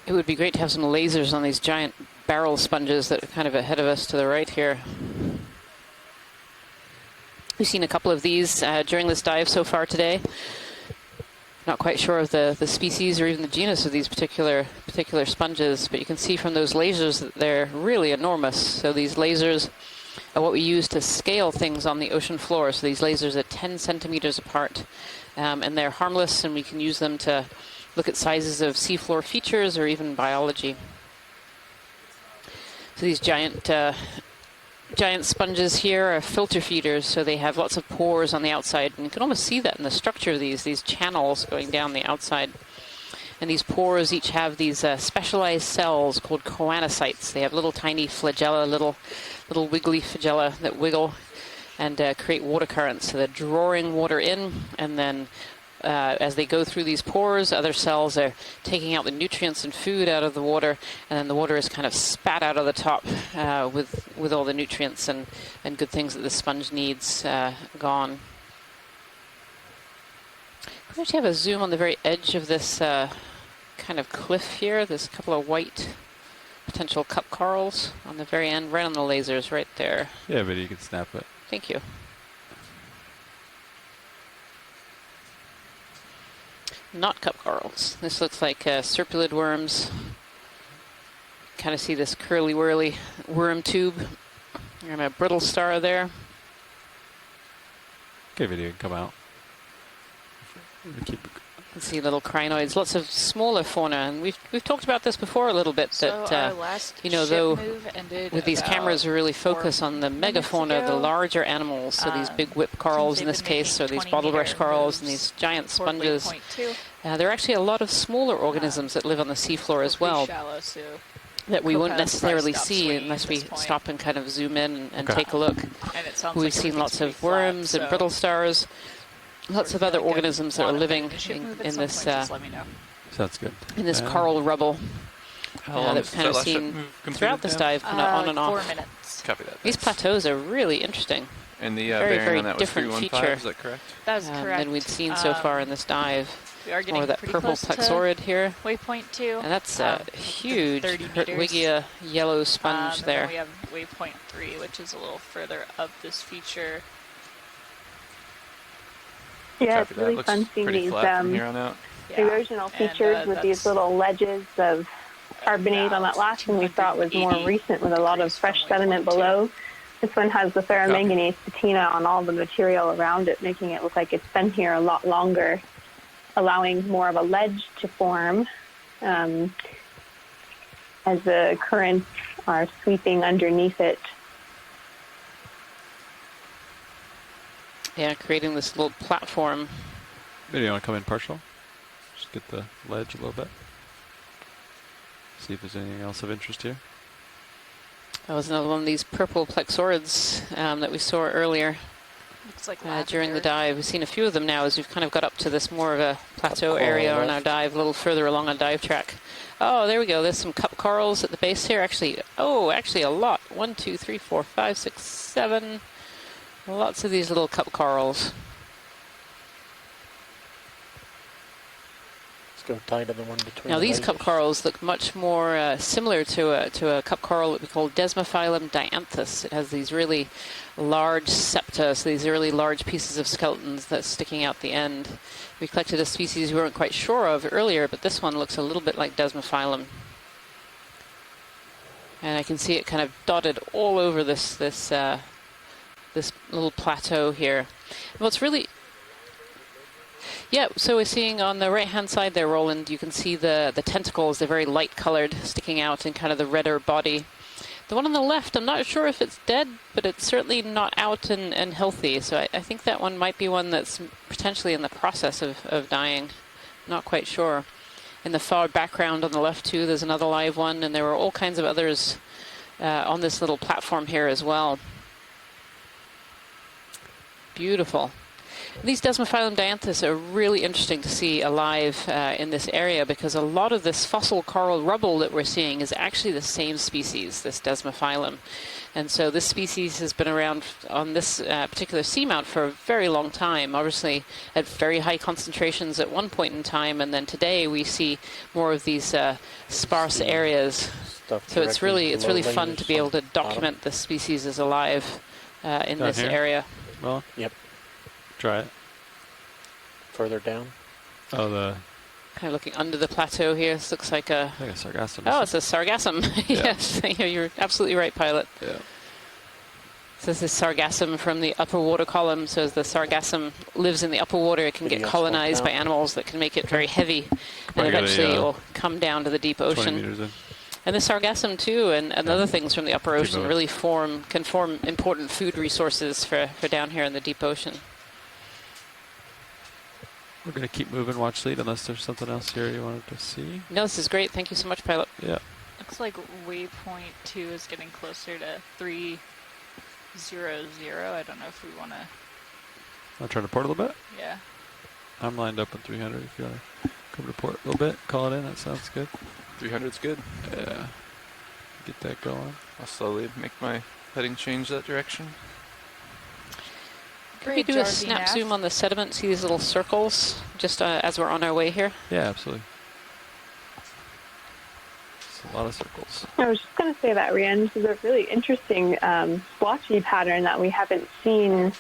It would be great to have some lasers on these giant barrel sponges that are kind of ahead of us to the right here. We've seen a couple of these during this dive so far today. Not quite sure of the species or even the genus of these particular sponges, but you can see from those lasers that they're really enormous. So these lasers are what we use to scale things on the ocean floor. So these lasers are 10 centimeters apart, and they're harmless, and we can use them to look at sizes of seafloor features or even biology. So these giant sponges here are filter feeders, so they have lots of pores on the outside, and you can almost see that in the structure of these channels going down the outside. And these pores each have these specialized cells called choanocytes. They have little tiny flagella, little wiggly flagella that wiggle and create water currents. So they're drawing water in, and then as they go through these pores, other cells are taking out the nutrients and food out of the water, and then the water is kind of spat out of the top with all the nutrients and good things that the sponge needs gone. We actually have a zoom on the very edge of this kind of cliff here. There's a couple of white potential cup corals on the very end, right on the lasers right there. Yeah, but you can snap it. Thank you. Not cup corals. This looks like serpulid worms. Kind of see this curly whirly worm tube And a brittle star there. Okay, video can come out. Keep You can see little crinoids, lots of smaller fauna, and we've talked about this before a little bit. So that our last you know, ship though, move ended with these cameras, we really focus on the megafauna, the larger animals. So these big whip corals in this case, or these bottlebrush corals, and these giant sponges. There are actually a lot of smaller organisms that live on the seafloor as well. Shallow, so That we won't necessarily stop see swinging unless at we this point. stop and kind of zoom in and Okay. take a look. And it sounds We've like seen lots everything's of pretty flat, worms and so brittle stars, lots of other organisms that are living in this just let me know. sounds good. coral rubble How long that is we've kind of that last ship seen completed throughout this now? dive, kind of on and off. 4 minutes. Copy that. These thanks. plateaus are really interesting. And the very, bearing very on that was different 315, feature. is that correct? That is correct. Than we'd seen so far in this dive. We are getting More of that pretty purple close to plexaurid here. waypoint 2. And that's a huge 30 meters. Hertwiggia yellow sponge And there. then we have waypoint 3, which is a little further up this feature. Yeah, Copy it's that. really Looks fun seeing pretty these flat from here on out. Yeah. erosional features with these little ledges of carbonate on that last one we thought was more 280 recent with a lot of degrees fresh from sediment waypoint 2. below. This one has the ferromanganese patina on all the material around it, making it look like it's been here a lot longer, allowing more of a ledge to form as the currents are sweeping underneath it. Yeah, creating this little platform. Video, you want to come in partial? Just get the ledge a little bit. See if there's anything else of interest here. That was another one of these purple plexaurids that we saw earlier Looks like during the lavender. dive. We've seen a few of them now as we've kind of got up to this more of a plateau area on our dive, a little further along our dive track. Oh, there we go. There's some cup corals at the base here. Actually a lot. 1, 2, 3, 4, 5, 6, 7. Lots of these little cup corals. Let's go tie to the one between. Now the these cup lasers. corals look much more similar to a cup coral that we call Desmophyllum dianthus. It has these really large septa, so these really large pieces of skeletons that's sticking out the end. We collected a species we weren't quite sure of earlier, but this one looks a little bit like Desmophyllum. And I can see it kind of dotted all over this little plateau here. What's really so we're seeing on the right-hand side there, Roland, you can see the tentacles. They're very light-colored, sticking out in kind of the redder body. The one on the left, I'm not sure if it's dead, but it's certainly not out and healthy. So I think that one might be one that's potentially in the process of dying. Not quite sure. In the far background on the left, too, there's another live one, and there were all kinds of others on this little platform here as well. Beautiful. These Desmophyllum dianthus are really interesting to see alive in this area because a lot of this fossil coral rubble that we're seeing is actually the same species, this Desmophyllum. And so this species has been around on this particular seamount for a very long time, obviously at very high concentrations at one point in time, and then today we see more of these sparse areas. So it's really fun to be able to document the species as alive in this area. Well, yep. Try it. Further down. Oh, the. Kind of looking under the plateau here. This looks like a. I think a sargassum. Oh, it's a sargassum. Yes, you're absolutely right, pilot. Yeah. So this is sargassum from the upper water column. So as the sargassum lives in the upper water, it can get colonized by animals that can make it very heavy, and eventually it will come down to the deep 20 ocean. meters in. And the sargassum too, and other things from the upper ocean really can form important food resources for down here in the deep ocean. We're going to keep moving, watch lead, unless there's something else here you wanted to see. No, this is great. Thank you so much, pilot. Yeah. Looks like waypoint 2 is getting closer to 300. I don't know if we want to. I'll try to port a little bit. Yeah. I'm lined up in 300 if you want to come to port a little bit. Call it in. That sounds good. 300's good. Yeah. Get that going. I'll slowly make my heading change that direction. Can we do a snap zoom on the sediment? See these little circles just as we're on our way here? Yeah, absolutely. It's a lot of circles. I was just going to say that, Rian. This is a really interesting splotchy pattern that we haven't seen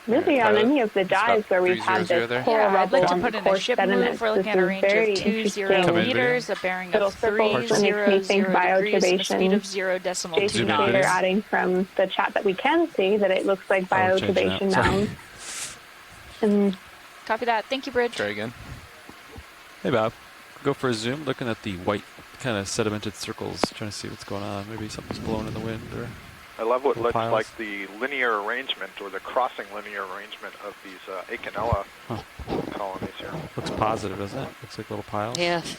Really, on any of the dives where we've had this coral I'd like rubble to on the put in a coarse ship move. sediments, We're this looking at a is range very of 20 interesting. meters, a bearing Little of circles 30 makes me think degrees, and a speed bioturbation. of 0.2 Jason knots. They're adding from the chat that we can see that it looks like bioturbation mounds. And Copy that. Thank you, Bridge. Try again. Hey, Bob. Go for a zoom, looking at the white kind of sedimented circles, trying to see what's going on. Maybe something's blowing in the wind or... I love what looks piles. like the linear arrangement or the crossing linear arrangement of these Okeanos colonies here. Looks positive, doesn't it? Looks like little piles. Yes,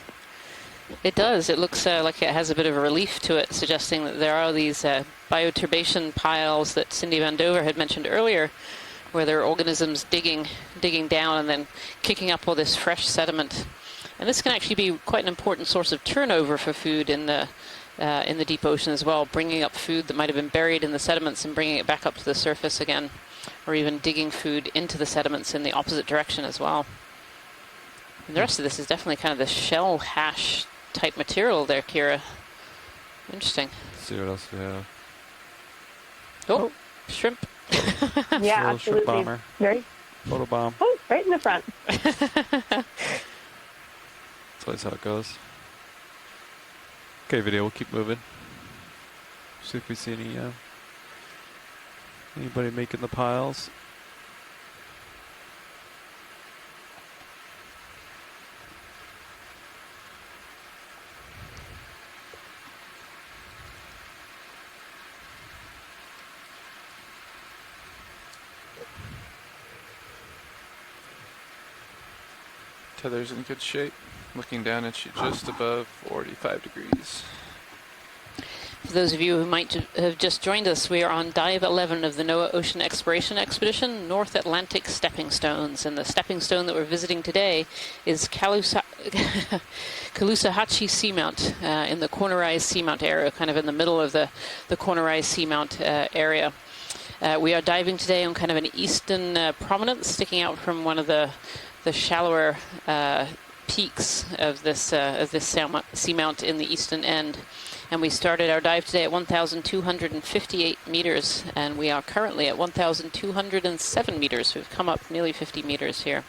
it does. It looks like it has a bit of a relief to it, suggesting that there are these bioturbation piles that Cindy Van Dover had mentioned earlier, where there are organisms digging down and then kicking up all this fresh sediment. And this can actually be quite an important source of turnover for food in the deep ocean as well, bringing up food that might have been buried in the sediments and bringing it back up to the surface again, or even digging food into the sediments in the opposite direction as well. And the rest of this is definitely kind of the shell hash type material there, Kira. Interesting. Let's see what else we have. Oh, shrimp. yeah, little shrimp absolutely. bomber. Very. Photo bomb. Oh, right in the front. That's always how it goes. Okay, video, we'll keep moving. See if we see anybody making the piles. Tether's in good shape. Looking down at you just above 45 degrees. For those of you who might have just joined us, we are on Dive 11 of the NOAA Ocean Exploration Expedition, North Atlantic Stepping Stones. And the stepping stone that we're visiting today is Caloosahatchee Seamount in the cornerized Seamount area, kind of in the middle of the cornerized Seamount area. We are diving today on kind of an eastern prominence, sticking out from one of the shallower peaks of this seamount in the eastern end. And we started our dive today at 1,258 meters, and we are currently at 1,207 meters. We've come up nearly 50 meters here.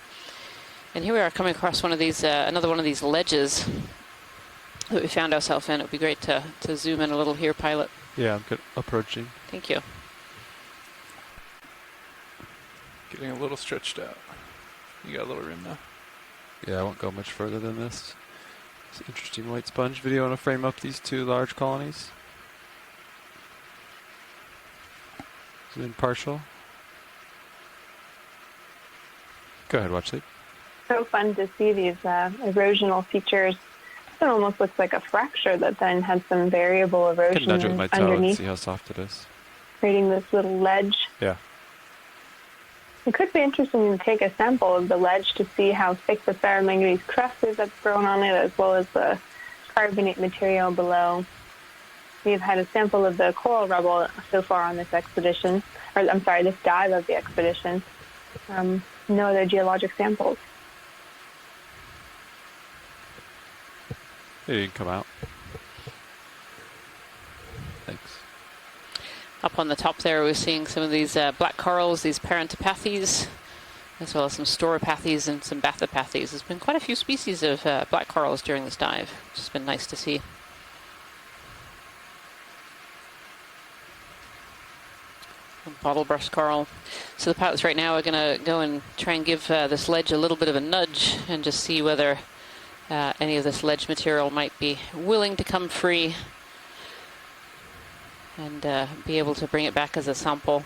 And here we are coming across one of these, another one of these ledges that we found ourselves in. It would be great to zoom in a little here, pilot. Yeah, I'm good. Approaching. Thank you. Getting a little stretched out. You got a little room now. Yeah, I won't go much further than this. It's an interesting white sponge video. I want to frame up these two large colonies. Zoom in partial. Go ahead, watch lead. So fun to see these erosional features. It almost looks like a fracture that then has some variable I erosion can nudge it with my toe and underneath, see how soft it is. creating this little ledge. Yeah. It could be interesting to take a sample of the ledge to see how thick the ferromanganese crust is that's grown on it, as well as the carbonate material below. We've had a sample of the coral rubble so far on this expedition, or I'm sorry, this dive of the expedition. No other geologic samples. It didn't come out. Thanks. Up on the top there, we're seeing some of these black corals, these parentopathes, as well as some stauropathes and some bathopathes. There's been quite a few species of black corals during this dive, which has been nice to see. Bottlebrush coral. So the pilots right now are going to go and try and give this ledge a little bit of a nudge and just see whether any of this ledge material might be willing to come free and be able to bring it back as a sample.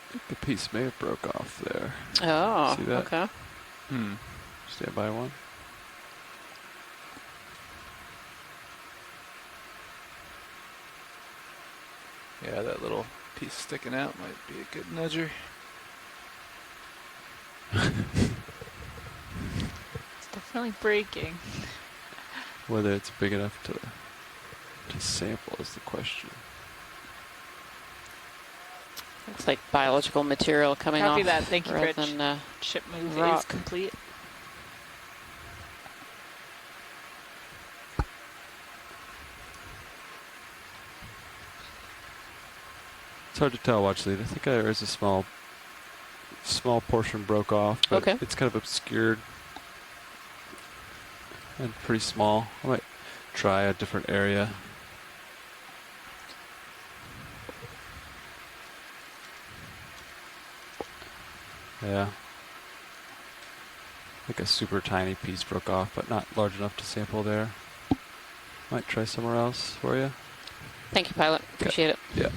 I think the piece may have broke off there. Oh, see that? okay. Stand by one. Yeah, that little piece sticking out might be a good nudger. It's definitely breaking. Whether it's big enough to sample is the question. Looks like biological material coming Copy off. that. Thank you, rather Rich. than, Ship move is rock. complete. It's hard to tell, watch lead. I think there is a small portion broke off, but Okay. it's kind of obscured and pretty small. I might try a different area. Yeah. Like a super tiny piece broke off, but not large enough to sample there. Might try somewhere else for you. Thank you, pilot. Appreciate it. Yeah.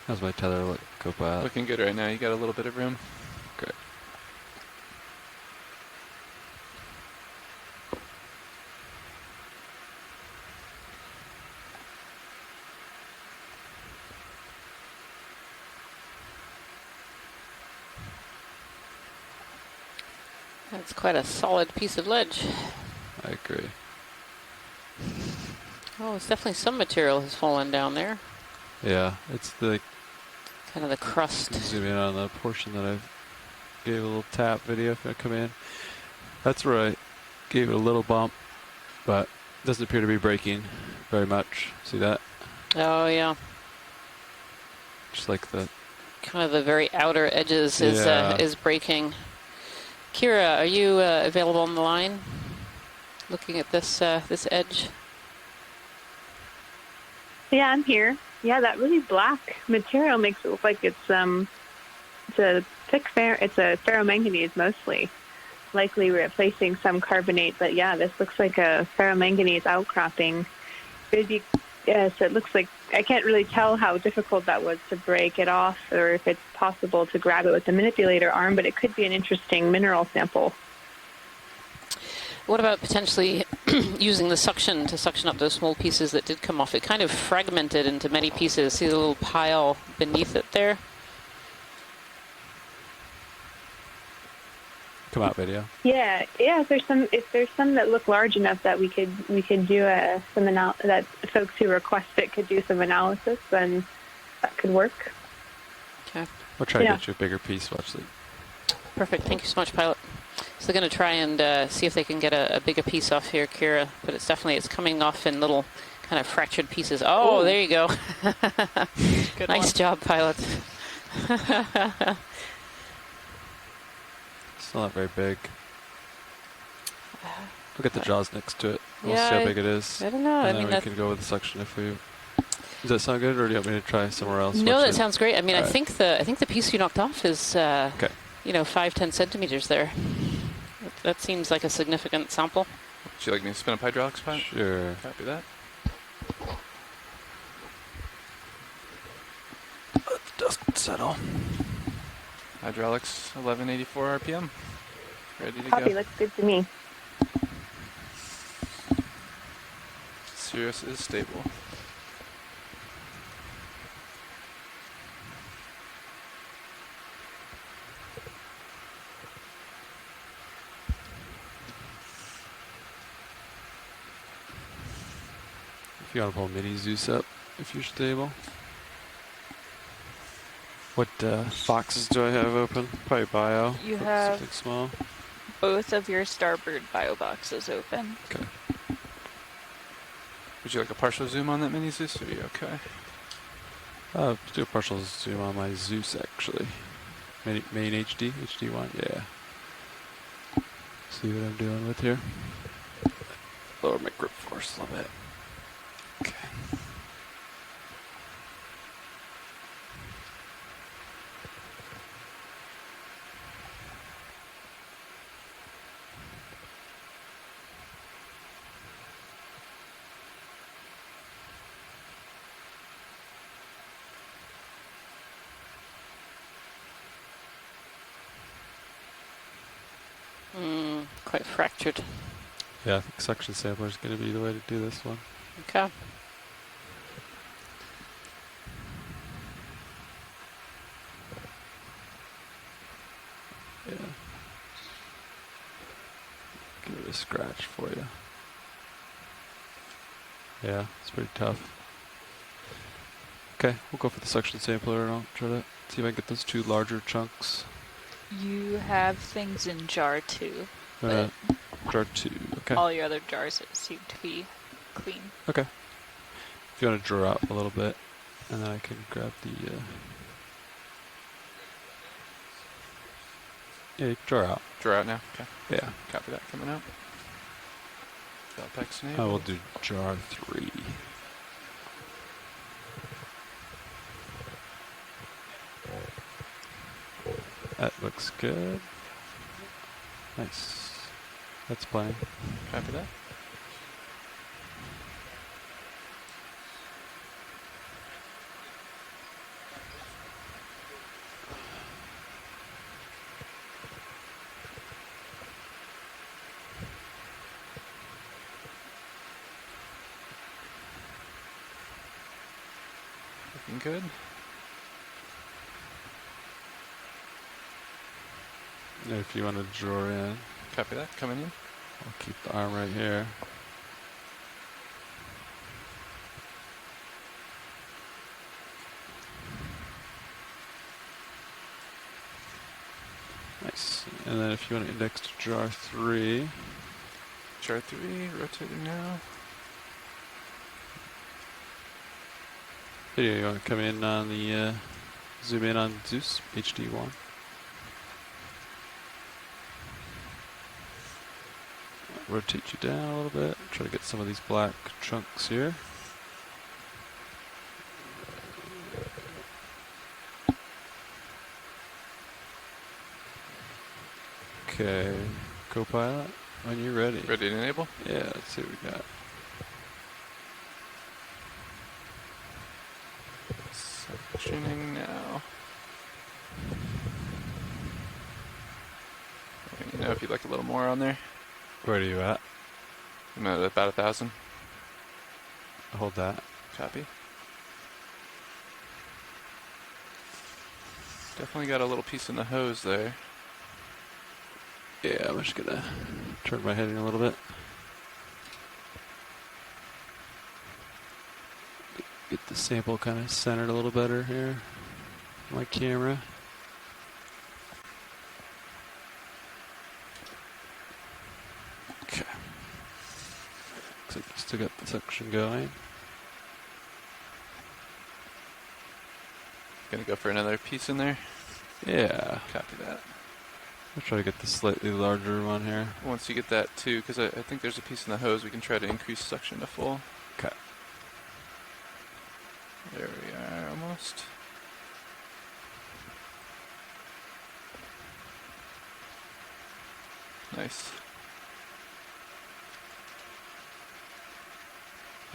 How's my tether look? Go by. Looking good right now. You got a little bit of room. Great. That's quite a solid piece of ledge. I agree. Oh, it's definitely some material has fallen down there. Yeah, it's the Kind of the crust. zoom in on the portion that I gave a little tap video if I come in. That's where I gave it a little bump, but doesn't appear to be breaking very much. See that? Oh, yeah. Just like the Kind of the very outer edges Yeah. is breaking. Kira, are you available on the line? Looking at this this edge. Yeah, I'm here. Yeah, that really black material makes it look like it's a ferromanganese mostly, likely replacing some carbonate. But yeah, this looks like a ferromanganese outcropping. So it looks like I can't really tell how difficult that was to break it off, or if it's possible to grab it with the manipulator arm. But it could be an interesting mineral sample. What about potentially using the suction to suction up those small pieces that did come off? It kind of fragmented into many pieces. See the little pile beneath it there? come out video. Yeah. If there's some that look large enough that we could do that folks who request it could do some analysis, then that could work. Okay. We'll try to get you a bigger piece, watch lead. Perfect. Thank you so much, pilot. So they're going to try and see if they can get a bigger piece off here, Kira. But it's coming off in little kind of fractured pieces. Oh, Ooh. there you go. Good Nice one. job, pilot. It's not very big. Look at the jaws next to it. We'll Yeah, see how big it is. I don't know. And I then mean, we that's, can go with the suction if we... Does that sound good, or do you want me to try somewhere else? no, Watch that it. sounds great. I mean, I Alright. think the piece you knocked off is, Okay. 5-10 centimeters there. That seems like a significant sample. Would you like me to spin up hydraulics, pilot? Sure. Copy that. Let the dust settle. Hydraulics 1184 RPM. Ready to Copy. go. Looks good to me. Cirrus is stable. If you want to pull mini Zeus up, if you're stable. What boxes do I have open? Probably bio. You have- something small. Both of your starboard bio boxes open. Okay. Would you like a partial zoom on that mini Zeus, or are you okay? Let's do a partial zoom on my Zeus actually. Main HD, HD1, yeah. See what I'm doing with here. Lower my grip force a little bit. Okay. Quite fractured. Yeah, I think suction sampler is going to be the way to do this one. Okay. Yeah. Give it a scratch for you. Yeah, it's pretty tough. Okay, we'll go for the suction sampler and I'll try to see if I can get those 2 larger chunks. You have things in jar 2, but Jar 2, okay. all your other jars seem to be clean. Okay. If you want to draw out a little bit, and then I can grab the... yeah, you can draw out. Draw out now. Okay. Yeah. Copy that. Coming out. Valpex I enabled. will do jar 3. That looks good. Nice. That's playing. Copy that. Looking good. If you want to draw in, Copy that. Coming in. I'll keep the arm right here. Nice. And then if you want to index to jar 3. Jar 3, rotating now. Here, you want to come in on the, zoom in on Zeus, HD1. Rotate you down a little bit. Try to get some of these black chunks here. Okay, Copilot, when you're ready. Ready to enable? Yeah, let's see what we got. Sectioning now. Let me know if you'd like a little more on there. Where are you at? I'm at about 1,000. Hold that. Copy. Definitely got a little piece in the hose there. Yeah, I'm just gonna turn my head in a little bit. Get the sample kind of centered a little better here. My camera. Okay. Looks like you still got the suction going. Gonna go for another piece in there. Yeah. Copy that. I'll try to get the slightly larger one here. Once you get that too, because I think there's a piece in the hose, we can try to increase suction to full. Okay. There we are, almost. Nice.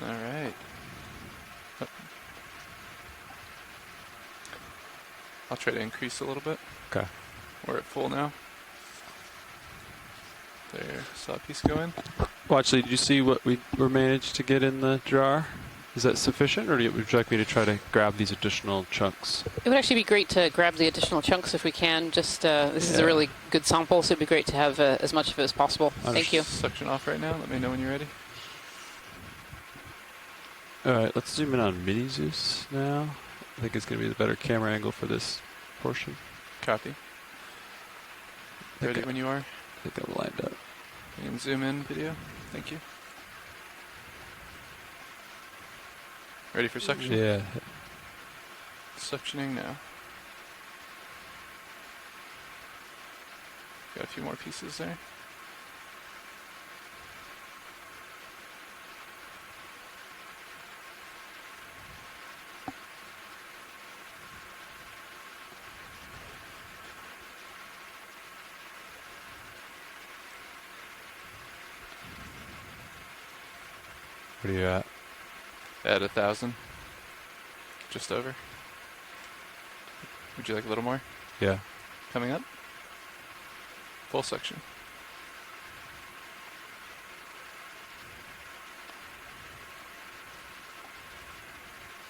All right. Oh. I'll try to increase a little bit. Okay. We're at full now. There, saw a piece go in. Well, actually, did you see what we were managed to get in the jar? Is that sufficient, or would you like me to try to grab these additional chunks? It would actually be great to grab the additional chunks if we can. Just this is a really good sample, so it'd be great to have as much of it as possible. Thank you. Suction off right now. Let me know when you're ready. All right, let's zoom in on Mini Zeus now. I think it's going to be the better camera angle for this portion. Copy. Ready when you are. I think I'm lined up. You can zoom in video. Thank you. Ready for suction? Yeah. Suctioning now. Got a few more pieces there. What are you at? At 1,000. Just over. Would you like a little more? Yeah. Coming up. Full suction.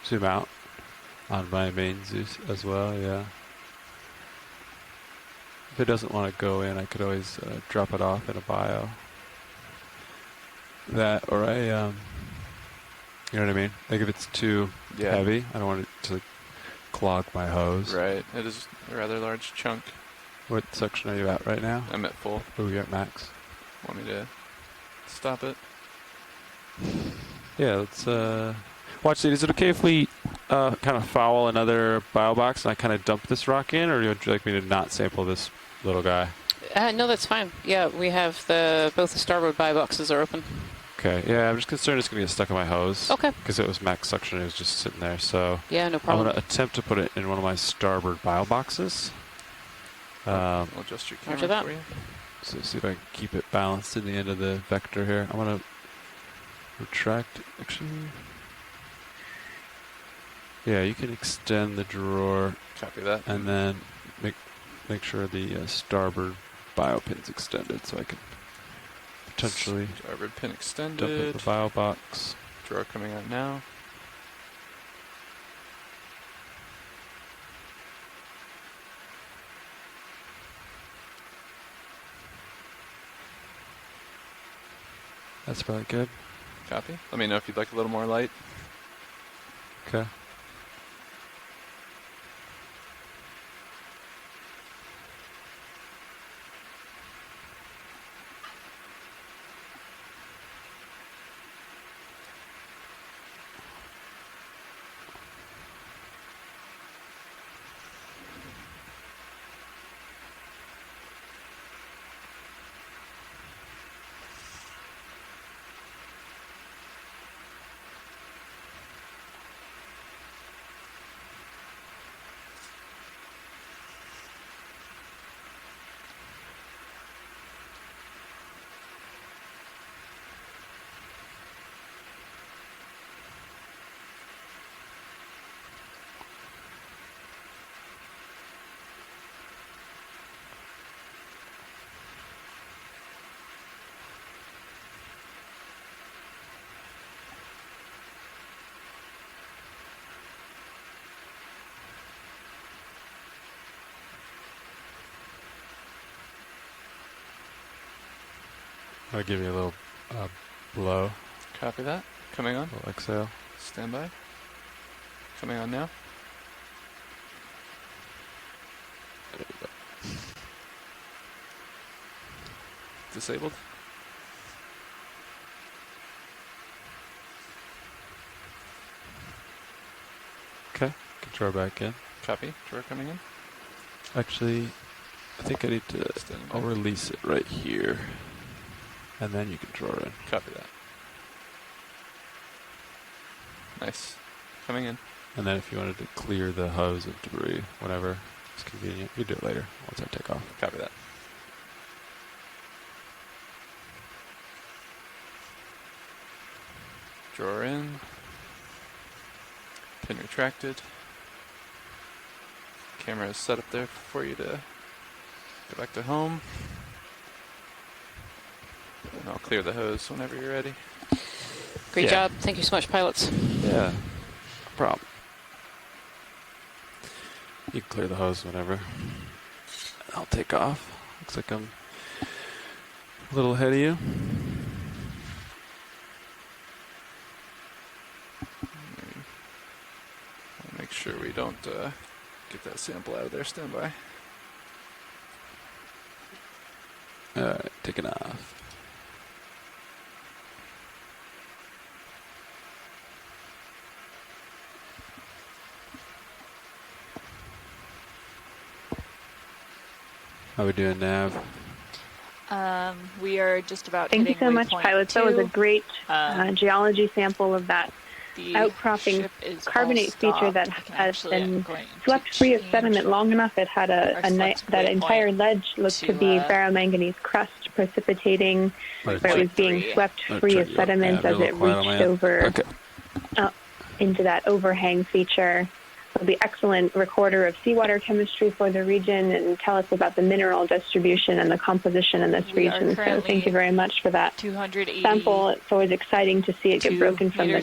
Zoom out on my main Zeus as well, yeah. If it doesn't want to go in, I could always drop it off in a bio. That, or you know what I mean? Like if it's too heavy, I don't want it to clog my hose. Right. It is a rather large chunk. What section are you at right now? I'm at full. Oh, you're at max. Want me to stop it? Yeah, let's watch it. Is it okay if we kind of foul another bio box and I kind of dump this rock in, or would you like me to not sample this little guy? No, that's fine. Yeah, we have both the starboard bio boxes are open. Okay, yeah, I'm just concerned it's going to get stuck in my hose. Okay. Because it was max suction, it was just sitting there, so... Yeah, no problem. I'm going to attempt to put it in one of my starboard bio boxes. I'll adjust your camera for you. So see if I can keep it balanced in the end of the vector here. I'm going to retract, actually... Yeah, you can extend the drawer. Copy that. And then make sure the starboard bio pin's extended so I can potentially starboard pin extended. Dump it in the bio box. Drawer coming out now. That's probably good. Copy. Let me know if you'd like a little more light. Okay. I'll give you a little blow. Copy that. Coming on. A little exhale. Stand by. Coming on now. There you go. Disabled. Okay. Can draw back in. Copy. Drawer coming in. Actually, I think I need to... I'll release it right here. And then you can draw in. Copy that. Nice. Coming in. And then if you wanted to clear the hose of debris, whatever is convenient, you do it later once I take off. Copy that. Drawer in. Pin retracted. Camera is set up there for you to go back to home. And I'll clear the hose whenever you're ready. Great job. Thank you so much, pilots. Yeah. No problem. You can clear the hose whenever. I'll take off. Looks like I'm a little ahead of you. I'll make sure we don't get that sample out of there. Stand by. Alright, taking off. How we doing, Nav? We are just about Thank you so much, pilots. That was a great geology sample of that outcropping carbonate feature that has been swept free of sediment long enough. It had that entire ledge looked to be ferromanganese crust precipitating, where it was being swept free of sediment as it reached over into that overhang feature. It'll be excellent recorder of seawater chemistry for the region and tell us about the mineral distribution and the composition in this region. So thank you very much for that sample. It's always exciting to see it get broken from the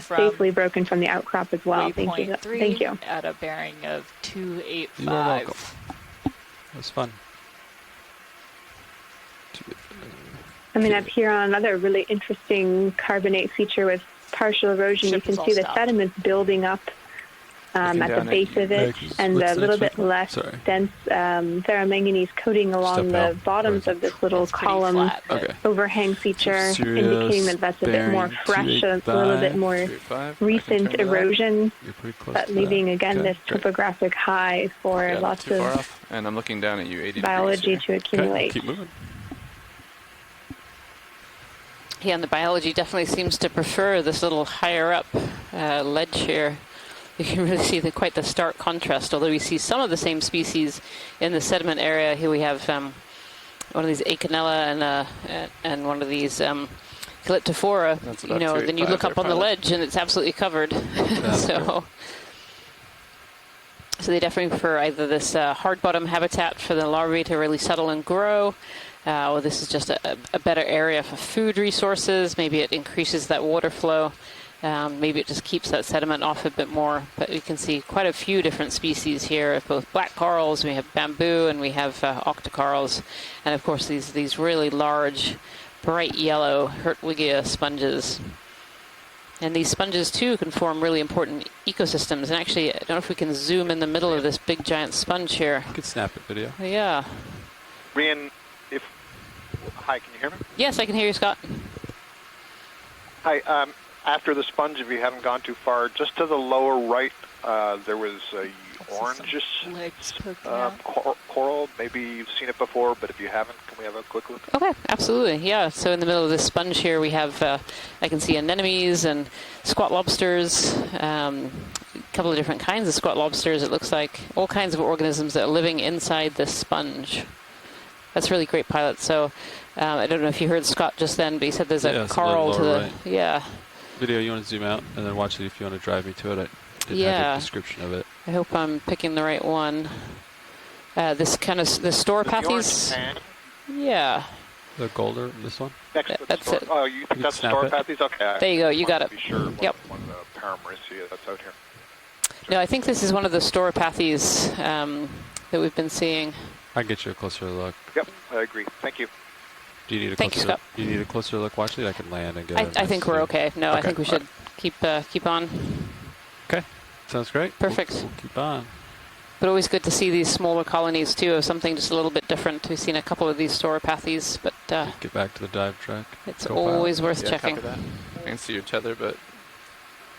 safely broken from the outcrop as well. Thank you. Thank you. At a bearing of 285. You're welcome. It was fun. Coming up here on another really interesting carbonate feature with partial erosion, you can see the sediments building up at the base of it, and a little bit less dense ferromanganese coating along the bottoms of this little column overhang feature, indicating that that's a bit more fresh, a little bit more recent erosion, but leaving again this topographic high for lots of and I'm looking down at you 80 biology to accumulate. Keep moving. Yeah, and the biology definitely seems to prefer this little higher up ledge here. You can really see quite the stark contrast, although we see some of the same species in the sediment area. Here we have one of these Acanella and one of these Calyptophora. You know, then you look up on the ledge and it's absolutely covered. So they definitely prefer either this hard bottom habitat for the larvae to really settle and grow, or this is just a better area for food resources. Maybe it increases that water flow. Maybe it just keeps that sediment off a bit more, but you can see quite a few different species here of both black corals, we have bamboo, and we have octocorals, and of course these really large, bright yellow Hertwiggia sponges. And these sponges too can form really important ecosystems. And actually, I don't know if we can zoom in the middle of this big giant sponge here. You could snap it video. Yeah. Rian, hi, can you hear me? Yes, I can hear you, Scott. Hi. After the sponge, if you haven't gone too far, just to the lower right, there was a orangish coral. Maybe you've seen it before, but if you haven't, can we have a quick look? Okay, absolutely. Yeah, so in the middle of this sponge here, we have, I can see anemones and squat lobsters, a couple of different kinds of squat lobsters, it looks like, all kinds of organisms that are living inside this sponge. That's really great, Pilot. So I don't know if you heard Scott just then, but he said there's a coral to the... Right. Yeah. Video, you want to zoom out and then watch it if you want to drive me to it. I didn't have a description of it. I hope I'm picking the right one. This kind of the Storopathes. Yeah. The golder, this one. That's it. Oh, you think that's Storopathes? Okay. There you go. You got it. Be sure yep. One of the Paramaricia that's out here. No, I think this is one of the Storopathes that we've been seeing. I can get you a closer look. Yep, I agree. Thank you. Do you need a Thank you, Scott. Do you need a closer look? Watch it. I can land and get. I think we're okay. No, I think we should keep on. Okay, sounds great. Perfect. We'll keep on. But always good to see these smaller colonies too, of something just a little bit different. We've seen a couple of these Storopathes, but get back to the dive track. It's always worth checking. Copy that. I can see your tether, but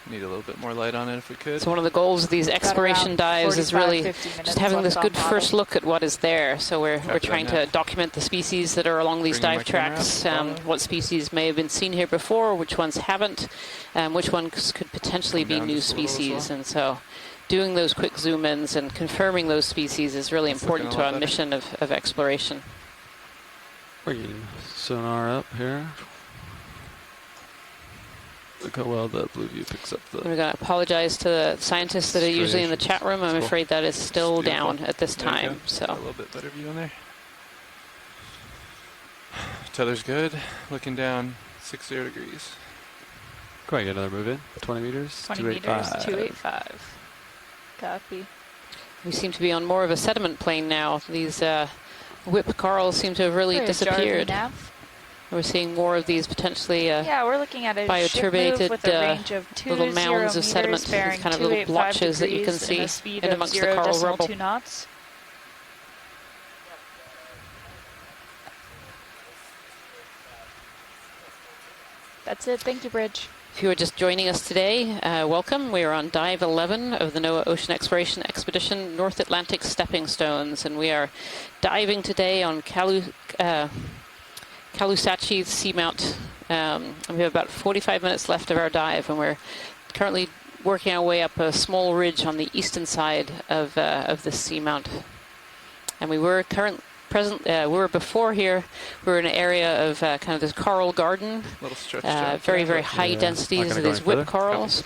need a little bit more light on it if we could. So one of the goals of these exploration dives is really just having this good first look at what is there. So we're trying to document the species that are along these dive tracks, what species may have been seen here before, which ones haven't, which ones could potentially be new species. And so doing those quick zoom-ins and confirming those species is really important to our mission of exploration. Bringing sonar up here. Look how well the blue view picks up the... We're going to apologize to the scientists that are usually in the chat room. I'm afraid that is still down at this time. So a little bit better view on there. Tether's good. Looking down 60 degrees. Go ahead, get another move in. 20 meters. 20 meters, 285. Copy. We seem to be on more of a sediment plane now. These whip corals seem to have really disappeared. We're seeing more of these potentially we're looking at a bioturbated with a range of little mounds of sediment, these kind of little blotches that you can see in amongst the coral rubble. 2 knots. That's it. Thank you, Bridge. If you are just joining us today, welcome. We are on Dive 11 of the NOAA Ocean Exploration Expedition North Atlantic Stepping Stones, and we are diving today on Caloosahatchee Seamount. We have about 45 minutes left of our dive, and we're currently working our way up a small ridge on the eastern side of the Seamount. And we were before here. We were in an area of kind of this coral garden, very, very high densities of these whip corals,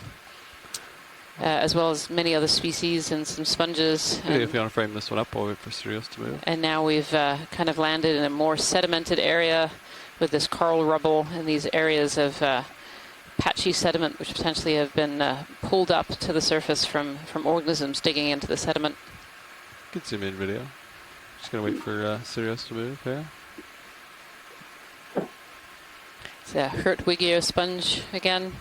as well as many other species and some sponges. And if you want to frame this one up, we'll wait for Sirius to move. And now we've kind of landed in a more sedimented area with this coral rubble and these areas of patchy sediment, which potentially have been pulled up to the surface from organisms digging into the sediment. Good zoom in video. Just gonna wait for Sirius to move here. The Hertwigio sponge again.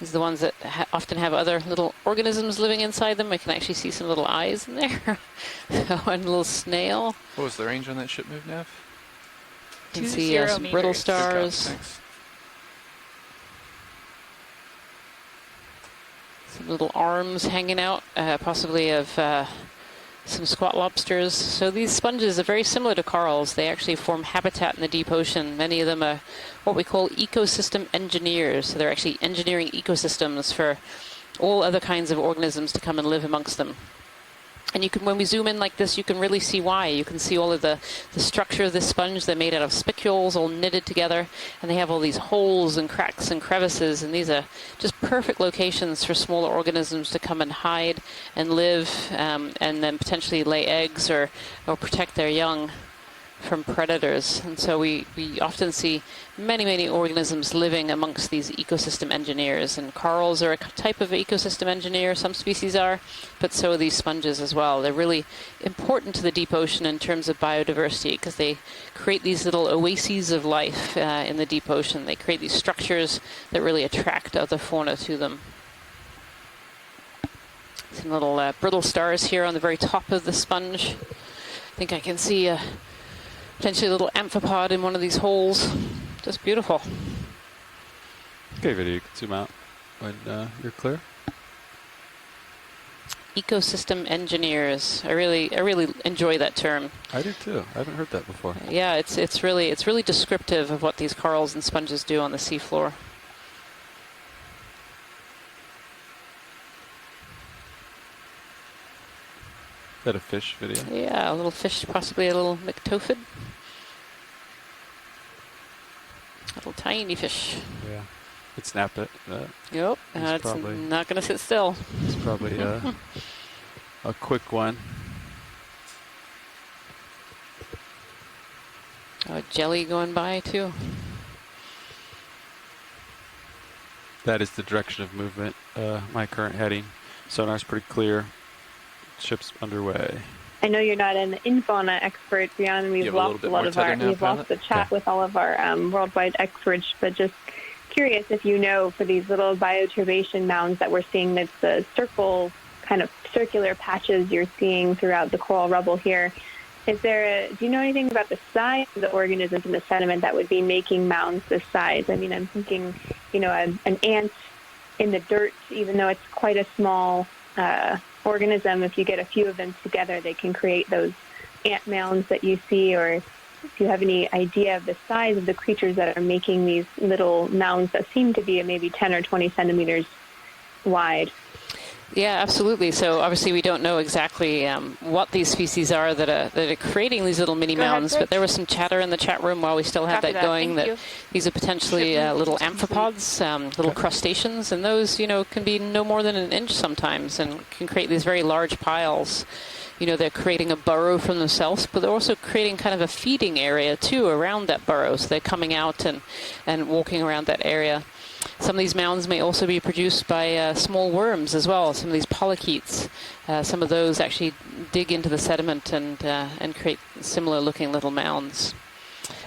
These are the ones that often have other little organisms living inside them. I can actually see some little eyes in there. One little snail. What was the range on that ship move, Nav? You can see some brittle meters. stars. Good copy, thanks. Some little arms hanging out, possibly of some squat lobsters. So these sponges are very similar to corals. They actually form habitat in the deep ocean. Many of them are what we call ecosystem engineers. So they're actually engineering ecosystems for all other kinds of organisms to come and live amongst them. And you can, when we zoom in like this, you can really see why. You can see all of the structure of this sponge. They're made out of spicules, all knitted together, and they have all these holes and cracks and crevices, and these are just perfect locations for smaller organisms to come and hide and live, and then potentially lay eggs or protect their young from predators. And so we often see many organisms living amongst these ecosystem engineers, and corals are a type of ecosystem engineer. Some species are, but so are these sponges as well. They're really important to the deep ocean in terms of biodiversity because they create these little oases of life in the deep ocean. They create these structures that really attract other fauna to them. Some little brittle stars here on the very top of the sponge. I think I can see potentially a little amphipod in one of these holes. Just beautiful. Okay, video, you can zoom out when you're clear. Ecosystem engineers. I really enjoy that term. I do too. I haven't heard that before. Yeah, it's really descriptive of what these corals and sponges do on the seafloor. Is that a fish video? Yeah, a little fish, possibly a little myctophid. Little tiny fish. Yeah. It snapped it. Yep, it's probably not going to sit still. It's probably a quick one. Oh, a jelly going by too. That is the direction of movement. My current heading. Sonar's pretty clear. Ship's underway. I know you're not an infauna expert, Bjorn. We've lost the chat with all of our worldwide experts, but just curious if you know for these little bioturbation mounds that we're seeing, that's the kind of circular patches you're seeing throughout the coral rubble here. Do you know anything about the size of the organisms in the sediment that would be making mounds this size? I mean, I'm thinking, an ant in the dirt, even though it's quite a small organism, if you get a few of them together, they can create those ant mounds that you see. Or if you have any idea of the size of the creatures that are making these little mounds that seem to be maybe 10 or 20 centimeters wide. Yeah, absolutely. So obviously we don't know exactly what these species are that are creating these little mini mounds, but there was some chatter in the chat room while we still have that going that these are potentially little amphipods, little crustaceans, and those, can be no more than an inch sometimes and can create these very large piles. They're creating a burrow from themselves, but they're also creating kind of a feeding area too around that burrow. So they're coming out and walking around that area. Some of these mounds may also be produced by small worms as well, some of these polychaetes. Some of those actually dig into the sediment and create similar looking little mounds.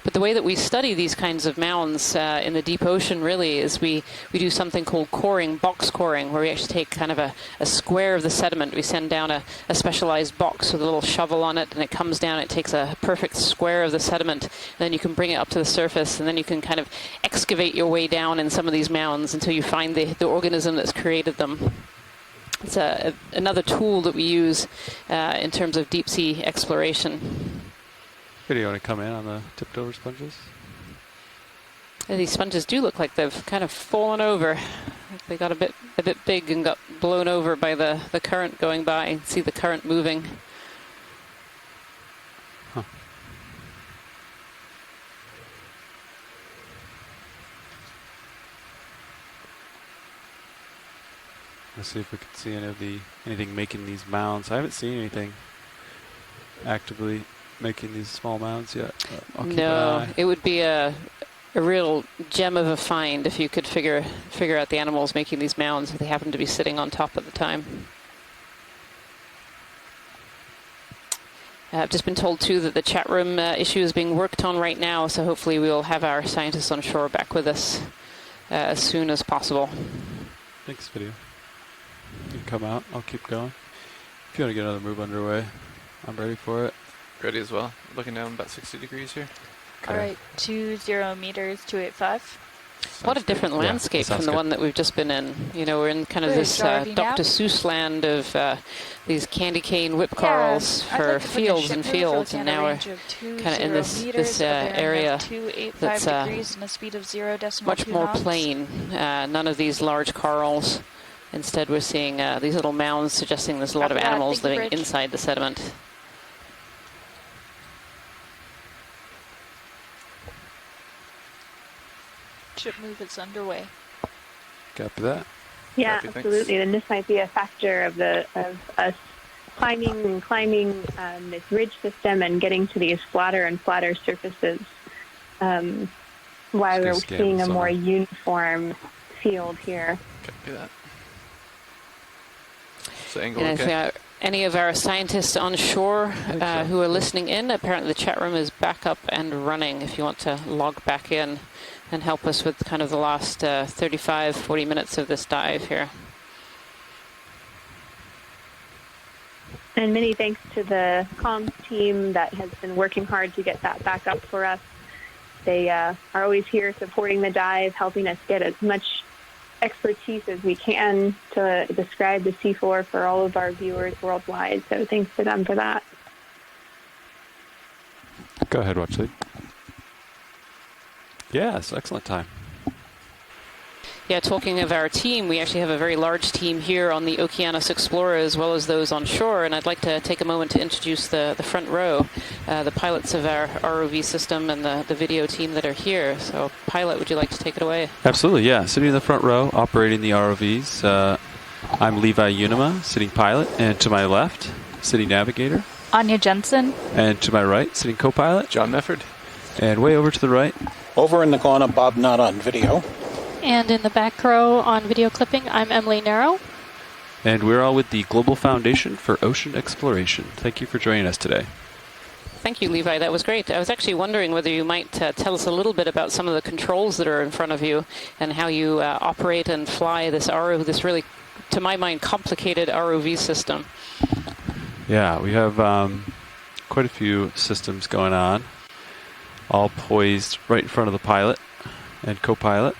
But the way that we study these kinds of mounds in the deep ocean really is we do something called coring, box coring, where we actually take kind of a square of the sediment. We send down a specialized box with a little shovel on it, and it comes down, it takes a perfect square of the sediment, and then you can bring it up to the surface, and then you can kind of excavate your way down in some of these mounds until you find the organism that's created them. It's another tool that we use in terms of deep sea exploration. Do you want to come in on the tipped over sponges? And these sponges do look like they've kind of fallen over. They got a bit big and got blown over by the current going by. You can see the current moving. Huh. Let's see if we can see anything making these mounds. I haven't seen anything actively making these small mounds yet. No, it would be a real gem of a find if you could figure out the animals making these mounds if they happen to be sitting on top at the time. I've just been told too that the chat room issue is being worked on right now, so hopefully we'll have our scientists on shore back with us as soon as possible. Thanks, video. You can come out. I'll keep going. If you want to get another move underway, I'm ready for it. Ready as well. Looking down about 60 degrees here. Okay. All right, 20 meters, 285. What a different landscape from the one that we've just been in. You know, we're in kind of this Dr. Seuss land of these candy cane whip corals for fields and fields, and now we're kind of in this area that's much more plain. None of these large corals. Instead, we're seeing these little mounds, suggesting there's a lot of animals living inside the sediment. Ship move is underway. Copy that. Yeah, Copy, absolutely. And this might be a factor of us climbing this ridge system and getting to these flatter and flatter surfaces. Why we're seeing a more uniform field here. Copy that. So angle and okay. If any of our scientists on shore who are listening in, apparently the chat room is back up and running if you want to log back in and help us with kind of the last 35, 40 minutes of this dive here. And many thanks to the comms team that has been working hard to get that back up for us. They are always here supporting the dive, helping us get as much expertise as we can to describe the seafloor for all of our viewers worldwide. So thanks to them for that. Go ahead, watch lead. Yes, excellent time. Yeah, talking of our team, we actually have a very large team here on the Okeanos Explorer as well as those on shore, and I'd like to take a moment to introduce the front row, the pilots of our ROV system and the video team that are here. So, pilot, would you like to take it away? Absolutely, yeah. Sitting in the front row, operating the ROVs, I'm Levi Unima, sitting pilot, and to my left, sitting navigator. Anya Jensen. And to my right, sitting co-pilot. John Mefford. And way over to the right. Over in the corner, Bob Nutt on video. And in the back row on video clipping, I'm Emily Narrow. And we're all with the Global Foundation for Ocean Exploration. Thank you for joining us today. Thank you, Levi. That was great. I was actually wondering whether you might tell us a little bit about some of the controls that are in front of you and how you operate and fly this this really, to my mind, complicated ROV system. Yeah, we have quite a few systems going on, all poised right in front of the pilot and co-pilot.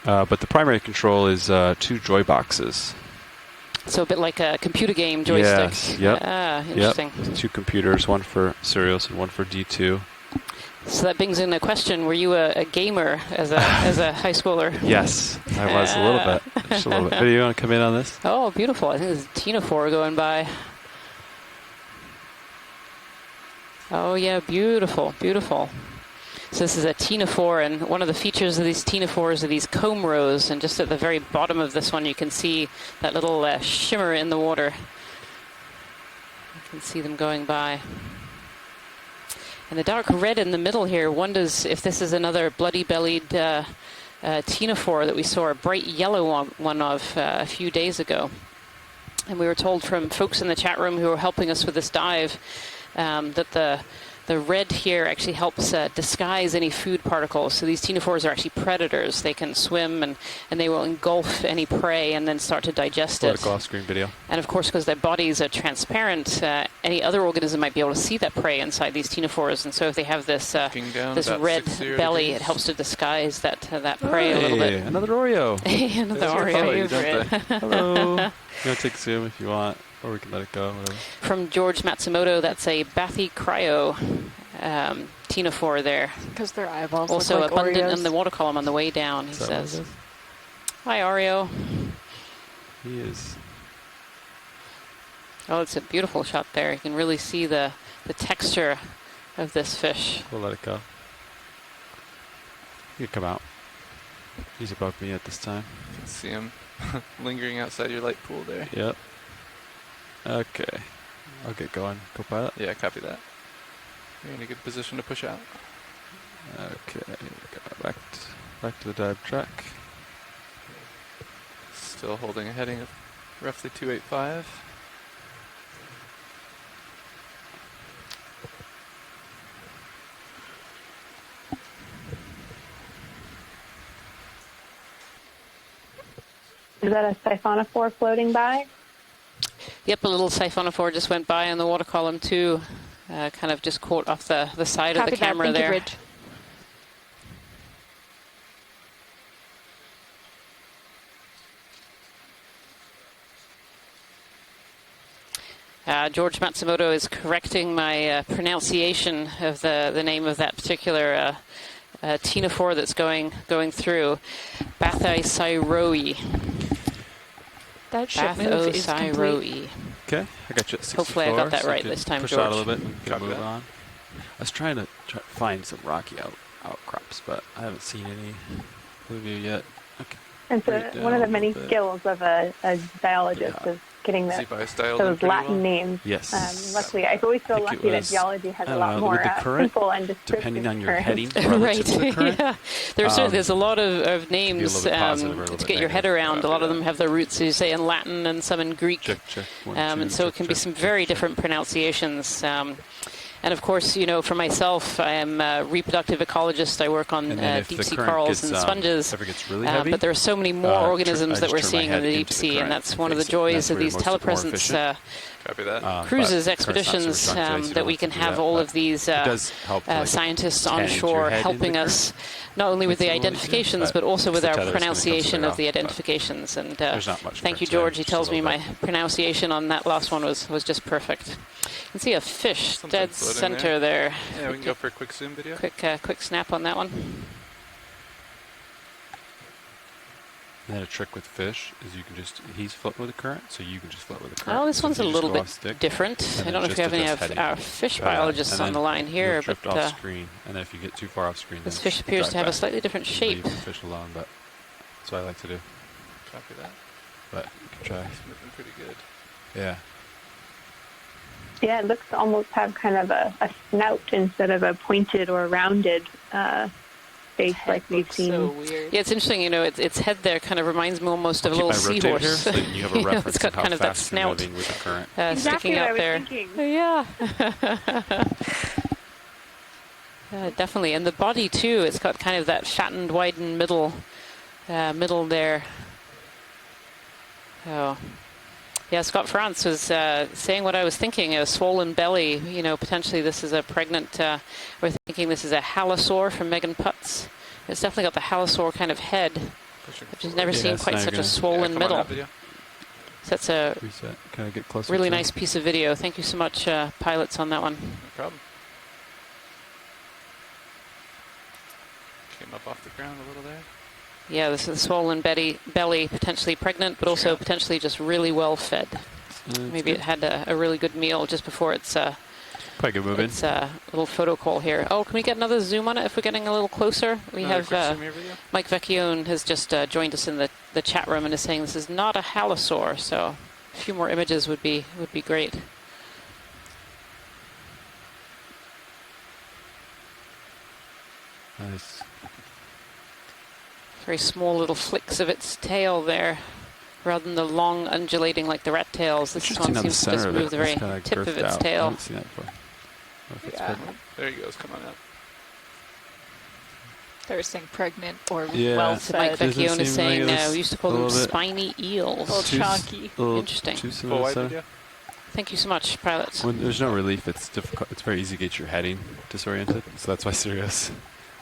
But the primary control is 2 joy boxes. So a bit like a computer game joystick. Yes, yep. Interesting. Yep. 2 computers, one for Sirius and one for D2. So that brings in a question: were you a gamer as a high schooler? Yes, I was a little bit. Just a little bit. Video, you want to come in on this? Oh, beautiful! I think there's a Tina-4 going by. Oh yeah, beautiful, beautiful. So this is a Tina-4, and one of the features of these Tina-4s are these comb rows, and just at the very bottom of this one you can see that little shimmer in the water. You can see them going by. And the dark red in the middle here wonders if this is another bloody-bellied Tina-4 that we saw a bright yellow one of a few days ago. And we were told from folks in the chat room who were helping us with this dive that the red here actually helps disguise any food particles. So these Tina-4s are actually predators. They can swim and they will engulf any prey and then start to digest it. Off screen video. And of course, because their bodies are transparent, any other organism might be able to see that prey inside these Tina-4s. And so if they have this this red belly, degrees. It helps to disguise that prey a little bit. Another Oreo. Another Oreo favorite. Hello. You want to take zoom if you want. Or we can let it go, whatever. From George Matsumoto, that's a Bathy Cryo Tina-4 there. Because their eyeballs also look like abundant Oreos. in the water column on the way down, he says. Hi, Oreo. He is. Oh, it's a beautiful shot there. You can really see the texture of this fish. We'll let it go. You can come out. He's above me at this time. You can see him lingering outside your light pool there. Yep. Okay. I'll get going. Co-pilot? Yeah, copy that. You're in a good position to push out. Okay. Back to the dive track. Still holding a heading of roughly 285. Is that a siphonophore floating by? Yep, a little siphonophore just went by on the water column too. Kind of just caught off the side of the camera there. Thank you, Bridge. George Matsumoto is correcting my pronunciation of the name of that particular ctenophore that's going through. Bathysairoi. That ship move is complete. Okay, I got you at 64. Hopefully I got that so right this time, push George. out a little bit and we can move on. I was trying to find some rocky outcrops, but I haven't seen any of you yet. Okay. It's one of the many skills of a biologist is getting those Latin names. Yes. Luckily, I always feel lucky that geology has a lot more simple and descriptive depending on your heading. Right. Yeah. There's a lot of names to get your head around. A lot of them have their roots, as you say, in Latin and some in Greek. And so it can be some very different pronunciations. And of course, you know, for myself, I am a reproductive ecologist. I work on deep sea corals and sponges. But there are so many more organisms that we're seeing in the deep sea, and that's one of the joys of these telepresence cruises, expeditions, that we can have all of these scientists on shore helping us, not only with the identifications, but also with our pronunciation of the identifications. And thank you, George. He tells me my pronunciation on that last one was just perfect. You can see a fish dead center there. Yeah, we can go for a quick zoom video. Quick snap on that one. And then a trick with fish is you can he's floating with the current, so you can just float with the current. Oh, this one's a little bit different. I don't know if we have any of our fish biologists on the line here, but off screen, and then if you get too far off screen, this fish appears to have a slightly different shape. Leave the fish alone, but that's what I like to do. Copy that. But you can try. It's moving pretty good. Yeah. Yeah, it looks to almost have kind of a snout instead of a pointed or rounded face like we've seen. So weird. Yeah, it's interesting. You know, its head there kind of reminds me almost of a little seahorse. So you have a reference it's got of how kind of that fast you're snout moving with the current. Exactly sticking what out I was there. thinking. Yeah. Definitely, and the body too. It's got kind of that fattened, widened middle there. Oh. Yeah, Scott France was saying what I was thinking, a swollen belly. You know, potentially this is a pregnant, we're thinking this is a halosaur from Megan Putz. It's definitely got the halosaur kind of head, which has never seen quite such a swollen middle. So that's a really nice piece of video. Thank you so much, pilots, on that one. No problem. Came up off the ground a little there. Yeah, this is a swollen belly, potentially pregnant, but also potentially just really well fed. Maybe it had a really good meal just before its Quite good moving. It's a little photo call here. Oh, can we get another zoom on it if we're getting a little closer? We have Mike Vecchione has just joined us in the chat room and is saying this is not a halosaur, so a few more images would be great. Nice. Very small little flicks of its tail there, rather than the long undulating like the rat tails. This one seems to just move the very tip of its tail. I haven't seen that before. There he goes. Come on up. They were saying pregnant or Yeah. well So Mike fed. Vecchione is saying like we used to call them spiny eels. A little chunky. Interesting. Full wide video. Thank you so much, pilots. When there's no relief, it's difficult. It's very easy to get your heading disoriented. So that's why Sirius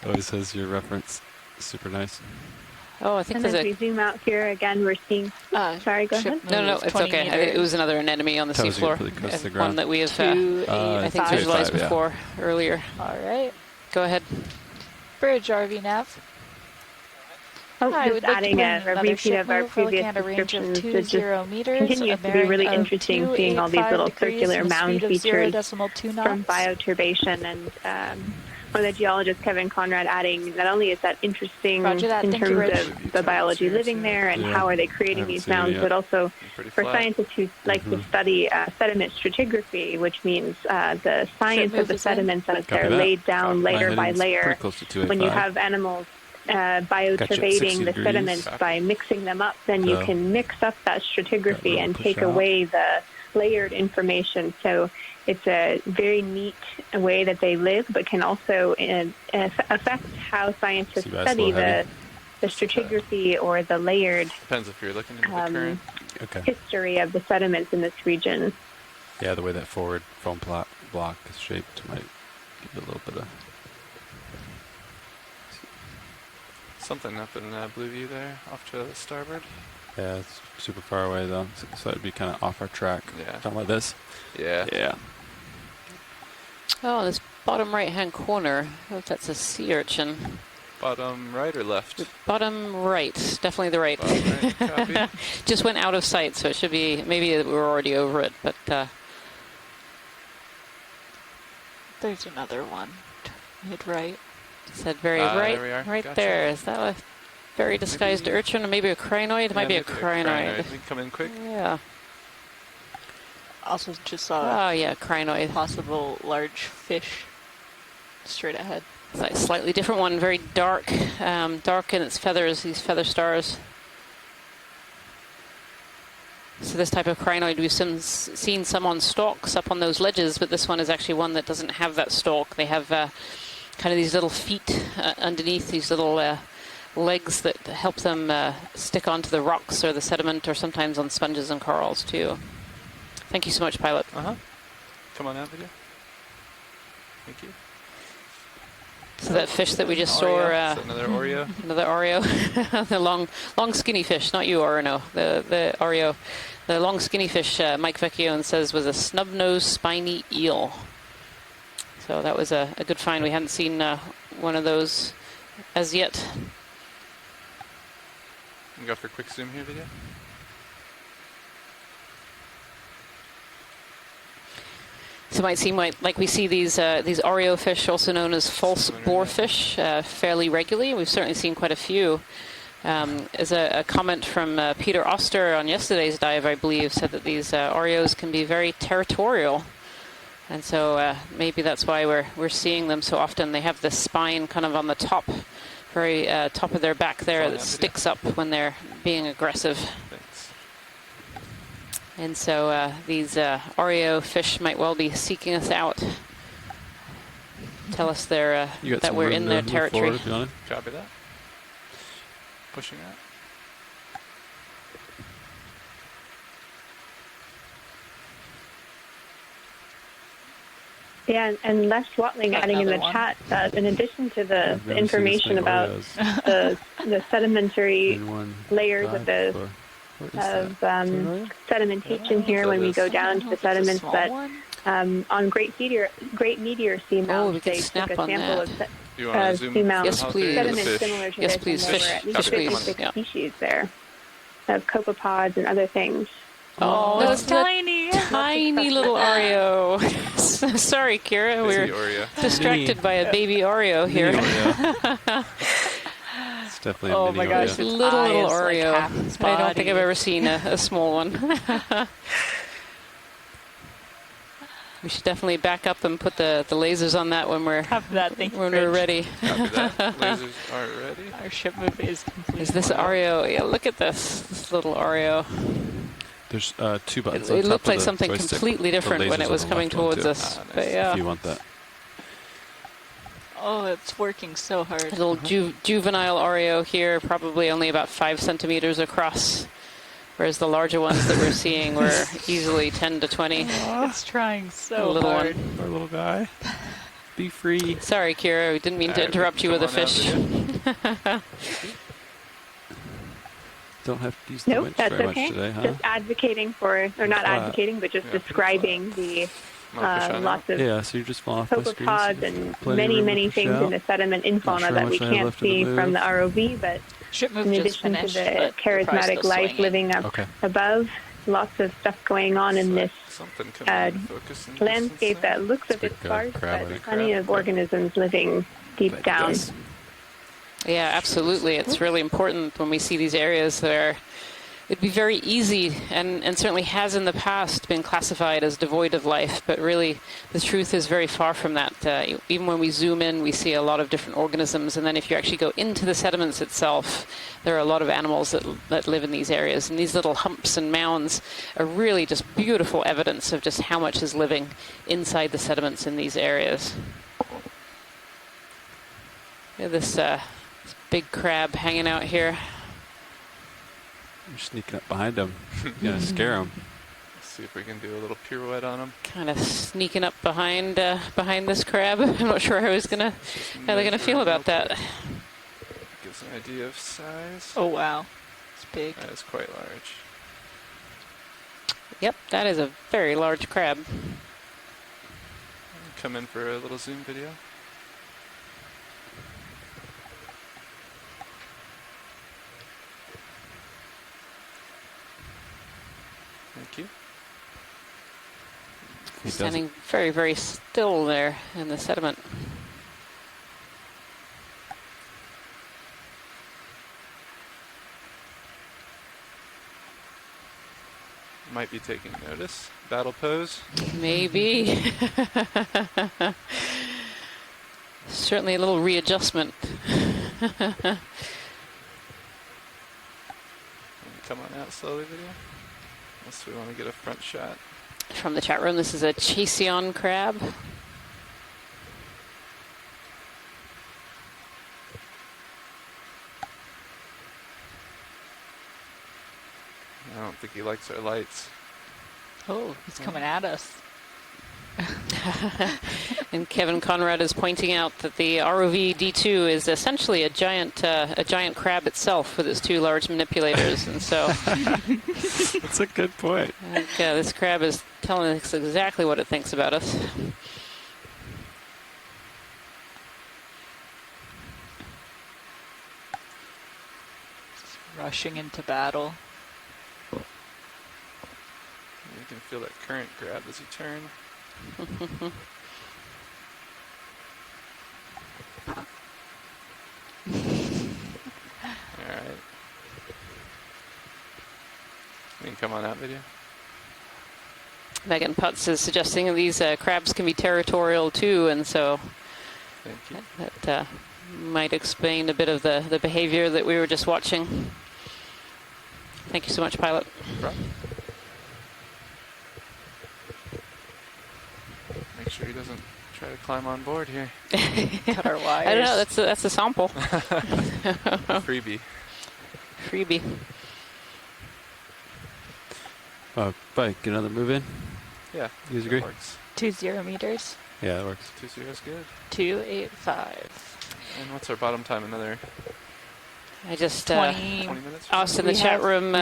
always has your reference. Super nice. Oh, I think And there's as we zoom out here again, we're seeing. Sorry, go ahead. No, it's okay. It was another anemone on the seafloor. One that we have, I think, visualized before earlier. All right. Go ahead. Bridge RV nav. Oh, Hi, just adding a repeat of our previous descriptions. It just continues to be really interesting seeing all these little circular mound features from bioturbation. And one of the geologists, Kevin Conrad, adding not only is that interesting in terms of the biology living there and how are they creating these mounds, but also for scientists who like to study sediment stratigraphy, which means the science of the sediments as they're laid down layer by layer. When you have animals bioturbating the sediments by mixing them up, then you can mix up that stratigraphy and take away the layered information. So it's a very neat way that they live, but can also affect how scientists study the the stratigraphy or the layered Depends if you're looking into the current. history of the sediments in this region. Yeah, the way that forward foam block is shaped might give it a little bit of... Something up in Blueview there, off to the starboard. Yeah, it's super far away though, so it'd be kind of off our track. Yeah. Something like this. Yeah. Yeah. Oh, this bottom right-hand corner. I don't know if that's a sea urchin. Bottom right or left? Bottom right, definitely the right. Bottom right, copy. Just went out of sight, so it should be, maybe we're already over it, but There's another one. Mid-right. said very right, there we are. right Gotcha. there. Is that a very disguised urchin or maybe a crinoid? It might be a crinoid. We come in quick. Yeah. Also just saw Oh yeah, crinoid. possible large fish straight ahead. It's like a slightly different one, very dark, dark in its feathers, these feather stars. So this type of crinoid, we've seen some on stalks up on those ledges, but this one is actually one that doesn't have that stalk. They have kind of these little feet underneath, these little legs that help them stick onto the rocks or the sediment, or sometimes on sponges and corals too. Thank you so much, pilot. Come on out, video. Thank you. So that fish that we just saw, so another Oreo. Another Oreo, the long skinny fish, not you, Orino, the Oreo, the long skinny fish. Mike Vecchione says was a snub-nosed spiny eel. So that was a good find. We hadn't seen one of those as yet. You can go for a quick zoom here, video. So it might seem like we see these Oreo fish, also known as false boarfish, fairly regularly. We've certainly seen quite a few. As a comment from Peter Oster on yesterday's dive, I believe, said that these Oreos can be very territorial. And so maybe that's why we're seeing them so often. They have this spine kind of on the top, very top of their back there that sticks up when they're being aggressive. And so these Oreo fish might well be seeking us out. Tell us they're that we're in their territory. Copy that. Pushing out. Yeah, and Les Watling adding in the chat that in addition to the information about the sedimentary layers of the sedimentation here when we go down to the sediments, that on Great Meteor Seamount they took a sample of Seamount sediments similar to this, and there were at least 56 species there of copepods and other things. Oh, that's tiny little Oreo. Sorry, Kira, we're distracted by a baby Oreo here. It's definitely oh a mini my gosh, Oreo. Little Oreo. Like I don't think I've ever seen a small one. We should definitely back up and put the lasers on that when we're ready. Copy that. Lasers are ready. Our ship move is complete. Is this Oreo? Yeah, look at this little Oreo. There's 2 buttons. It looked like something completely different when it was coming towards us. Nice. But yeah. If you want that. Oh, it's working so hard. A little juvenile Oreo here, probably only about 5 centimeters across, whereas the larger ones that we're seeing were easily 10 to 20. It's trying so little hard. one. Our little guy. Be free. Sorry, Kira, we didn't mean to interrupt you with a fish. Don't have to use the winch that's very okay. much today, huh? Just advocating for, or not advocating, but just describing the lots of so you're just falling off my screen, copepods and many things in the sediment in fauna that we can't see from the ROV, but in addition to the charismatic life living up above, lots of stuff going on in this landscape that looks a bit sparse, but plenty of organisms living deep down. Yeah, absolutely. It's really important when we see these areas where it'd be very easy, and certainly has in the past been classified as devoid of life, but really the truth is very far from that. Even when we zoom in, we see a lot of different organisms, and then if you actually go into the sediments itself, there are a lot of animals that live in these areas, and these little humps and mounds are really just beautiful evidence of just how much is living inside the sediments in these areas. Yeah, this big crab hanging out here. You're sneaking up behind him. You're gonna scare him. Let's see if we can do a little pirouette on him. Kind of sneaking up behind this crab. I'm not sure how they're gonna feel about that. Gives an idea of size. Oh wow, it's big. That is quite large. Yep, that is a very large crab. Come in for a little zoom video. Thank you. Standing very, very still there in the sediment. Might be taking notice. Battle pose. Maybe. Certainly a little readjustment. Come on out slowly, video. Unless we want to get a front shot. From the chat room, this is a Chaseon crab. I don't think he likes our lights. Oh, he's coming at us. And Kevin Conrad is pointing out that the ROV D2 is essentially a giant crab itself with its two large manipulators, and so that's a good point. I think this crab is telling us exactly what it thinks about us. Rushing into battle. You can feel that current grab as you turn. Alright. You can come on out, video. Megan Putz is suggesting these crabs can be territorial too, and so Thank you. that might explain a bit of the behavior that we were just watching. Thank you so much, pilot. No problem. Make sure he doesn't try to climb on board here. Cut our wires. I don't know. That's a sample. Freebie. Freebie. Bike, get another move in. Yeah. You guys agree? Works. 20 meters. Yeah, that works. 2-0 is good. 285. And what's our bottom time? Another I just 20 minutes? asked in the chat room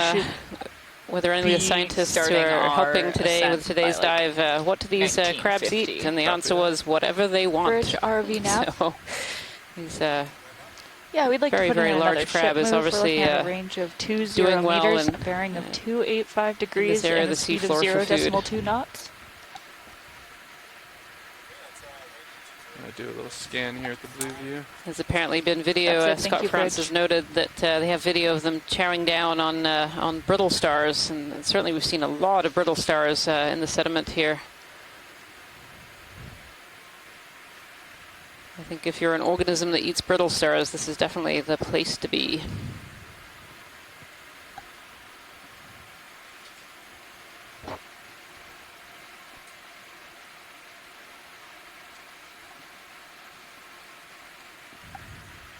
whether any of the scientists who are helping today with today's dive, what do these crabs eat? And the answer was whatever they want. Bridge RV nav. So these yeah, we'd like very, to put very in large another crab ship is move. obviously We're looking at a range of 20 doing well meters, and a bearing of 285 degrees, this area and of a the sea speed floor of for food. 0.2 knots. I'm going to do a little scan here at the blue view. There's apparently been video. That's it. Thank Scott you, Francis Bridge. noted that they have video of them chowing down on brittle stars, and certainly we've seen a lot of brittle stars in the sediment here. I think if you're an organism that eats brittle stars, this is definitely the place to be.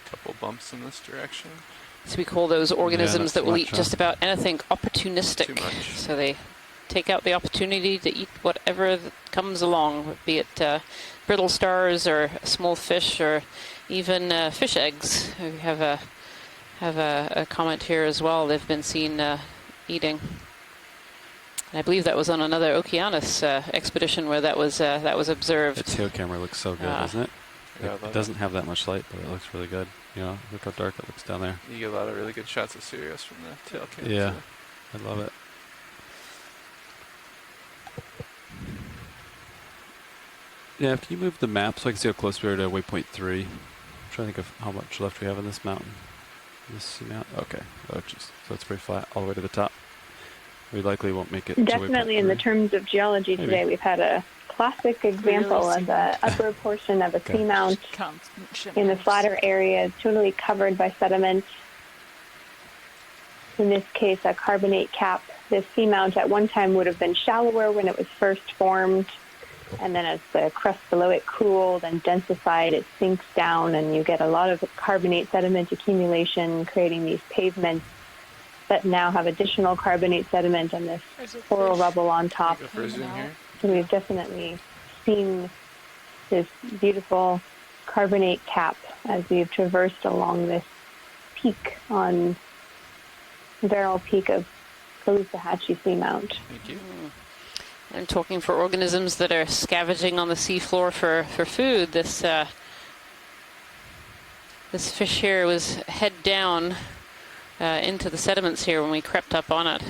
Couple bumps in this direction. So we call those organisms that will much, eat just about anything opportunistic. Too much. So they take out the opportunity to eat whatever comes along, be it brittle stars or a small fish or even fish eggs. We have a comment here as well. They've been seen eating. And I believe that was on another Okeanos expedition where that was observed. That tail camera looks so good, doesn't it? Yeah, It doesn't have that much light, but it looks really good. You know, look how dark it looks down there. You get a lot of really good shots of Sirius from the tail cam. Yeah, too. I love it. Yeah, can you move the map so I can see how close we are to waypoint 3? I'm trying to think of how much left we have in this mountain. This Seamount? Okay. Oh, geez. So it's pretty flat all the way to the top. We likely won't make it. Definitely in the terms of geology Maybe. today, we've had a classic example of the upper portion of a seamount in the flatter area is totally covered by sediment. In this case, a carbonate cap. This seamount at one time would have been shallower when it was first formed. And then as the crust below it cooled and densified, it sinks down and you get a lot of carbonate sediment accumulation, creating these pavements that now have additional carbonate sediment and this coral rubble on top. Go for a zoom here. So we've definitely seen this beautiful carbonate cap as we've traversed along this peak on Barrel Peak of Caloosahatchee Seamount. Thank you. I'm talking for organisms that are scavenging on the seafloor for food. This fish here was head down into the sediments here when we crept up on it.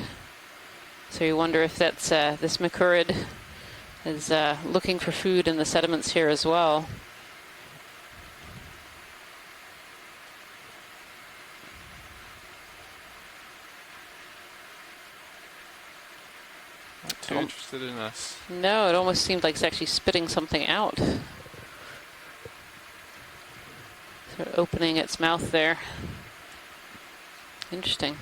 So you wonder if that's this macrurid is looking for food in the sediments here as well. Not too interested in us. No, it almost seemed like it's actually spitting something out. Sort of opening its mouth there. Interesting.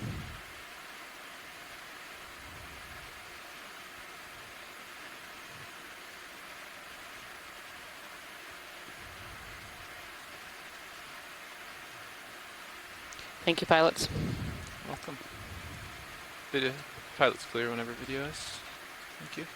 Thank you, pilots. Welcome. Video pilot's clear whenever video is. Thank you.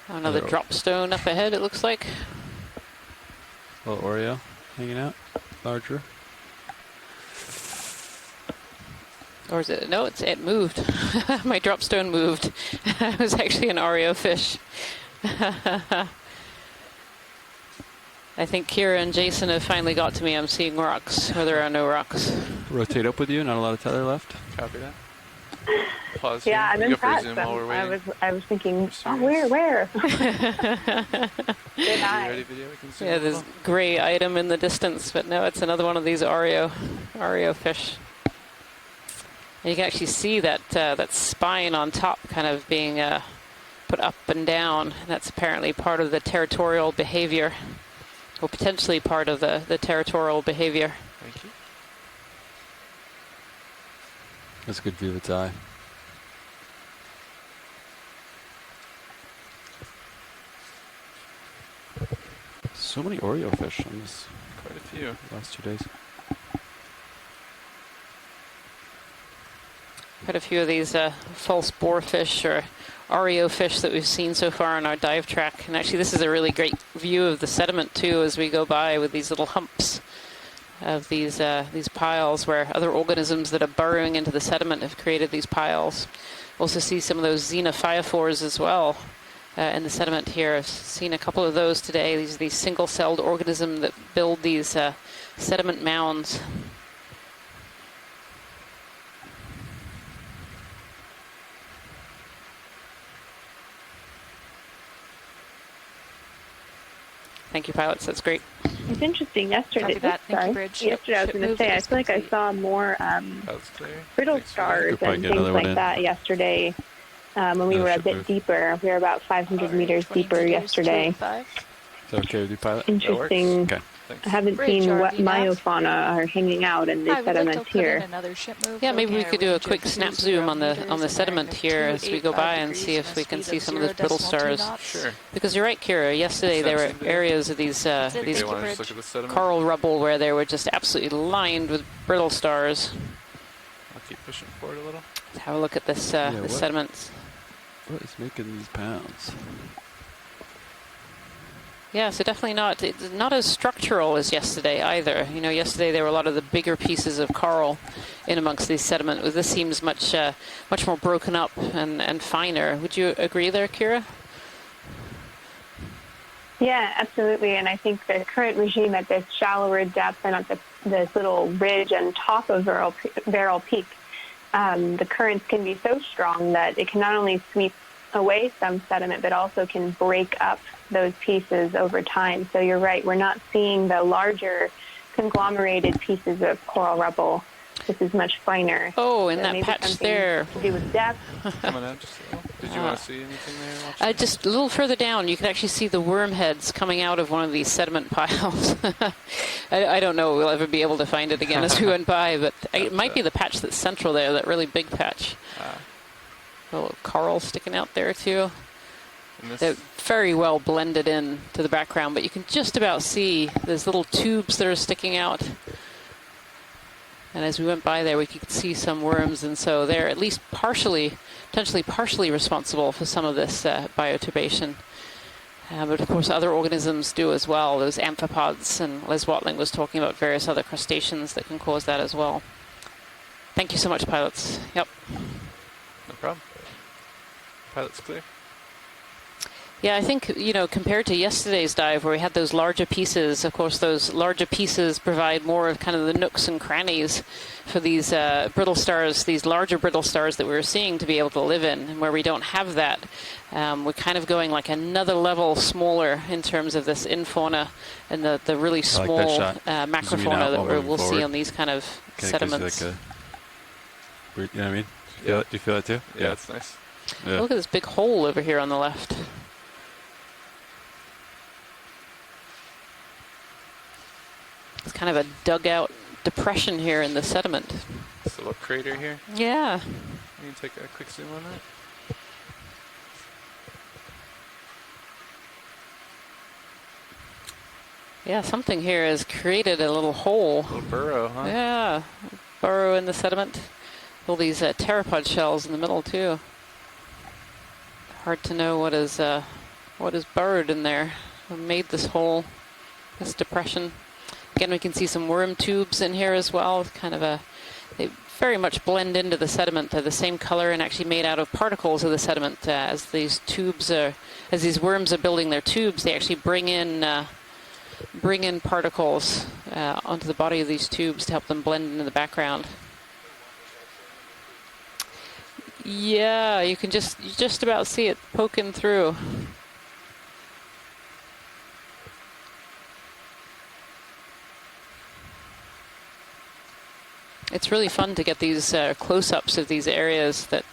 Another drop stone up ahead, it looks like. Little Oreo hanging out, larger. Or is it? No, it moved. My drop stone moved. It was actually an Oreo fish. I think Kira and Jason have finally got to me. I'm seeing rocks where there are no rocks. Rotate up with you, not a lot of tether left. Copy that. Pause Yeah, I'm here. Go for a impressed. zoom while we're waiting. I was thinking, oh, where? Good eye. Ready video? We can zoom Yeah, a there's little. gray item in the distance, but no, it's another one of these Oreo fish. And you can actually see that that spine on top kind of being put up and down. That's apparently part of the territorial behavior, or potentially part of the territorial behavior. Thank you. That's a good view of its eye. So many Oreo fish on this Quite a few. last 2 days. Quite a few of these false boarfish or Oreo fish that we've seen so far on our dive track. And actually this is a really great view of the sediment too as we go by with these little humps of these piles where other organisms that are burrowing into the sediment have created these piles. Also see some of those xenophyophores as well in the sediment here. I've seen a couple of those today. These single-celled organisms that build these sediment mounds. Thank you, pilots. That's great. It's interesting. Yesterday, Copy that. Thank you, sorry. Bridge. Yesterday, I was Ship going to move say, I is feel like I complete. saw more That's clear. brittle Thanks for that. stars Could probably and get things another one like in. that yesterday. When we were a ship bit move. deeper, we were about 500 meters 20 deeper meters, yesterday. 285. Is that okay with you, pilot? Interesting. Okay. Thanks. I haven't Bridge, seen what RV myofauna are hanging out in Hi, the we'd like to sediments put in here. another ship move. Yeah, maybe we looking at could do a range of quick snap 20 zoom on the meters and sediment magnitude here as we go by and 285 see if we degrees can and a see speed some of those brittle 0.2 stars. knots. Sure. Because you're right, Kira. Yesterday there were Snap zoom video. areas of these it. Thank Thank you. you, Want to Bridge. just look at the sediment? coral rubble where they were just absolutely lined with brittle stars. I'll keep pushing forward a little. Let's have a look at this Yeah, the what? sediments. What is making these pounds? Yeah, so definitely it's not as structural as yesterday either. You know, yesterday there were a lot of the bigger pieces of coral in amongst these sediment. This seems much more broken up and finer. Would you agree there, Kira? Yeah, absolutely. And I think the current regime at this shallower depth and at this little ridge and top of Barrel Peak, the currents can be so strong that it can not only sweep away some sediment, but also can break up those pieces over time. So you're right, we're not seeing the larger conglomerated pieces of coral rubble. This is much finer. Oh, in So that maybe patch something there. to do with depth. Coming out just a little. Did you want to see anything there? Just a little further down, you can actually see the worm heads coming out of one of these sediment piles. I don't know if we'll ever be able to find it again as we went by, but it might be the patch that's central there, that really big patch. A little coral sticking out there too. They're very well blended in to the background, but you can just about see there's little tubes that are sticking out. And as we went by there, we could see some worms, and so they're at least potentially partially responsible for some of this bioturbation. But of course, other organisms do as well. Those amphipods, and Les Watling was talking about various other crustaceans that can cause that as well. Thank you so much, pilots. Yep. No problem. Pilot's clear. Yeah, I think, compared to yesterday's dive where we had those larger pieces, of course, those larger pieces provide more of kind of the nooks and crannies for these brittle stars, these larger brittle stars that we were seeing to be able to live in. And where we don't have that, we're kind of going like another level smaller in terms of this infauna and the really small macrofauna that we'll see on these kind of sediments. You know what I mean? Do you feel it too? Yeah, it's nice. Yeah. Look at this big hole over here on the left. It's kind of a dug-out depression here in the sediment. It's a little crater here. Yeah. You can take a quick zoom on that. Yeah, something here has created a little hole. A little burrow, huh? Yeah, burrow in the sediment. All these pteropod shells in the middle too. Hard to know what is burrowed in there. What made this hole, this depression. Again, we can see some worm tubes in here as well. Kind of they very much blend into the sediment. They're the same color and actually made out of particles of the sediment. As these worms are building their tubes, they actually bring in particles onto the body of these tubes to help them blend into the background. Yeah, you can just about see it poking through. It's really fun to get these close-ups of these areas that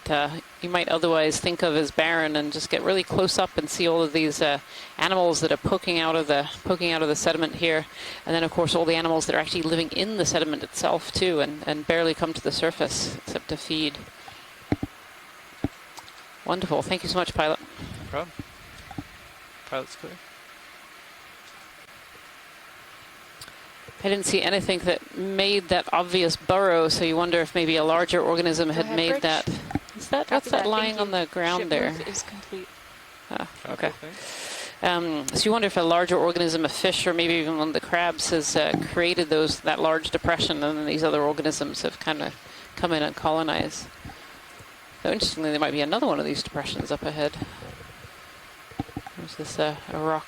you might otherwise think of as barren, and just get really close up and see all of these animals that are poking out of the sediment here, and then of course all the animals that are actually living in the sediment itself too, and barely come to the surface except to feed. Wonderful. Thank you so much, pilot. No problem. Pilot's clear. I didn't see anything that made that obvious burrow, so you wonder if maybe a larger organism had made that. What's that lying on the ground there? Is complete. Okay. So you wonder if a larger organism, a fish, or maybe even one of the crabs, has created that large depression, and then these other organisms have kind of come in and colonized. So interestingly, there might be another one of these depressions up ahead. There's this a rock.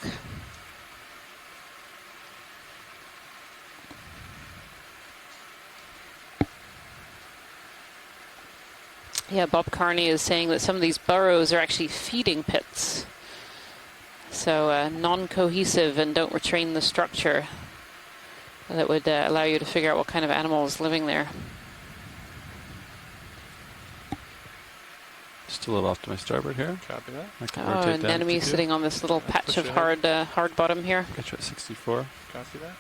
Yeah, Bob Carney is saying that some of these burrows are actually feeding pits. So non-cohesive and don't retrain the structure. That would allow you to figure out what kind of animal is living there. Just a little off to my starboard here. Copy that. I can Oh, rotate an down enemy to sitting on this little patch of hard bottom here. Catch you at 64. Copy that.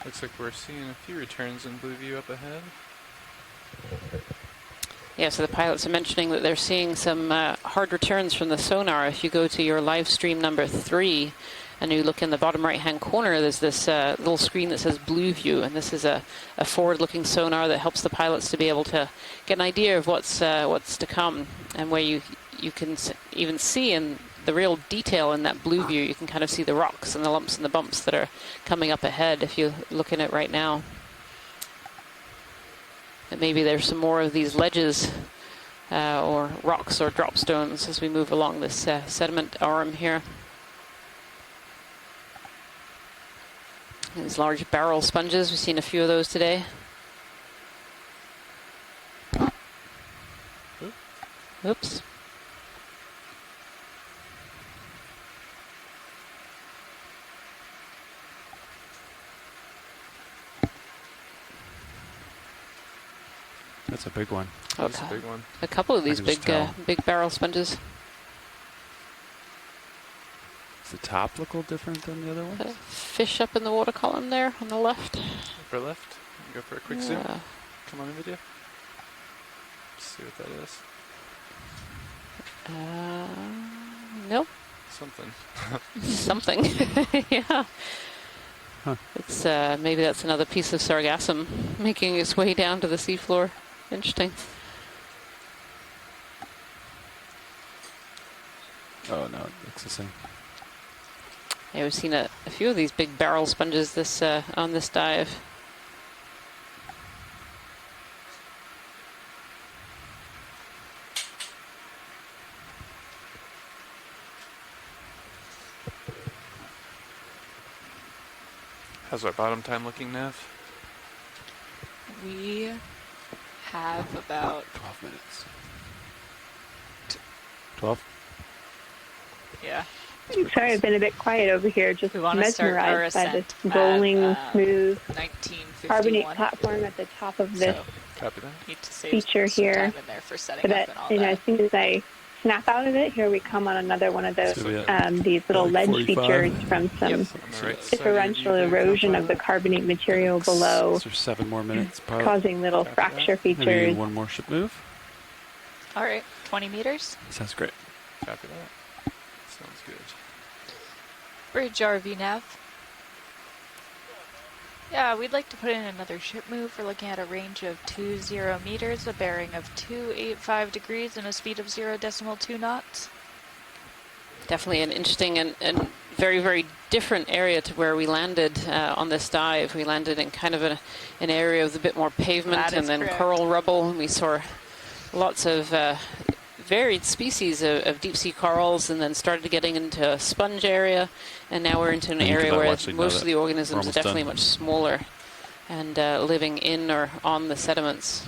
Looks like we're seeing a few returns in blue view up ahead. Yeah, so the pilots are mentioning that they're seeing some hard returns from the sonar. If you go to your live stream number 3 and you look in the bottom right-hand corner, there's this little screen that says blue view, and this is a forward-looking sonar that helps the pilots to be able to get an idea of what's to come, and where you can even see in the real detail in that blue view. You can kind of see the rocks and the lumps and the bumps that are coming up ahead if you look in it right now. And maybe there's some more of these ledges or rocks or drop stones as we move along this sediment arm here. These large barrel sponges, we've seen a few of those today. Oops. That's a big one. That's a big one. A couple of these big barrel sponges. Does the top look a little different than the other ones? Fish up in the water column there on the left. Upper left. Go for a quick zoom. Come on in video. See what that is. Nope. Something. Something. Yeah. Huh. It's maybe that's another piece of sargassum making its way down to the seafloor. Interesting. Oh no, it looks the same. Yeah, we've seen a few of these big barrel sponges this on this dive. How's our bottom time looking, Nav? We have about 12 minutes. 12? Yeah. Sorry, I've been a bit quiet over here, just We want to start our mesmerized by this ascent rolling, at, smooth 1951. carbonate platform at the top of this Copy that. Need to save feature some here. time in there for setting But up and all you know, that. as soon as I snap out of it, here we come on another one of those So we have these little like ledge 45. features from some On the right side, differential you erosion can of the carbonate material below, So 7 more minutes, probably. causing little Copy fracture Maybe features. one more ship move. All right, 20 meters. Sounds great. Copy that. Sounds good. Bridge RV nav. Yeah, we'd like to put in another ship move. We're looking at a range of 20 meters, a bearing of 285 degrees, and a speed of 0.2 knots. Definitely an interesting and very, very different area to where we landed on this dive. We landed in kind of an area with a bit more pavement That and is then correct. coral rubble. And we saw lots of varied species of deep sea corals, and then started getting into a sponge area. And now we're into an And you area can where actually know most that of the we're organisms are almost definitely done. much smaller and living in or on the sediments.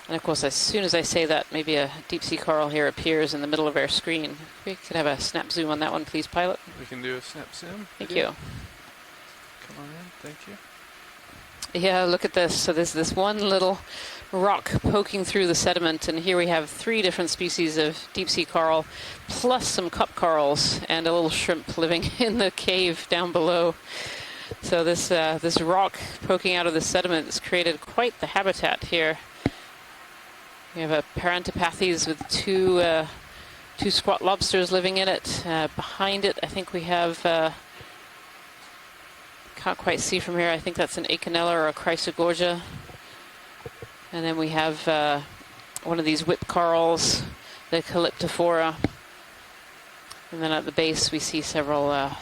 And of course, as soon as I say that, maybe a deep sea coral here appears in the middle of our screen. If we could have a snap zoom on that one, please, pilot. We can do a snap zoom. Thank video. you. Come on in. Thank you. Yeah, look at this. So there's this one little rock poking through the sediment, and here we have 3 different species of deep sea coral, plus some cup corals and a little shrimp living in the cave down below. So this this rock poking out of the sediment has created quite the habitat here. We have a Parantopathes with two squat lobsters living in it. Behind it, I think we have. Can't quite see from here. I think that's an Acanella or a Chrysogorgia. And then we have one of these whip corals, the Calyptophora. And then at the base we see several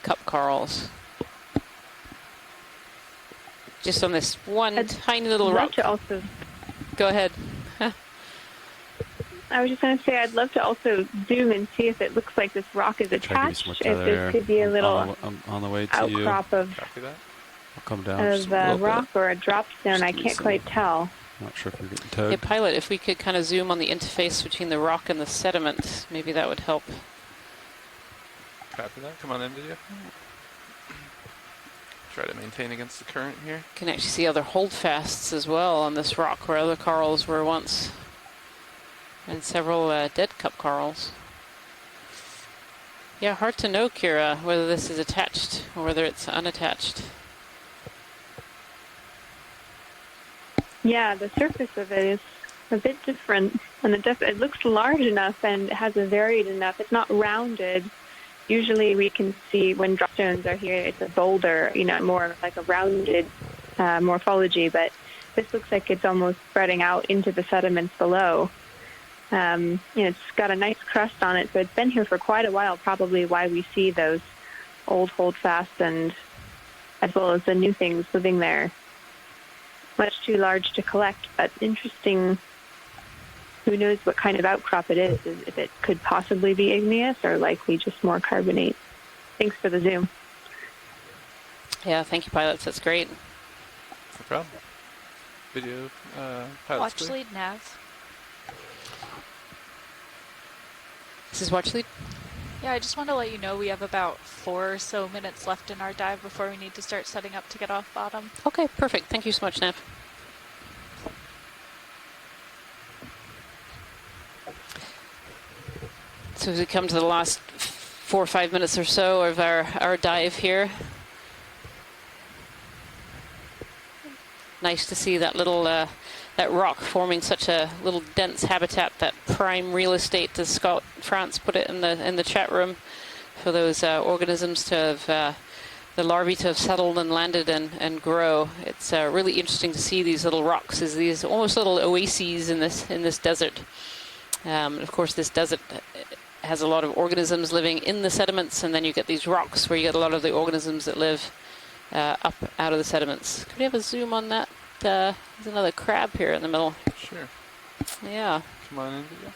cup corals. Just on this one tiny little I'd love rock. to also, Go ahead. I was just going to say, I'd love to also zoom and see if it looks like this rock is Try to give you attached, some more if tether this there. could be a little on the way to you. outcrop of Copy that. I'll come down just of a little rock bit. or a drop stone. I Just can't quite tell. Not sure if you're getting Hey, towed. pilot, if we could kind of zoom on the interface between the rock and the sediment, maybe that would help. Copy that. Come on in, video. Try to maintain against the current here. You can actually see other holdfasts as well on this rock where other corals were once. And several dead cup corals. Yeah, hard to know, Kira, whether this is attached or whether it's unattached. Yeah, the surface of it is a bit different, and it looks large enough and it has a varied enough. It's not rounded. Usually we can see when drop stones are here, it's a boulder, more like a rounded morphology, but this looks like it's almost spreading out into the sediments below. It's got a nice crust on it, so it's been here for quite a while, probably why we see those old holdfasts and as well as the new things living there. Much too large to collect, but interesting. Who knows what kind of outcrop it is, if it could possibly be igneous or likely just more carbonate. Thanks for the zoom. Yeah, thank you, pilots. That's great. No problem. Video, pilots, Watch please. lead nav. This is watch lead. Yeah, I just want to let you know we have about 4 or so minutes left in our dive before we need to start setting up to get off bottom. Okay, perfect. Thank you so much, Nav. So as we come to the last 4 or 5 minutes or so of our dive here, nice to see that little that rock forming such a little dense habitat, that prime real estate, as Scott France put it in the chat room, for those organisms to have the larvae to have settled and landed and grow. It's really interesting to see these little rocks as these almost little oases in this desert. Of course, this desert has a lot of organisms living in the sediments, and then you get these rocks where you get a lot of the organisms that live up out of the sediments. Could we have a zoom on that? There's another crab here in the middle. Sure. Yeah. Come on in, video.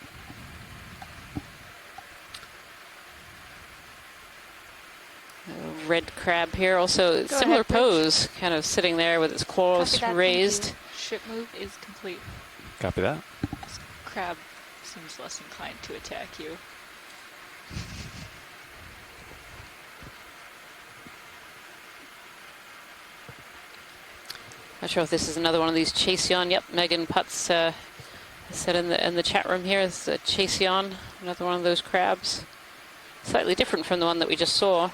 Red crab here, also similar pose, kind of sitting there with its claws raised. Ship move is complete. Copy that. This crab seems less inclined to attack you. Not sure if this is another one of these Chaseon. Yep, Megan Putz said in the chat room here, it's a Chaseon, another one of those crabs. Slightly different from the one that we just saw.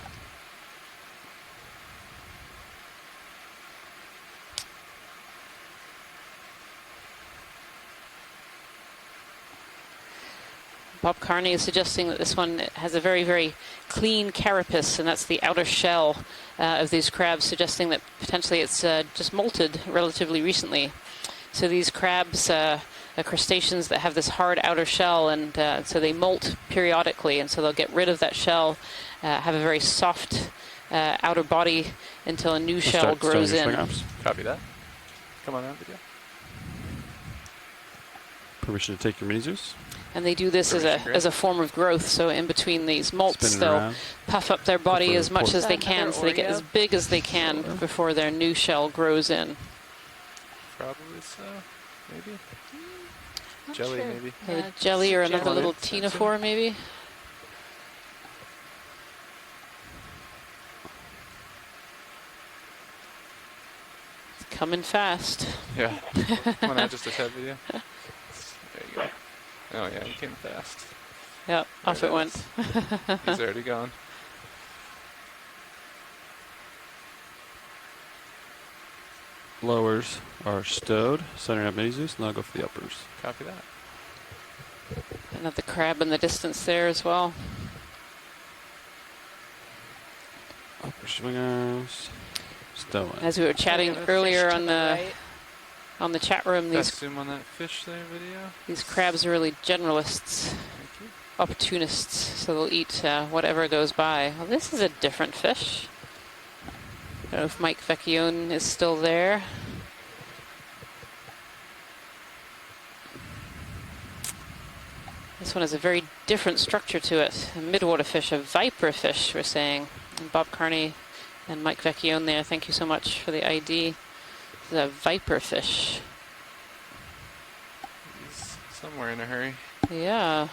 Bob Carney is suggesting that this one has a very, very clean carapace, and that's the outer shell of these crabs, suggesting that potentially it's just molted relatively recently. So these crabs are crustaceans that have this hard outer shell, and so they molt periodically, and so they'll get rid of that shell, have a very soft outer body until a new shell grows in. Copy that. Come on out, video. Permission to take your mini Zeus. And they do this as a form of growth. So in between these molts, they'll puff up their body as much as they can, so they get as big as they can before their new shell grows in. Probably so. Maybe. Jelly, sure. maybe. A jelly or another little ctenophore, maybe. It's coming fast. Yeah. Come on out, just a tad video. There you go. Oh yeah, he came fast. Yep, off it went. He's already gone. Lowers are stowed, centering up mini Zeus, and I'll go for the uppers. Copy that. Another crab in the distance there as well. Upper swingers, stowing. As we were chatting earlier on the chat room, Zoom on that fish there, video. These crabs are really generalists, opportunists, so they'll eat whatever goes by. Well, this is a different fish. I don't know if Mike Vecchione is still there. This one has a very different structure to it. A midwater fish, a viper fish, we're saying. And Bob Carney and Mike Vecchione there, thank you so much for the ID. This is a viper fish. He's somewhere in a hurry. Yeah.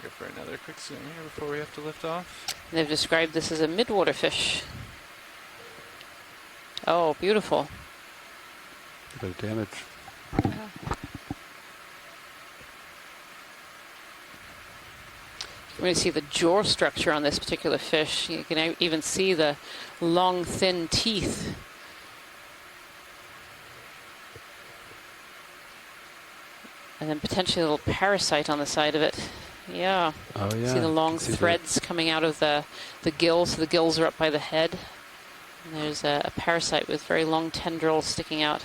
Go for another quick zoom here before we have to lift off. They've described this as a midwater fish. Oh, beautiful. A bit of damage. Yeah. You can really see the jaw structure on this particular fish. You can even see the long, thin teeth. And then potentially a little parasite on the side of it. Yeah. Oh, yeah. See the long threads coming out of the gills. So the gills are up by the head. And there's a parasite with very long tendrils sticking out.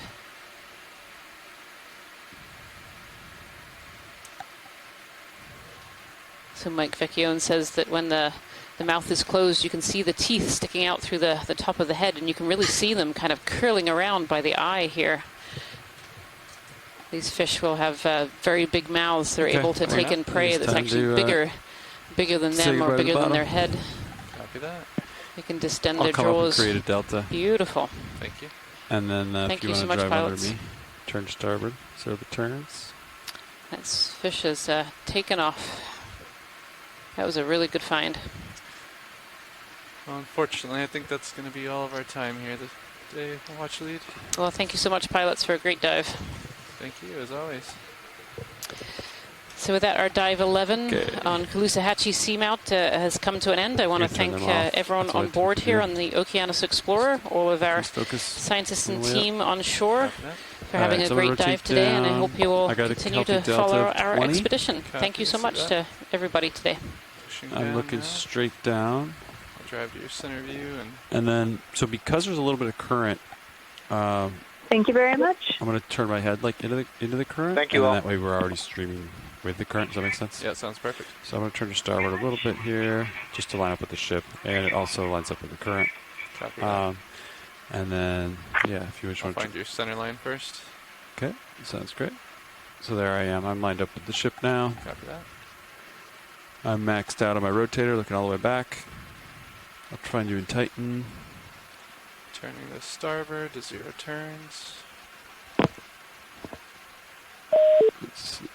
So Mike Vecchione says that when the mouth is closed, you can see the teeth sticking out through the top of the head, and you can really see them kind of curling around by the eye here. These fish will have very big mouths. They're able to take in prey that's actually bigger than them or bigger than their head. Copy that. They can distend I'll their come up and jaws. create a delta. Beautiful. Thank you. And then Thank if you you want so to much, drive pilots. under me, turn to starboard. So the turns. That fish has taken off. That was a really good find. Well, unfortunately, I think that's going to be all of our time here. The day, watch lead. Well, thank you so much, pilots, for a great dive. Thank you, as always. So with that, our dive 11 on Caloosahatchee Seamount has come to an end. I want to thank everyone on board here on the Okeanos Explorer, all of our scientists and team on shore for having a great dive today, and I hope you will continue to follow our expedition. Thank you so much to everybody today. I'm looking straight down. I'll drive to your center view. And then, so because there's a little bit of current, thank you very much. I'm going to turn my head like into the current. Thank you all. That way we're already streaming with the current. Does that make sense? Yeah, it sounds perfect. So I'm going to turn to starboard a little bit here, just to line up with the ship, and it also lines up with the current. Copy that. And then, yeah, if you just want to find your center line first. Okay, sounds great. So there I am. I'm lined up with the ship now. Copy that. I'm maxed out on my rotator, looking all the way back. I'll find you in Titan. Turning the starboard to 0 turns. Let's see.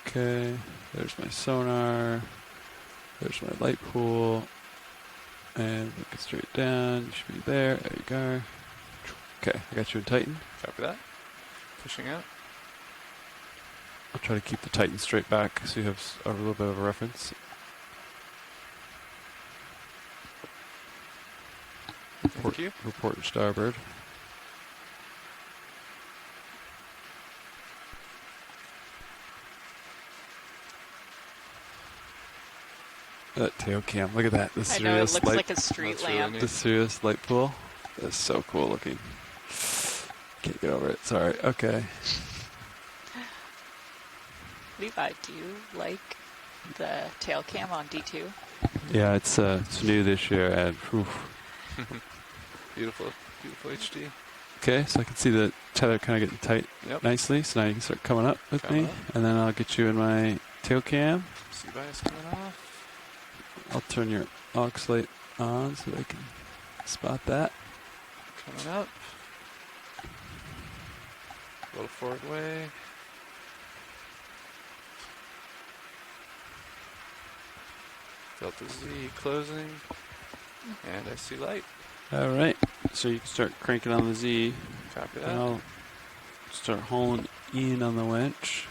Okay, there's my sonar. There's my light pool. And look it straight down. You should be there. There you go. Okay, I got you in Titan. Copy that. Pushing out. I'll try to keep the Titan straight back so you have a little bit of a reference. Thank you. Report to starboard. That tail cam, look at that. I know, it looks like a street lamp. The Sirius light pool. That's so cool looking. Can't get over it. Sorry. Okay. Levi, do you like the tail cam on D2? Yeah, it's new this year, and Beautiful HD. Okay, so I can see the tether kind of getting tight nicely. So now you can start coming up with me, and then I'll get you in my tail cam. See bias coming off. I'll turn your aux light on so I can spot that. Coming up. A little forward way. Delta Z closing. And I see light. All right, so you can start cranking on the Z. Copy that. And I'll start hauling in on the winch.